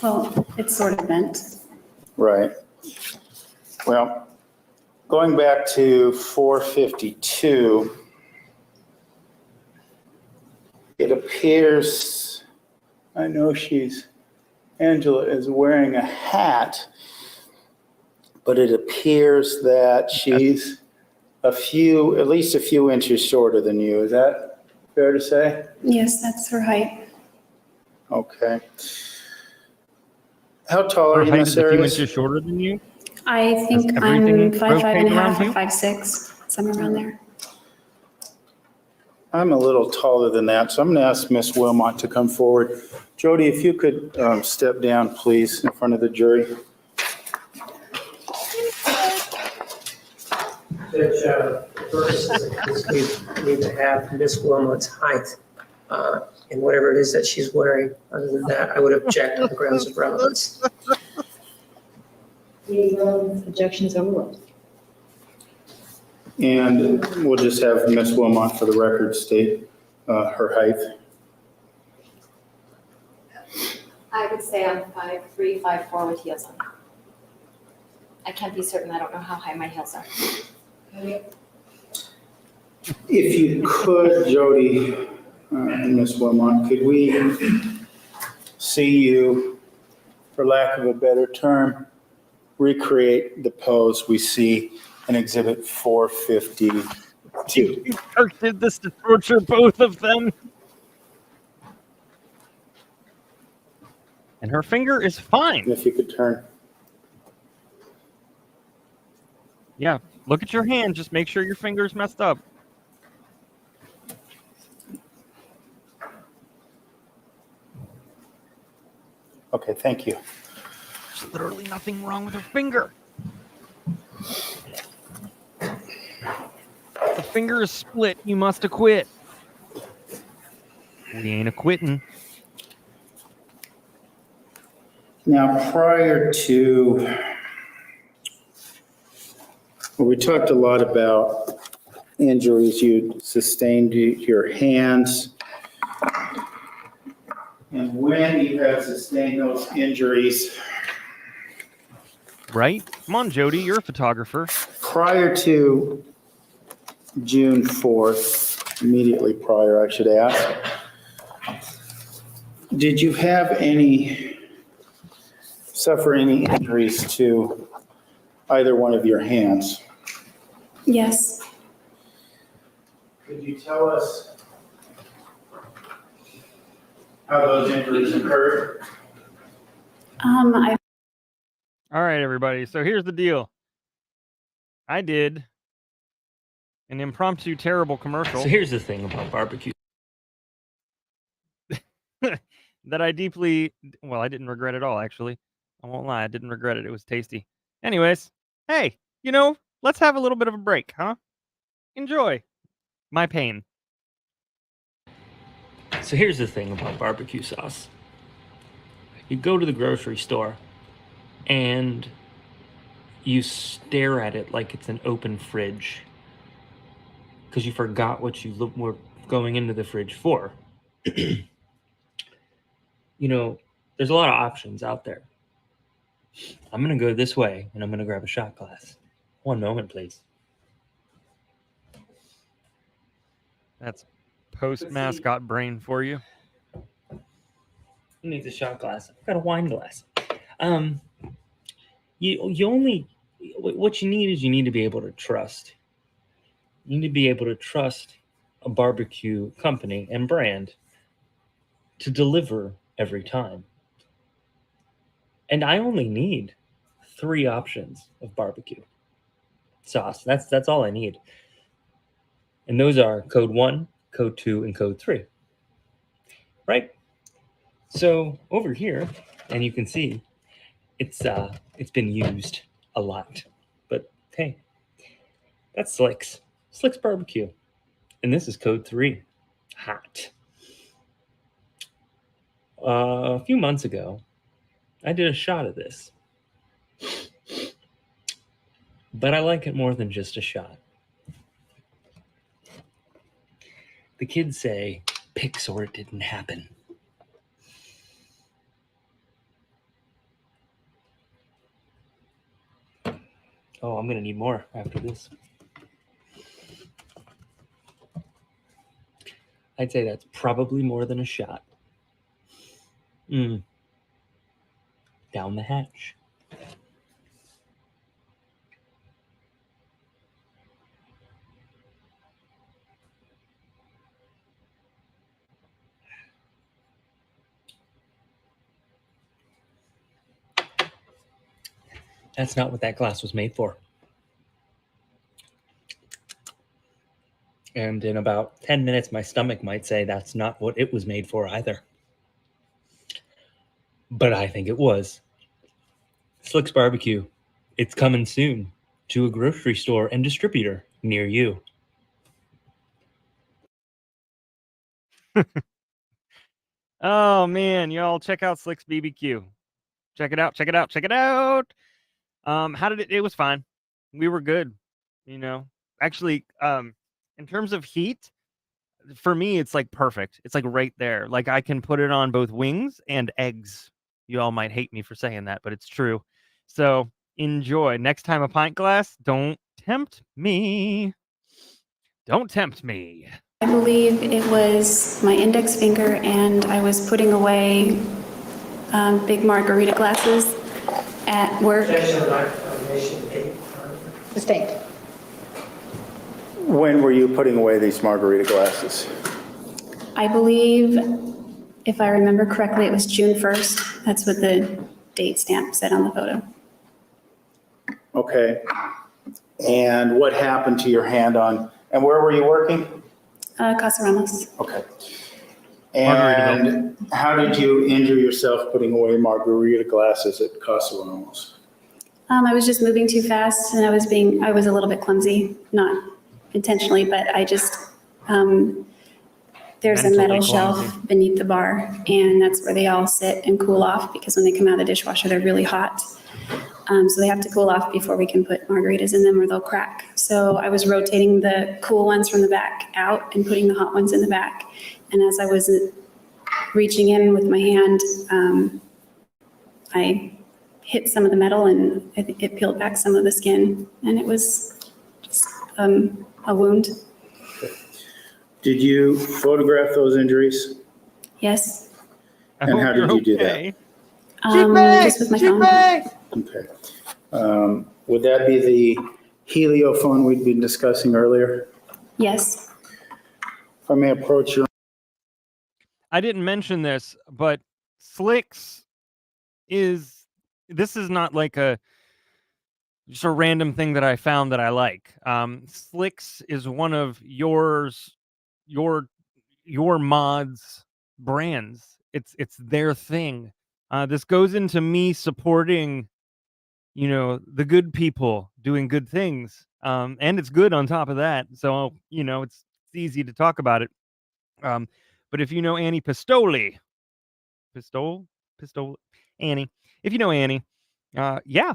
Well, it's sort of bent. Right. Well, going back to 452, it appears, I know she's Angela is wearing a hat, but it appears that she's at least a few inches shorter than you. Is that fair to say? Yes, that's her height. Okay. How tall are Her you, height Miss is a few Arias? inches shorter than you. I think Does I'm everything 5'5" and a rotate half around or you? 5'6", somewhere around there. I'm a little taller than that, so I'm going to ask Miss Wilmot to come forward. Jodi, if you could step down, please, in front of the jury. Judge, first is we need to have Miss Wilmot's height in whatever it is that she's wearing. Other than that, I would object on grounds of relevance. The objection's overruled. And we'll just have Miss Wilmot, for the record, state her height. I would say I'm 5'3", 5'4" with heels on. I can't be certain. I don't know how high my heels are. If you could, Jodi and Miss Wilmot, could we see you, for lack of a better term, recreate the pose we see in Exhibit 452? Kirk did this to torture both of them. And her finger is fine. If you could turn. Yeah, look at your hand. Just make sure your finger's messed up. Okay, thank you. There's literally nothing wrong with her finger. The finger is split. You must acquit. We ain't acquitting. Now, prior to, well, we talked a lot about injuries you sustained to your hands. And when you have sustained those injuries. Right? Come on, Jodi, you're a photographer. Prior to June 4th, immediately prior, I should ask, did you have suffer any injuries to either one of your hands? Yes. Could you tell us how those injuries occurred? All right, everybody. So here's the deal. I did an impromptu terrible commercial. So here's the thing about barbecue. That I deeply, well, I didn't regret at all, actually. I won't lie. I didn't regret it. It was tasty. Anyways, hey, let's have a little bit of a break, huh? Enjoy my pain. So here's the thing about barbecue sauce. You go to the grocery store and you stare at it like it's an open fridge because you forgot what you were going into the fridge for. There's a lot of options out there. I'm going to go this way and I'm going to grab a shot glass. One moment, please. That's post-mascot brain for you. Who needs a shot glass? I've got a wine glass. You only, what you need to be able to trust. You need to be able to trust a barbecue company and brand to deliver every time. And I only need 3 options of barbecue sauce. That's all I need. And those are code 1, code 2, and code 3. Right? So over here, and you can see it's been used a lot. But hey, that's Slick's barbecue. And this is code 3, hot. A few months ago, I did a shot of this. But I like it more than just a shot. The kids say, pics or it didn't happen. Oh, I'm going to need more after this. I'd say that's probably more than a shot. down the hatch. That's not what that glass was made for. And in about 10 minutes, my stomach might say that's not what it was made for either. But I think it was. Slick's Barbecue. It's coming soon to a grocery store and distributor near you. Oh man, y'all check out Slick's BBQ. Check it out, check it out, check it out. How did it was fine. We were good, you know. Actually, in terms of heat, for me it's like perfect. It's like right there. Like I can put it on both wings and eggs. You all might hate me for saying that, but it's true. So enjoy. Next time a pint glass, don't tempt me. Don't tempt me. I believe it was my index finger, and I was putting away big margarita glasses at work. Sustained. When were you putting away these margarita glasses? I believe, if I remember correctly, it was June 1st. That's what the date stamp said on the photo. Okay. And what happened to your hand on, and where were you working? Casa Ramos. Okay. And how did you injure yourself putting away margarita glasses at Casa Ramos? I was just moving too fast, and I was a little bit clumsy, not intentionally, but I just, there's a metal shelf beneath the bar, and that's where they all sit and cool off, because when they come out of the dishwasher, they're really hot. So they have to cool off before we can put margaritas in them, or they'll crack. So I was rotating the cool ones from the back out and putting the hot ones in the back. And as I was reaching in with my hand, I hit some of the metal, and it peeled back some of the skin, and it was just a wound. Did you photograph those injuries? Yes. And how did you do that? Just with my phone. Okay. Would that be the Helio phone we'd been discussing earlier? Yes. If I may approach your... I didn't mention this, but Slick's this is not like just a random thing that I found that I like. Slick's is one of your mods brands. It's their thing. This goes into me supporting, the good people doing good things. And it's good on top of that. So, it's easy to talk about it. But if you know Annie Pistoli, Annie, if you know Annie, yeah,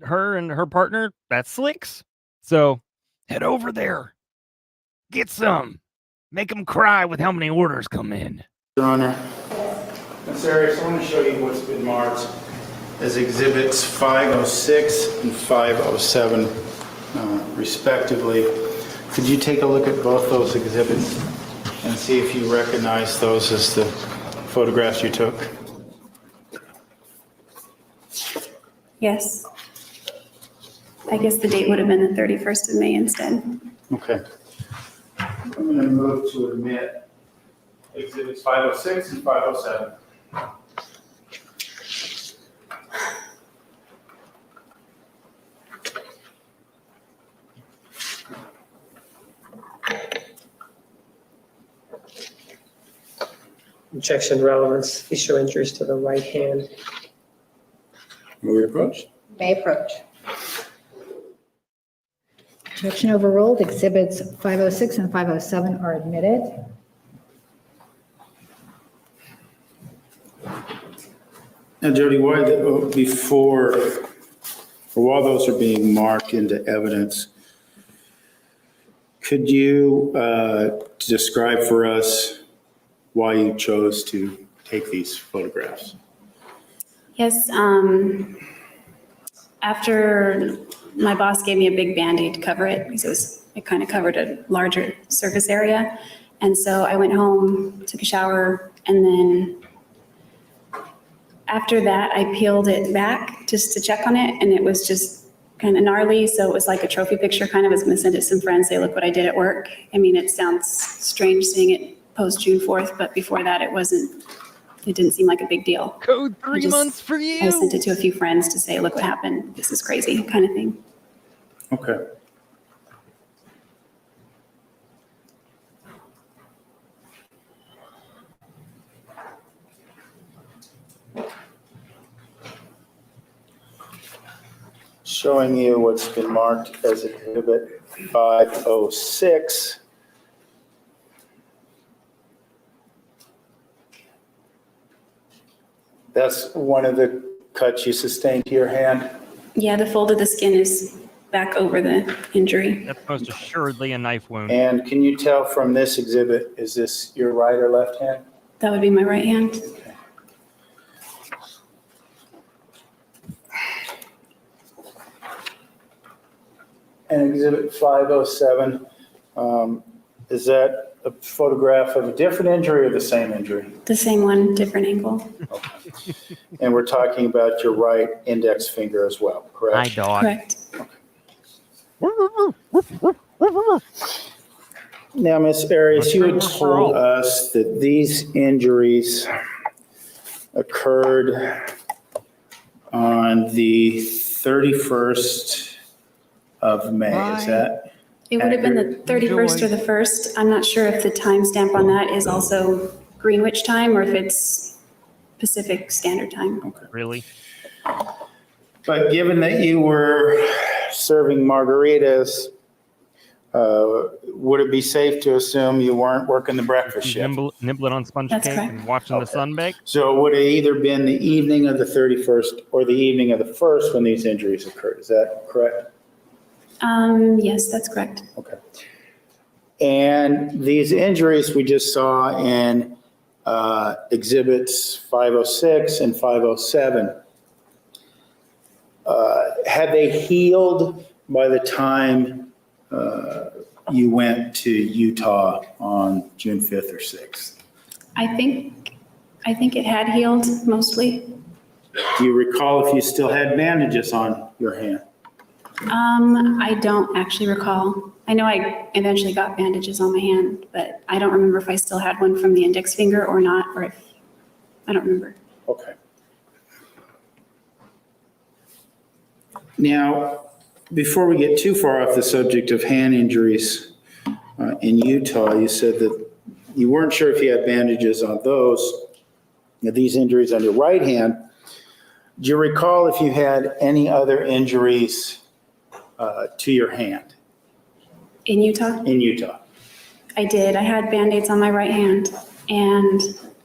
her and her partner, that's Slick's. So head over there, get some, make them cry with how many orders come in. Your Honor. Ms. Arias, I want to show you what's been marked as exhibits 506 and 507, respectively. Could you take a look at both those exhibits and see if you recognize those as the photographs you took? Yes. I guess the date would have been the 31st of May instead. Okay. I'm going to move to admit exhibits 506 and 507. Objection relevance, facial injuries to the right hand. May we approach? May approach. Objection overruled. Exhibits 506 and 507 are admitted. Now, Jodi, while those are being marked into evidence, could you describe for us why you chose to take these photographs? Yes. After my boss gave me a big Band-Aid to cover it, because it kind of covered a larger surface area. And so I went home, took a shower, and then After that, I peeled it back just to check on it, and it was just kind of gnarly. So it was like a trophy picture, kind of. I was going to send it to some friends, say, look what I did at work. I mean, it sounds strange seeing it post June 4th, but before that, it didn't seem like a big deal. Code 3 months for you. I sent it to a few friends to say, look what happened. This is crazy, kind of thing. Okay. Showing you what's been marked as Exhibit 506. That's one of the cuts you sustained to your hand? Yeah, the fold of the skin is back over the injury. That's most assuredly a knife wound. And can you tell from this exhibit, is this your right or left hand? That would be my right hand. And Exhibit 507, is that a photograph of a different injury or the same injury? The same one, different angle. Okay. And we're talking about your right index finger as well, correct? Hi, dog. Correct. Now, Ms. Arias, you had told us that these injuries occurred on the 31st of May. Is that It would have been the 31st or the 1st. I'm not sure if the timestamp on that is also Greenwich time or if it's Pacific Standard Time. Okay. Really? But given that you were serving margaritas, would it be safe to assume you weren't working the breakfast shift? Nibbling on sponge That's cake correct. and watching the sun bake? So it would have either been the evening of the 31st or the evening of the 1st when these injuries occurred. Is that correct? Yes, that's correct. Okay. And these injuries we just saw in exhibits 506 and 507, had they healed by the time you went to Utah on June 5th or 6th? I think it had healed mostly. Do you recall if you still had bandages on your hand? I don't actually recall. I know I eventually got bandages on my hand, but I don't remember if I still had one from the index finger or not, or if, I don't remember. Okay. Now, before we get too far off the subject of hand injuries in Utah, you said that you weren't sure if you had bandages on these injuries on your right hand. Do you recall if you had any other injuries to your hand? In Utah? In Utah. I did. I had Band-Aids on my right hand, and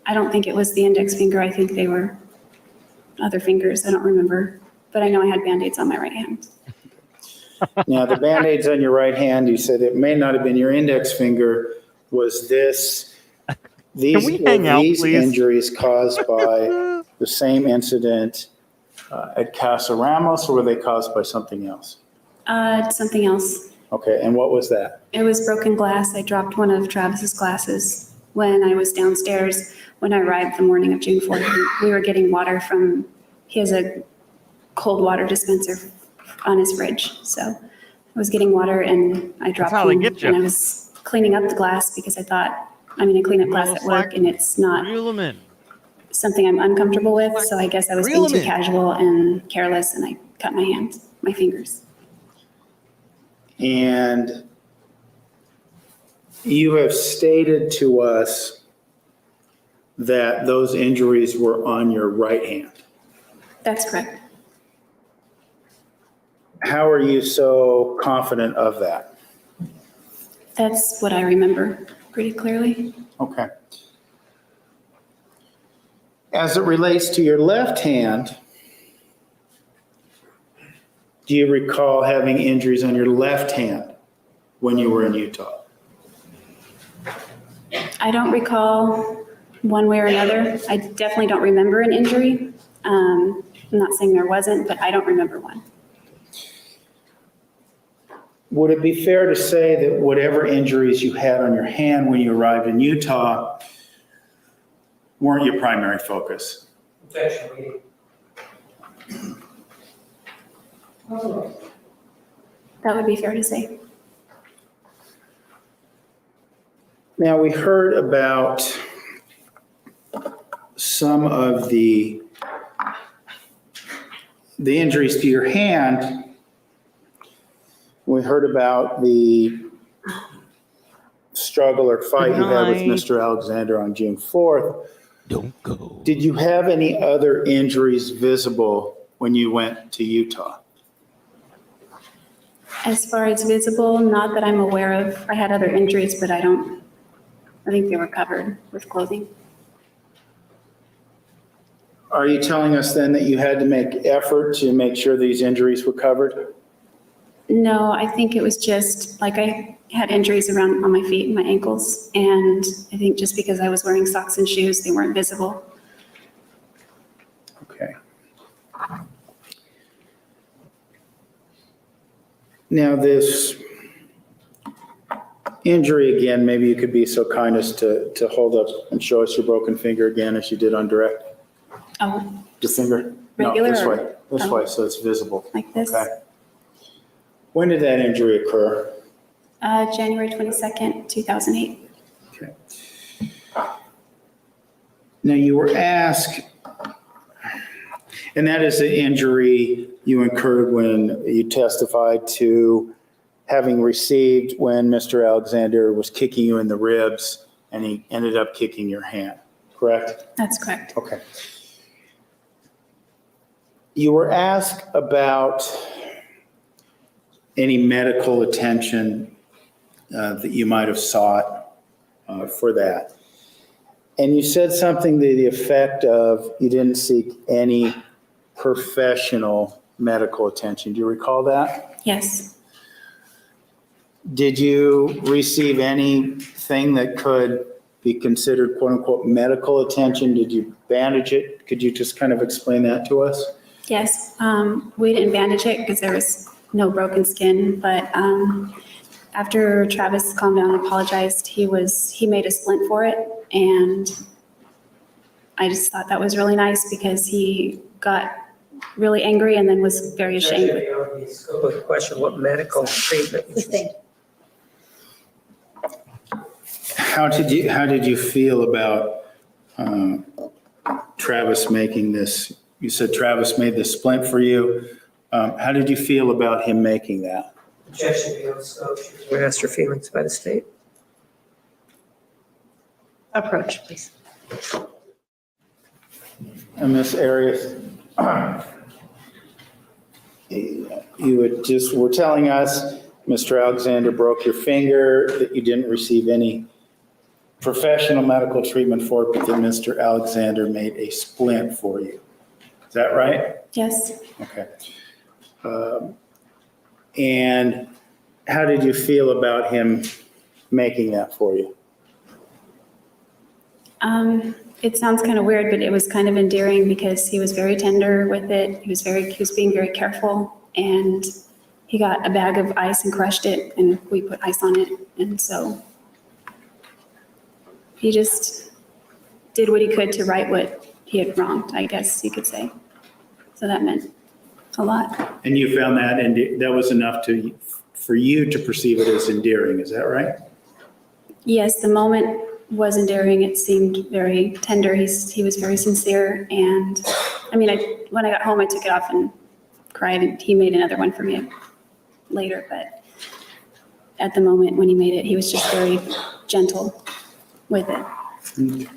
I don't think it was the index finger. I think they were other fingers. I don't remember, but I know I had Band-Aids on my right hand. Now, the Band-Aids on your right hand, you said it may not have been your index finger. Was these injuries caused by the same incident at Casa Ramos, or were they caused by something else? Something else. Okay, and what was that? It was broken glass. I dropped one of Travis's glasses when I was downstairs when I arrived the morning of June 4th. We were getting water he has a cold water dispenser on his fridge. So I was getting water and I dropped one and I was cleaning up the glass because I thought, I clean up glass at work and it's not something I'm uncomfortable with. So I guess I was being too casual and careless and I cut my fingers. And you have stated to us that those injuries were on your right hand. That's correct. How are you so confident of that? That's what I remember pretty clearly. Okay. As it relates to your left hand, do you recall having injuries on your left hand when you were in Utah? I don't recall one way or another. I definitely don't remember an injury. I'm not saying there wasn't, but I don't remember one. Would it be fair to say that whatever injuries you had on your hand when you arrived in Utah weren't your primary focus? Infection meeting. That would be fair to say. Now, we heard about some of the injuries to your hand. We heard about the struggle or fight you had with Mr. Alexander on June 4th. Don't go. Did you have any other injuries visible when you went to Utah? As far as visible, not that I'm aware of. I had other injuries, but I think they were covered with clothing. Are you telling us then that you had to make effort to make sure these injuries were covered? No, I think it was just like I had injuries on my feet and my ankles. And I think just because I was wearing socks and shoes, they weren't visible. Okay. Now this injury again, maybe you could be so kind as to hold up and show us your broken finger again as you did on direct. Oh. Your finger? Regular? No, this way. This way, so it's visible. Like this? Okay. When did that injury occur? January 22nd, 2008. Okay. Now you were asked, and that is the injury you incurred when you testified to having received when Mr. Alexander was kicking you in the ribs and he ended up kicking your hand, correct? That's correct. Okay. You were asked about any medical attention that you might have sought for that. And you said something to the effect of you didn't seek any professional medical attention. Do you recall that? Yes. Did you receive anything that could be considered quote unquote medical attention? Did you bandage it? Could you just kind of explain that to us? Yes. We didn't bandage it because there was no broken skin, but after Travis calmed down and apologized, he made a splint for it, and I just thought that was really nice because he got really angry and then was very ashamed. Beyond the scope of the question, what medical treatment? How did you feel about Travis making this? You said Travis made this splint for you. How did you feel about him making that? Objection beyond the scope. She was asked her feelings by the state. Approach, please. And Ms. Arias, you were telling us Mr. Alexander broke your finger, that you didn't receive any professional medical treatment for it, but that Mr. Alexander made a splint for you. Is that right? Yes. Okay. And how did you feel about him making that for you? It sounds kind of weird, but it was kind of endearing because he was very tender with it. He was being very careful, and he got a bag of ice and crushed it, and we put ice on it. And so he just did what he could to right what he had wronged, I guess you could say. So that meant a lot. And you found that, and that was enough for you to perceive it as endearing, is that right? Yes, the moment was endearing. It seemed very tender. He was very sincere. And I mean, when I got home, I took it off and cried, and he made another one for me later. But at the moment when he made it, he was just very gentle with it. Okay.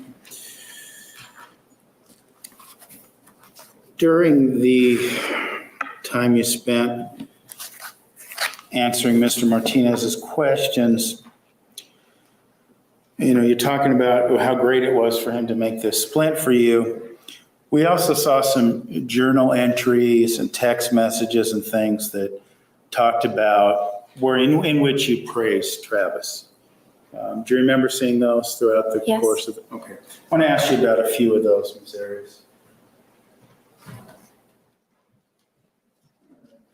During the time you spent answering Mr. Martinez's questions, you're talking about how great it was for him to make this splint for you. We also saw some journal entries and text messages and things that talked about in which you praised Travis. Do you remember seeing those throughout the course of it? Okay. I want to ask you about a few of those, Ms. Arias.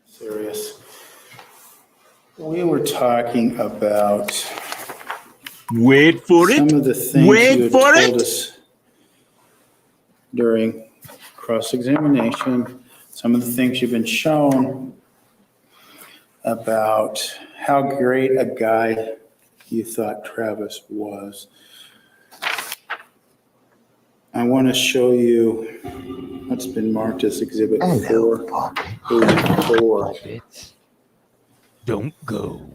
Serious. We were talking about Wait for it. some of the things you had told us during cross-examination, some of the things you've been shown about how great a guy you thought Travis was. I want to show you what's been marked as Exhibit 4. Page 4. Don't go.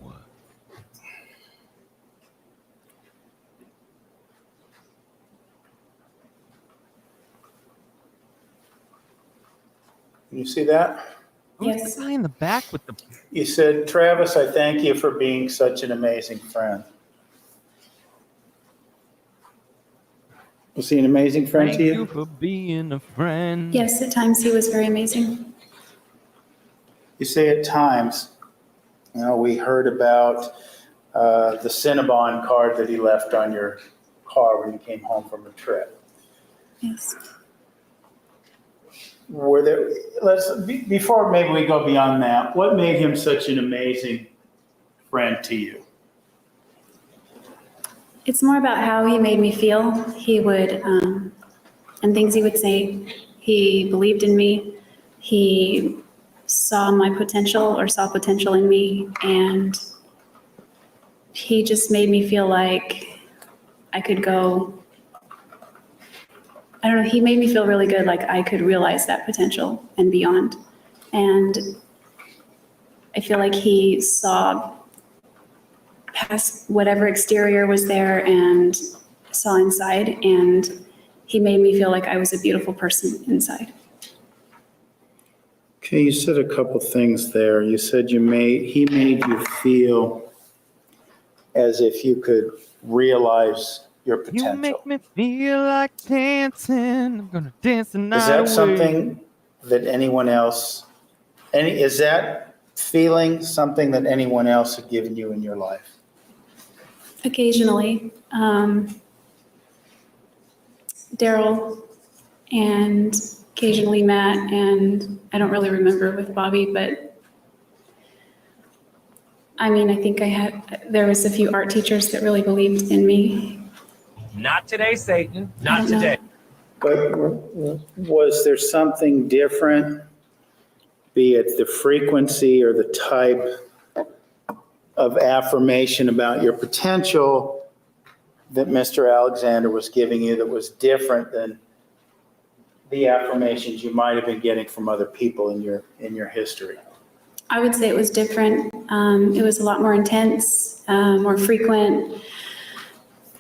You see that? Who's the guy in the back with the... You said, Travis, I thank you for being such an amazing friend. Was he an amazing friend to you? Thank you for being a friend. Yes, at times he was very amazing. You say at times. You know, we heard about the Cinnabon card that he left on your car when you came home from a trip. Yes. Were there, before maybe we go beyond that, what made him such an amazing friend to you? It's more about how he made me feel. He would, and things he would say. He believed in me. He saw my potential or saw potential in me. And he just made me feel like I could go, I don't know, he made me feel really good, like I could realize that potential and beyond. And I feel like he saw past whatever exterior was there and saw inside, and he made me feel like I was a beautiful person inside. Okay, you said a couple things there. You said he made you feel as if you could realize your potential. You make me feel like dancing. I'm gonna dance the night Is that away. something that anyone else, is that feeling something that anyone else had given you in your life? Occasionally, Daryl, and occasionally Matt, and I don't really remember with Bobby, but I mean, I think there was a few art teachers that really believed in me. Not today, Satan. Not today. But was there something different, be it the frequency or the type of affirmation about your potential that Mr. Alexander was giving you that was different than the affirmations you might have been getting from other people in your history? I would say it was different. It was a lot more intense, more frequent.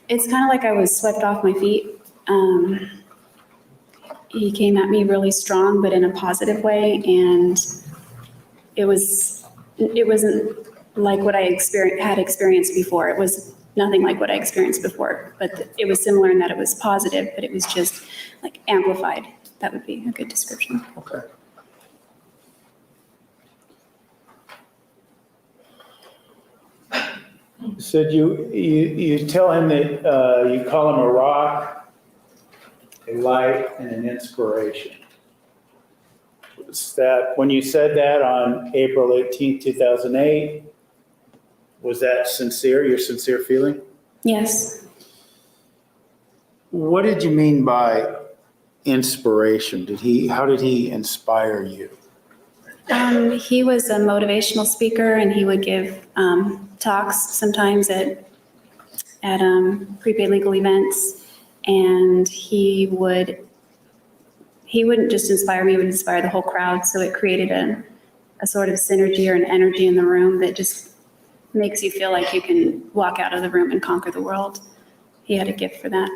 It's kind of like I was swept off my feet. He came at me really strong, but in a positive way, and it wasn't like what I had experienced before. It was nothing like what I experienced before, but it was similar in that it was positive, but it was just like amplified. That would be a good description. Okay. You said you tell him that you call him a rock, a light, and an inspiration. Was that, when you said that on April 18th, 2008, was that sincere, your sincere feeling? Yes. What did you mean by inspiration? How did he inspire you? He was a motivational speaker, and he would give talks sometimes at prepaid legal events, and he wouldn't just inspire me, he would inspire the whole crowd. So it created a sort of synergy or an energy in the room that just makes you feel like you can walk out of the room and conquer the world. He had a gift for that.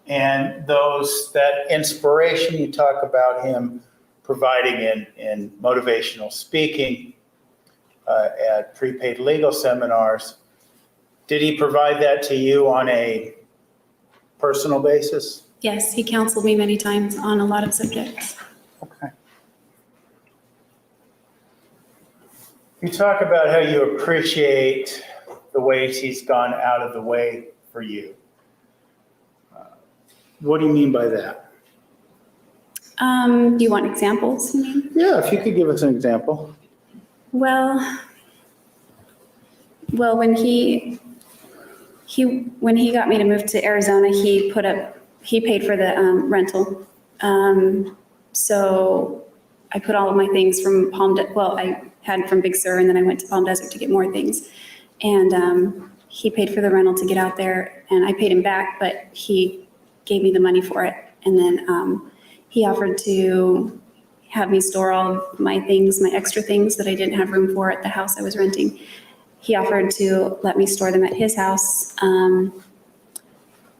And that inspiration you talk about him providing in motivational speaking at prepaid legal seminars, did he provide that to you on a personal basis? Yes, he counseled me many times on a lot of subjects. Okay. You talk about how you appreciate the ways he's gone out of the way for you. What do you mean by that? Do you want examples, you mean? Yeah, if you could give us an example. Well, when he got me to move to Arizona, he paid for the rental So I put all of my things from I had from Big Sur, and then I went to Palm Desert to get more things. And he paid for the rental to get out there, and I paid him back, but he gave me the money for it. And then he offered to have me store all of my things, my extra things that I didn't have room for at the house I was renting. He offered to let me store them at his house.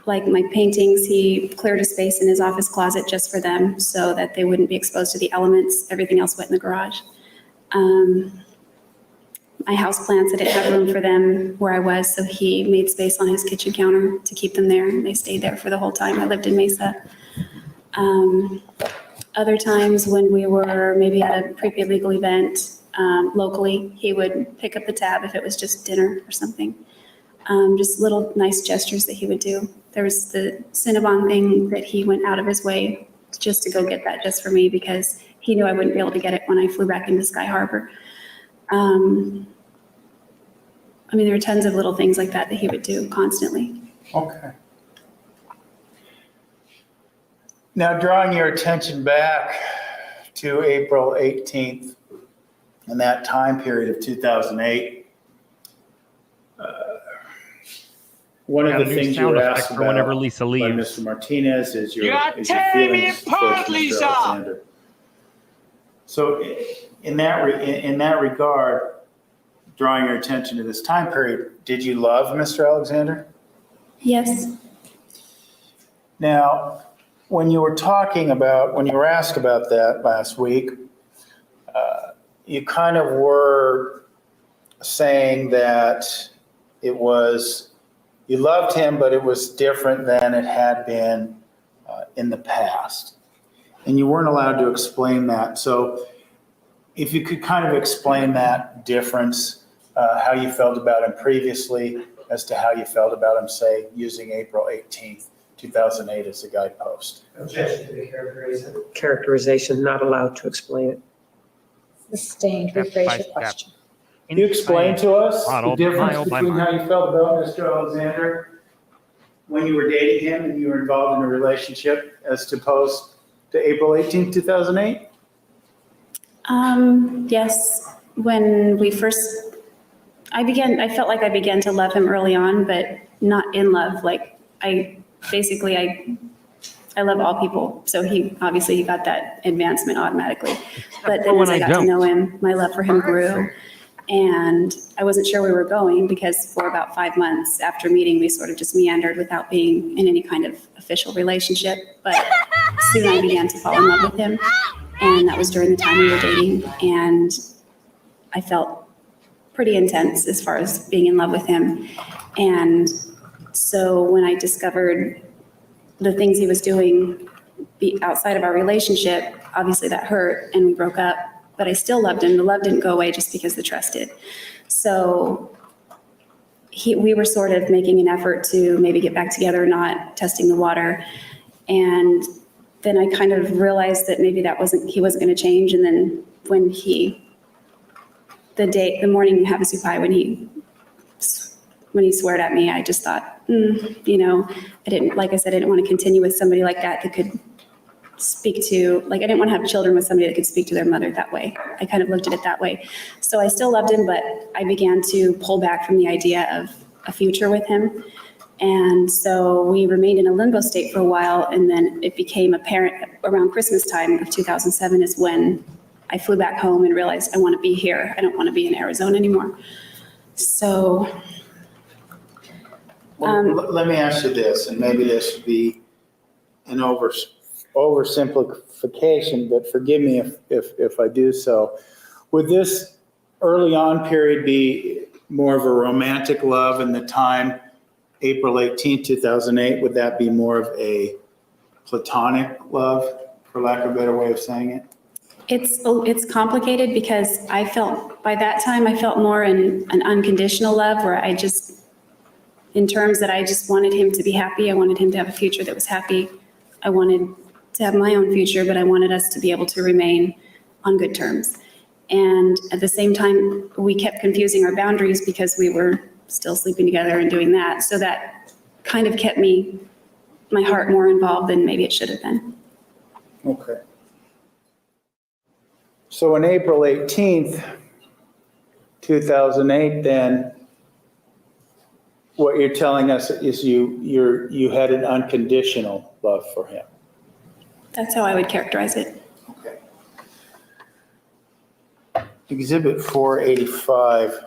Like my paintings, he cleared a space in his office closet just for them so that they wouldn't be exposed to the elements. Everything else went in the garage. My house plants, I didn't have room for them where I was, so he made space on his kitchen counter to keep them there, and they stayed there for the whole time I lived in Mesa. Other times when we were maybe at a prepaid legal event locally, he would pick up the tab if it was just dinner or something. Just little nice gestures that he would do. There was the Cinnabon thing that he went out of his way just to go get that just for me because he knew I wouldn't be able to get it when I flew back into Sky Harbor. I mean, there were tons of little things like that that he would do constantly. Okay. Now, drawing your attention back to April 18th and that time period of 2008, one of the things you were asked about whenever Lisa by leaves. Mr. Martinez is your feelings for Mr. Alexander. So in that regard, drawing your attention to this time period, did you love Mr. Alexander? Yes. Now, when you were asked about that last week, you kind of were saying that you loved him, but it was different than it had been in the past. And you weren't allowed to explain that. So if you could kind of explain that difference, how you felt about him previously as to how you felt about him, say, using April 18th, 2008 as a guidepost. Objection to the characterization, not allowed to explain it. Sustained. Rephrase your question. Can you explain to us the difference between how you felt about Mr. Alexander when you were dating him and you were involved in a relationship as opposed to April 18th, 2008? Yes. When we first, I felt like I began to love him early on, but not in love. Like I love all people. So he got that advancement automatically. But then as I got to know him, my love for him grew. And I wasn't sure we were going because for about 5 months after meeting, we sort of just meandered without being in any kind of official relationship. But soon I began to fall in love with him. And that was during the time we were dating. And I felt pretty intense as far as being in love with him. And so when I discovered the things he was doing outside of our relationship, obviously that hurt and we broke up. But I still loved him. The love didn't go away just because the trust did. So we were sort of making an effort to maybe get back together, not testing the water. And then I kind of realized that maybe he wasn't going to change. And then when the morning you have a soup pie, when he sweared at me, I just thought, I didn't want to continue with somebody like that could speak to, I didn't want to have children with somebody that could speak to their mother that way. I kind of looked at it that way. So I still loved him, but I began to pull back from the idea of a future with him. And so we remained in a limbo state for a while, and then it became apparent around Christmas time of 2007 is when I flew back home and realized I want to be here. I don't want to be in Arizona anymore. So. Let me ask you this, and maybe this would be an oversimplification, but forgive me if I do so. Would this early on period be more of a romantic love in the time, April 18, 2008? Would that be more of a platonic love, for lack of a better way of saying it? It's complicated because by that time I felt more in an unconditional love where in terms that I just wanted him to be happy. I wanted him to have a future that was happy. I wanted to have my own future, but I wanted us to be able to remain on good terms. And at the same time, we kept confusing our boundaries because we were still sleeping together and doing that. So that kind of kept my heart more involved than maybe it should have been. Okay. So on April 18th, 2008, then, what you're telling us is you had an unconditional love for him. That's how I would characterize it. Okay. Exhibit 485,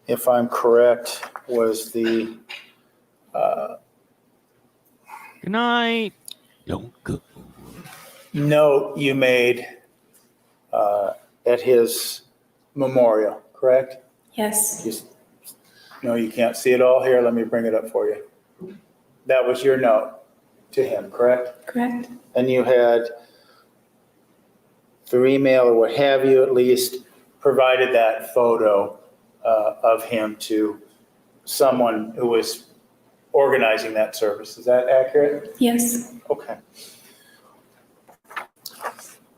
if I'm correct, was the Good night. note you made at his memorial, correct? Yes. No, you can't see it all here. Let me bring it up for you. That was your note to him, correct? Correct. And you had, through email or what have you, at least provided that photo of him to someone who was organizing that service. Is that accurate? Yes. Okay.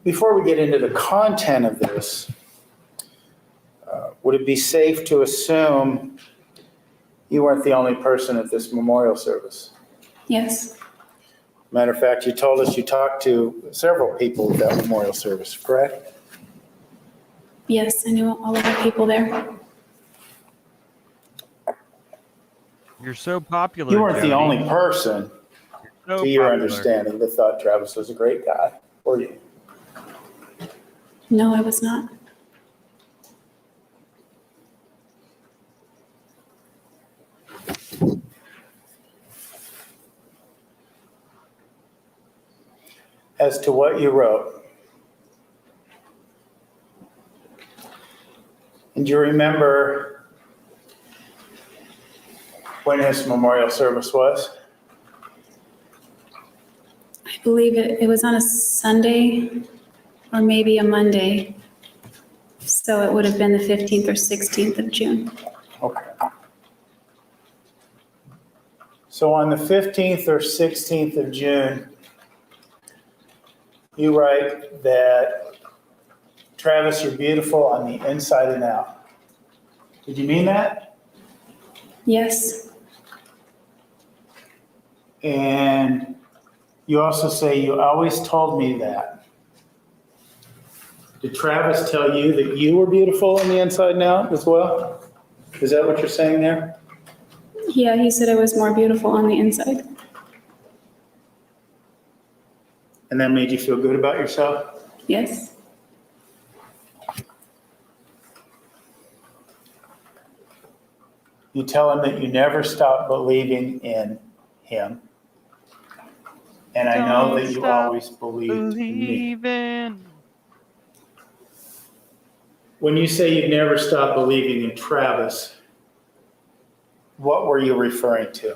Before we get into the content of this, would it be safe to assume you weren't the only person at this memorial service? Yes. Matter of fact, you told us you talked to several people at that memorial service, correct? Yes, I knew all of the people there. You're so popular. You weren't the Jodi. only person, So to your popular. understanding, that thought Travis was a great guy, were you? No, I was not. As to what you wrote, and do you remember when his memorial service was? I believe it was on a Sunday or maybe a Monday. So it would have been the 15th or 16th of June. Okay. So on the 15th or 16th of June, you write that, Travis, you're beautiful on the inside and out. Did you mean that? Yes. And you also say you always told me that. Did Travis tell you that you were beautiful on the inside and out as well? Is that what you're saying there? Yeah, he said I was more beautiful on the inside. And that made you feel good about yourself? Yes. You tell him that you never stopped believing in him. And I know that you always believed in me. When you say you've never stopped believing in Travis, what were you referring to?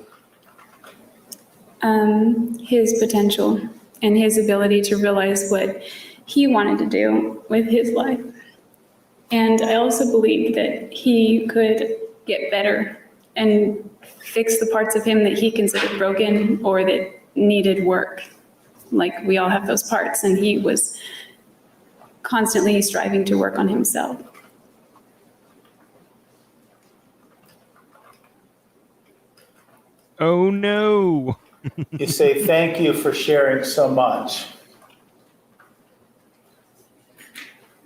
His potential and his ability to realize what he wanted to do with his life. And I also believed that he could get better and fix the parts of him that he considered broken or that needed work. Like we all have those parts, and he was constantly striving to work on himself. Oh no. You say, thank you for sharing so much.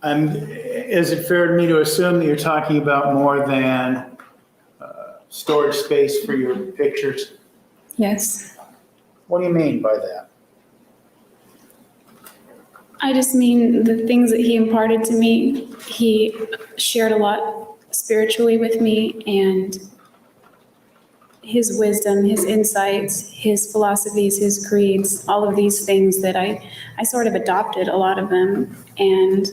Is it fair to me to assume that you're talking about more than storage space for your pictures? Yes. What do you mean by that? I just mean the things that he imparted to me. He shared a lot spiritually with me, and his wisdom, his insights, his philosophies, his creeds, all of these things that I sort of adopted a lot of them. And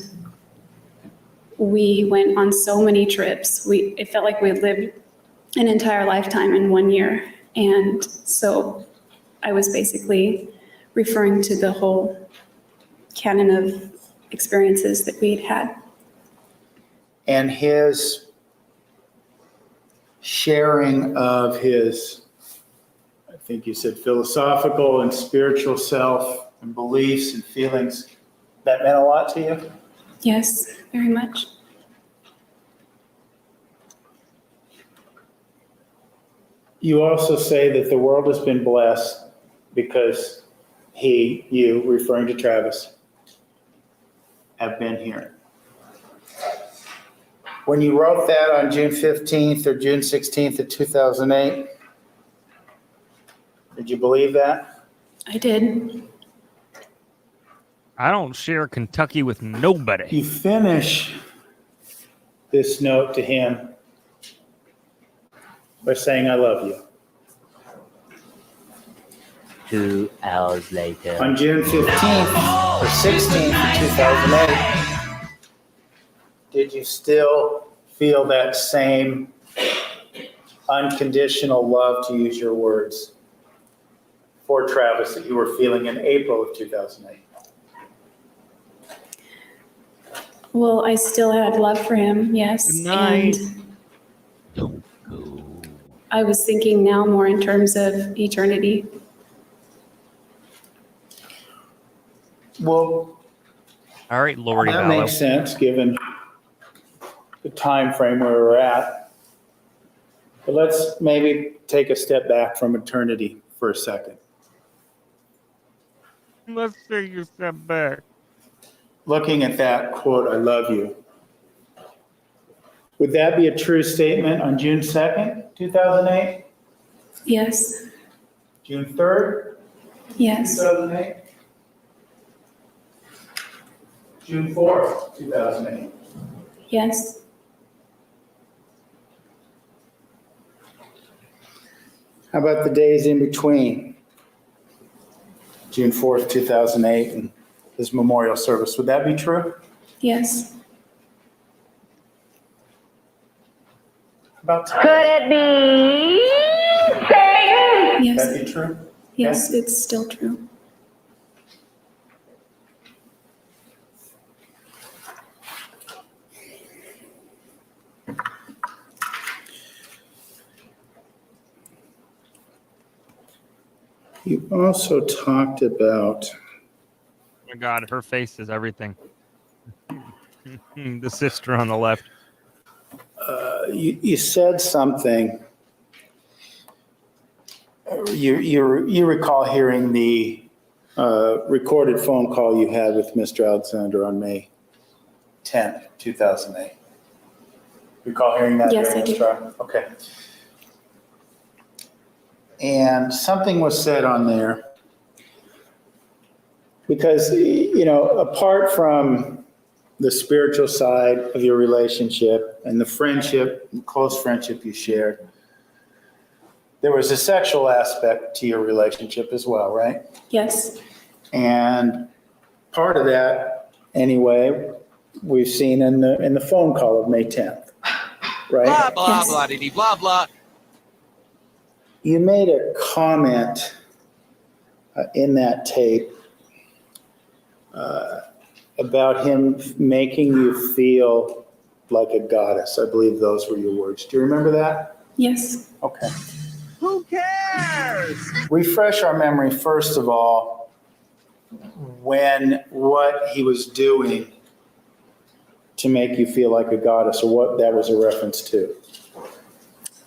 we went on so many trips. It felt like we had lived an entire lifetime in 1 year. And so I was basically referring to the whole canon of experiences that we'd had. And his sharing of his, I think you said philosophical and spiritual self and beliefs and feelings, that meant a lot to you? Yes, very much. You also say that the world has been blessed because you, referring to Travis, have been here. When you wrote that on June 15th or June 16th of 2008, did you believe that? I did. I don't share Kentucky with nobody. You finish this note to him by saying, I love you. 2 hours later. On June 15th or 16th of 2008, did you still feel that same unconditional love, to use your words, for Travis that you were feeling in April of 2008? Well, I still had love for him, yes. Good night. Don't go. I was thinking now more in terms of eternity. Well, all right, Lori that Vallow. makes sense given the time frame where we're at. But let's maybe take a step back from eternity for a second. Let's take a step back. Looking at that quote, I love you. Would that be a true statement on June 2nd, 2008? Yes. June 3rd, Yes. 2008? June 4th, 2008? Yes. How about the days in between June 4th, 2008 and his memorial service? Would that be true? Yes. About Could it be Satan? Yes. that be true? Yes, it's still true. You also talked about, Oh my God, her face is everything. The sister on the left. you said something. You recall hearing the recorded phone call you had with Mr. Alexander on May 10th, 2008. Recall hearing that? Yes, during I this do. trial? Okay. And something was said on there because, apart from the spiritual side of your relationship and the friendship, close friendship you shared, there was a sexual aspect to your relationship as well, right? Yes. And part of that, anyway, we've seen in the phone call of May 10th, right? Blah, blah, Yes. blah, dee, blah, blah. You made a comment in that tape about him making you feel like a goddess. I believe those were your words. Do you remember that? Yes. Okay. Who cares? Refresh our memory, first of all, what he was doing to make you feel like a goddess, or what that was a reference to.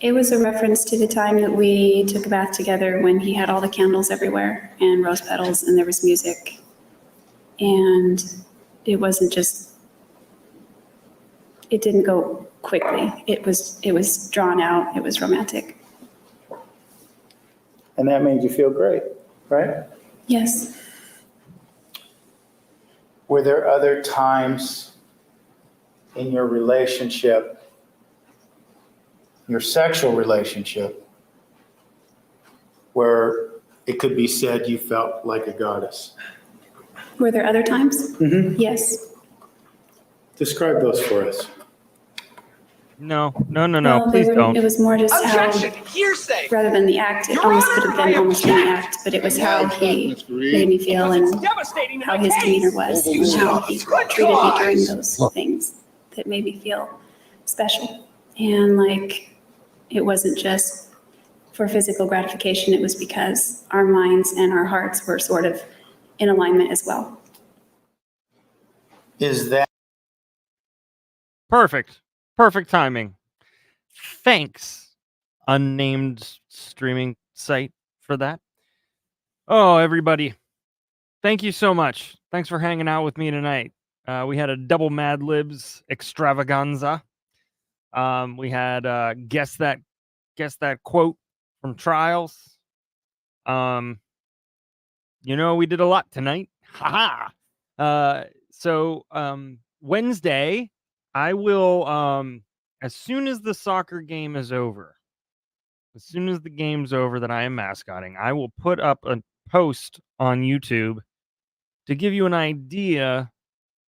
It was a reference to the time that we took a bath together when he had all the candles everywhere and rose petals and there was music. And it wasn't just, it didn't go quickly. It was drawn out. It was romantic. And that made you feel great, right? Yes. Were there other times in your relationship, your sexual relationship, where it could be said you felt like a goddess? Were there other times? Mm-hmm. Yes. Describe those for us. No, Well, please don't. It was more just Objection! how, Hearsay! rather than the act, it Your almost Honor, could have I been almost any object. act, but it was how he made me feel Because it's and devastating to how the his case. demeanor was You and how he good treated me during cause. those things that made me feel special. And like, it wasn't just for physical gratification, it was because our minds and our hearts were sort of in alignment as well. Is that Perfect. Perfect timing. Thanks, unnamed streaming site, for that. Oh, everybody. Thank you so much. Thanks for hanging out with me tonight. We had a double Mad Libs extravaganza. We had guess that quote from Trials. We did a lot tonight. Haha. So Wednesday, I will as soon as the soccer game is over, as soon as the game's over that I am mascotting, I will put up a post on YouTube to give you an idea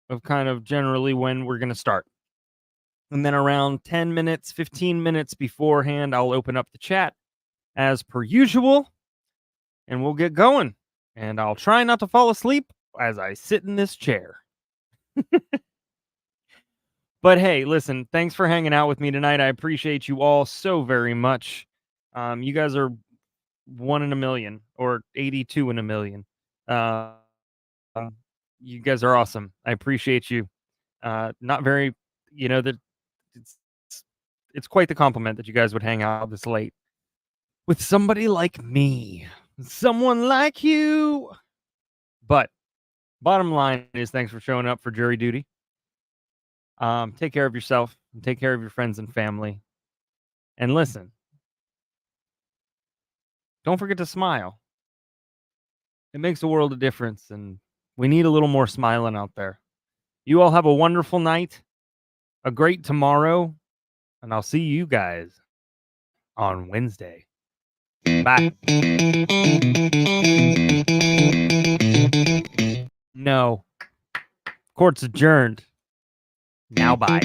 of kind of generally when we're going to start. And then around 10 minutes, 15 minutes beforehand, I'll open up the chat as per usual, and we'll get going. And I'll try not to fall asleep as I sit in this chair. But hey, listen, thanks for hanging out with me tonight. I appreciate you all so very much. You guys are 1 in a million or 82 in a million. You guys are awesome. I appreciate you. Not very, that it's quite the compliment that you guys would hang out this late with somebody like me, someone like you. But bottom line is, thanks for showing up for jury duty. Take care of yourself and take care of your friends and family. And listen, don't forget to smile. It makes a world of difference, and we need a little more smiling out there. You all have a wonderful night, a great tomorrow, and I'll see you guys on Wednesday. Bye. No. Court's adjourned. Now bye.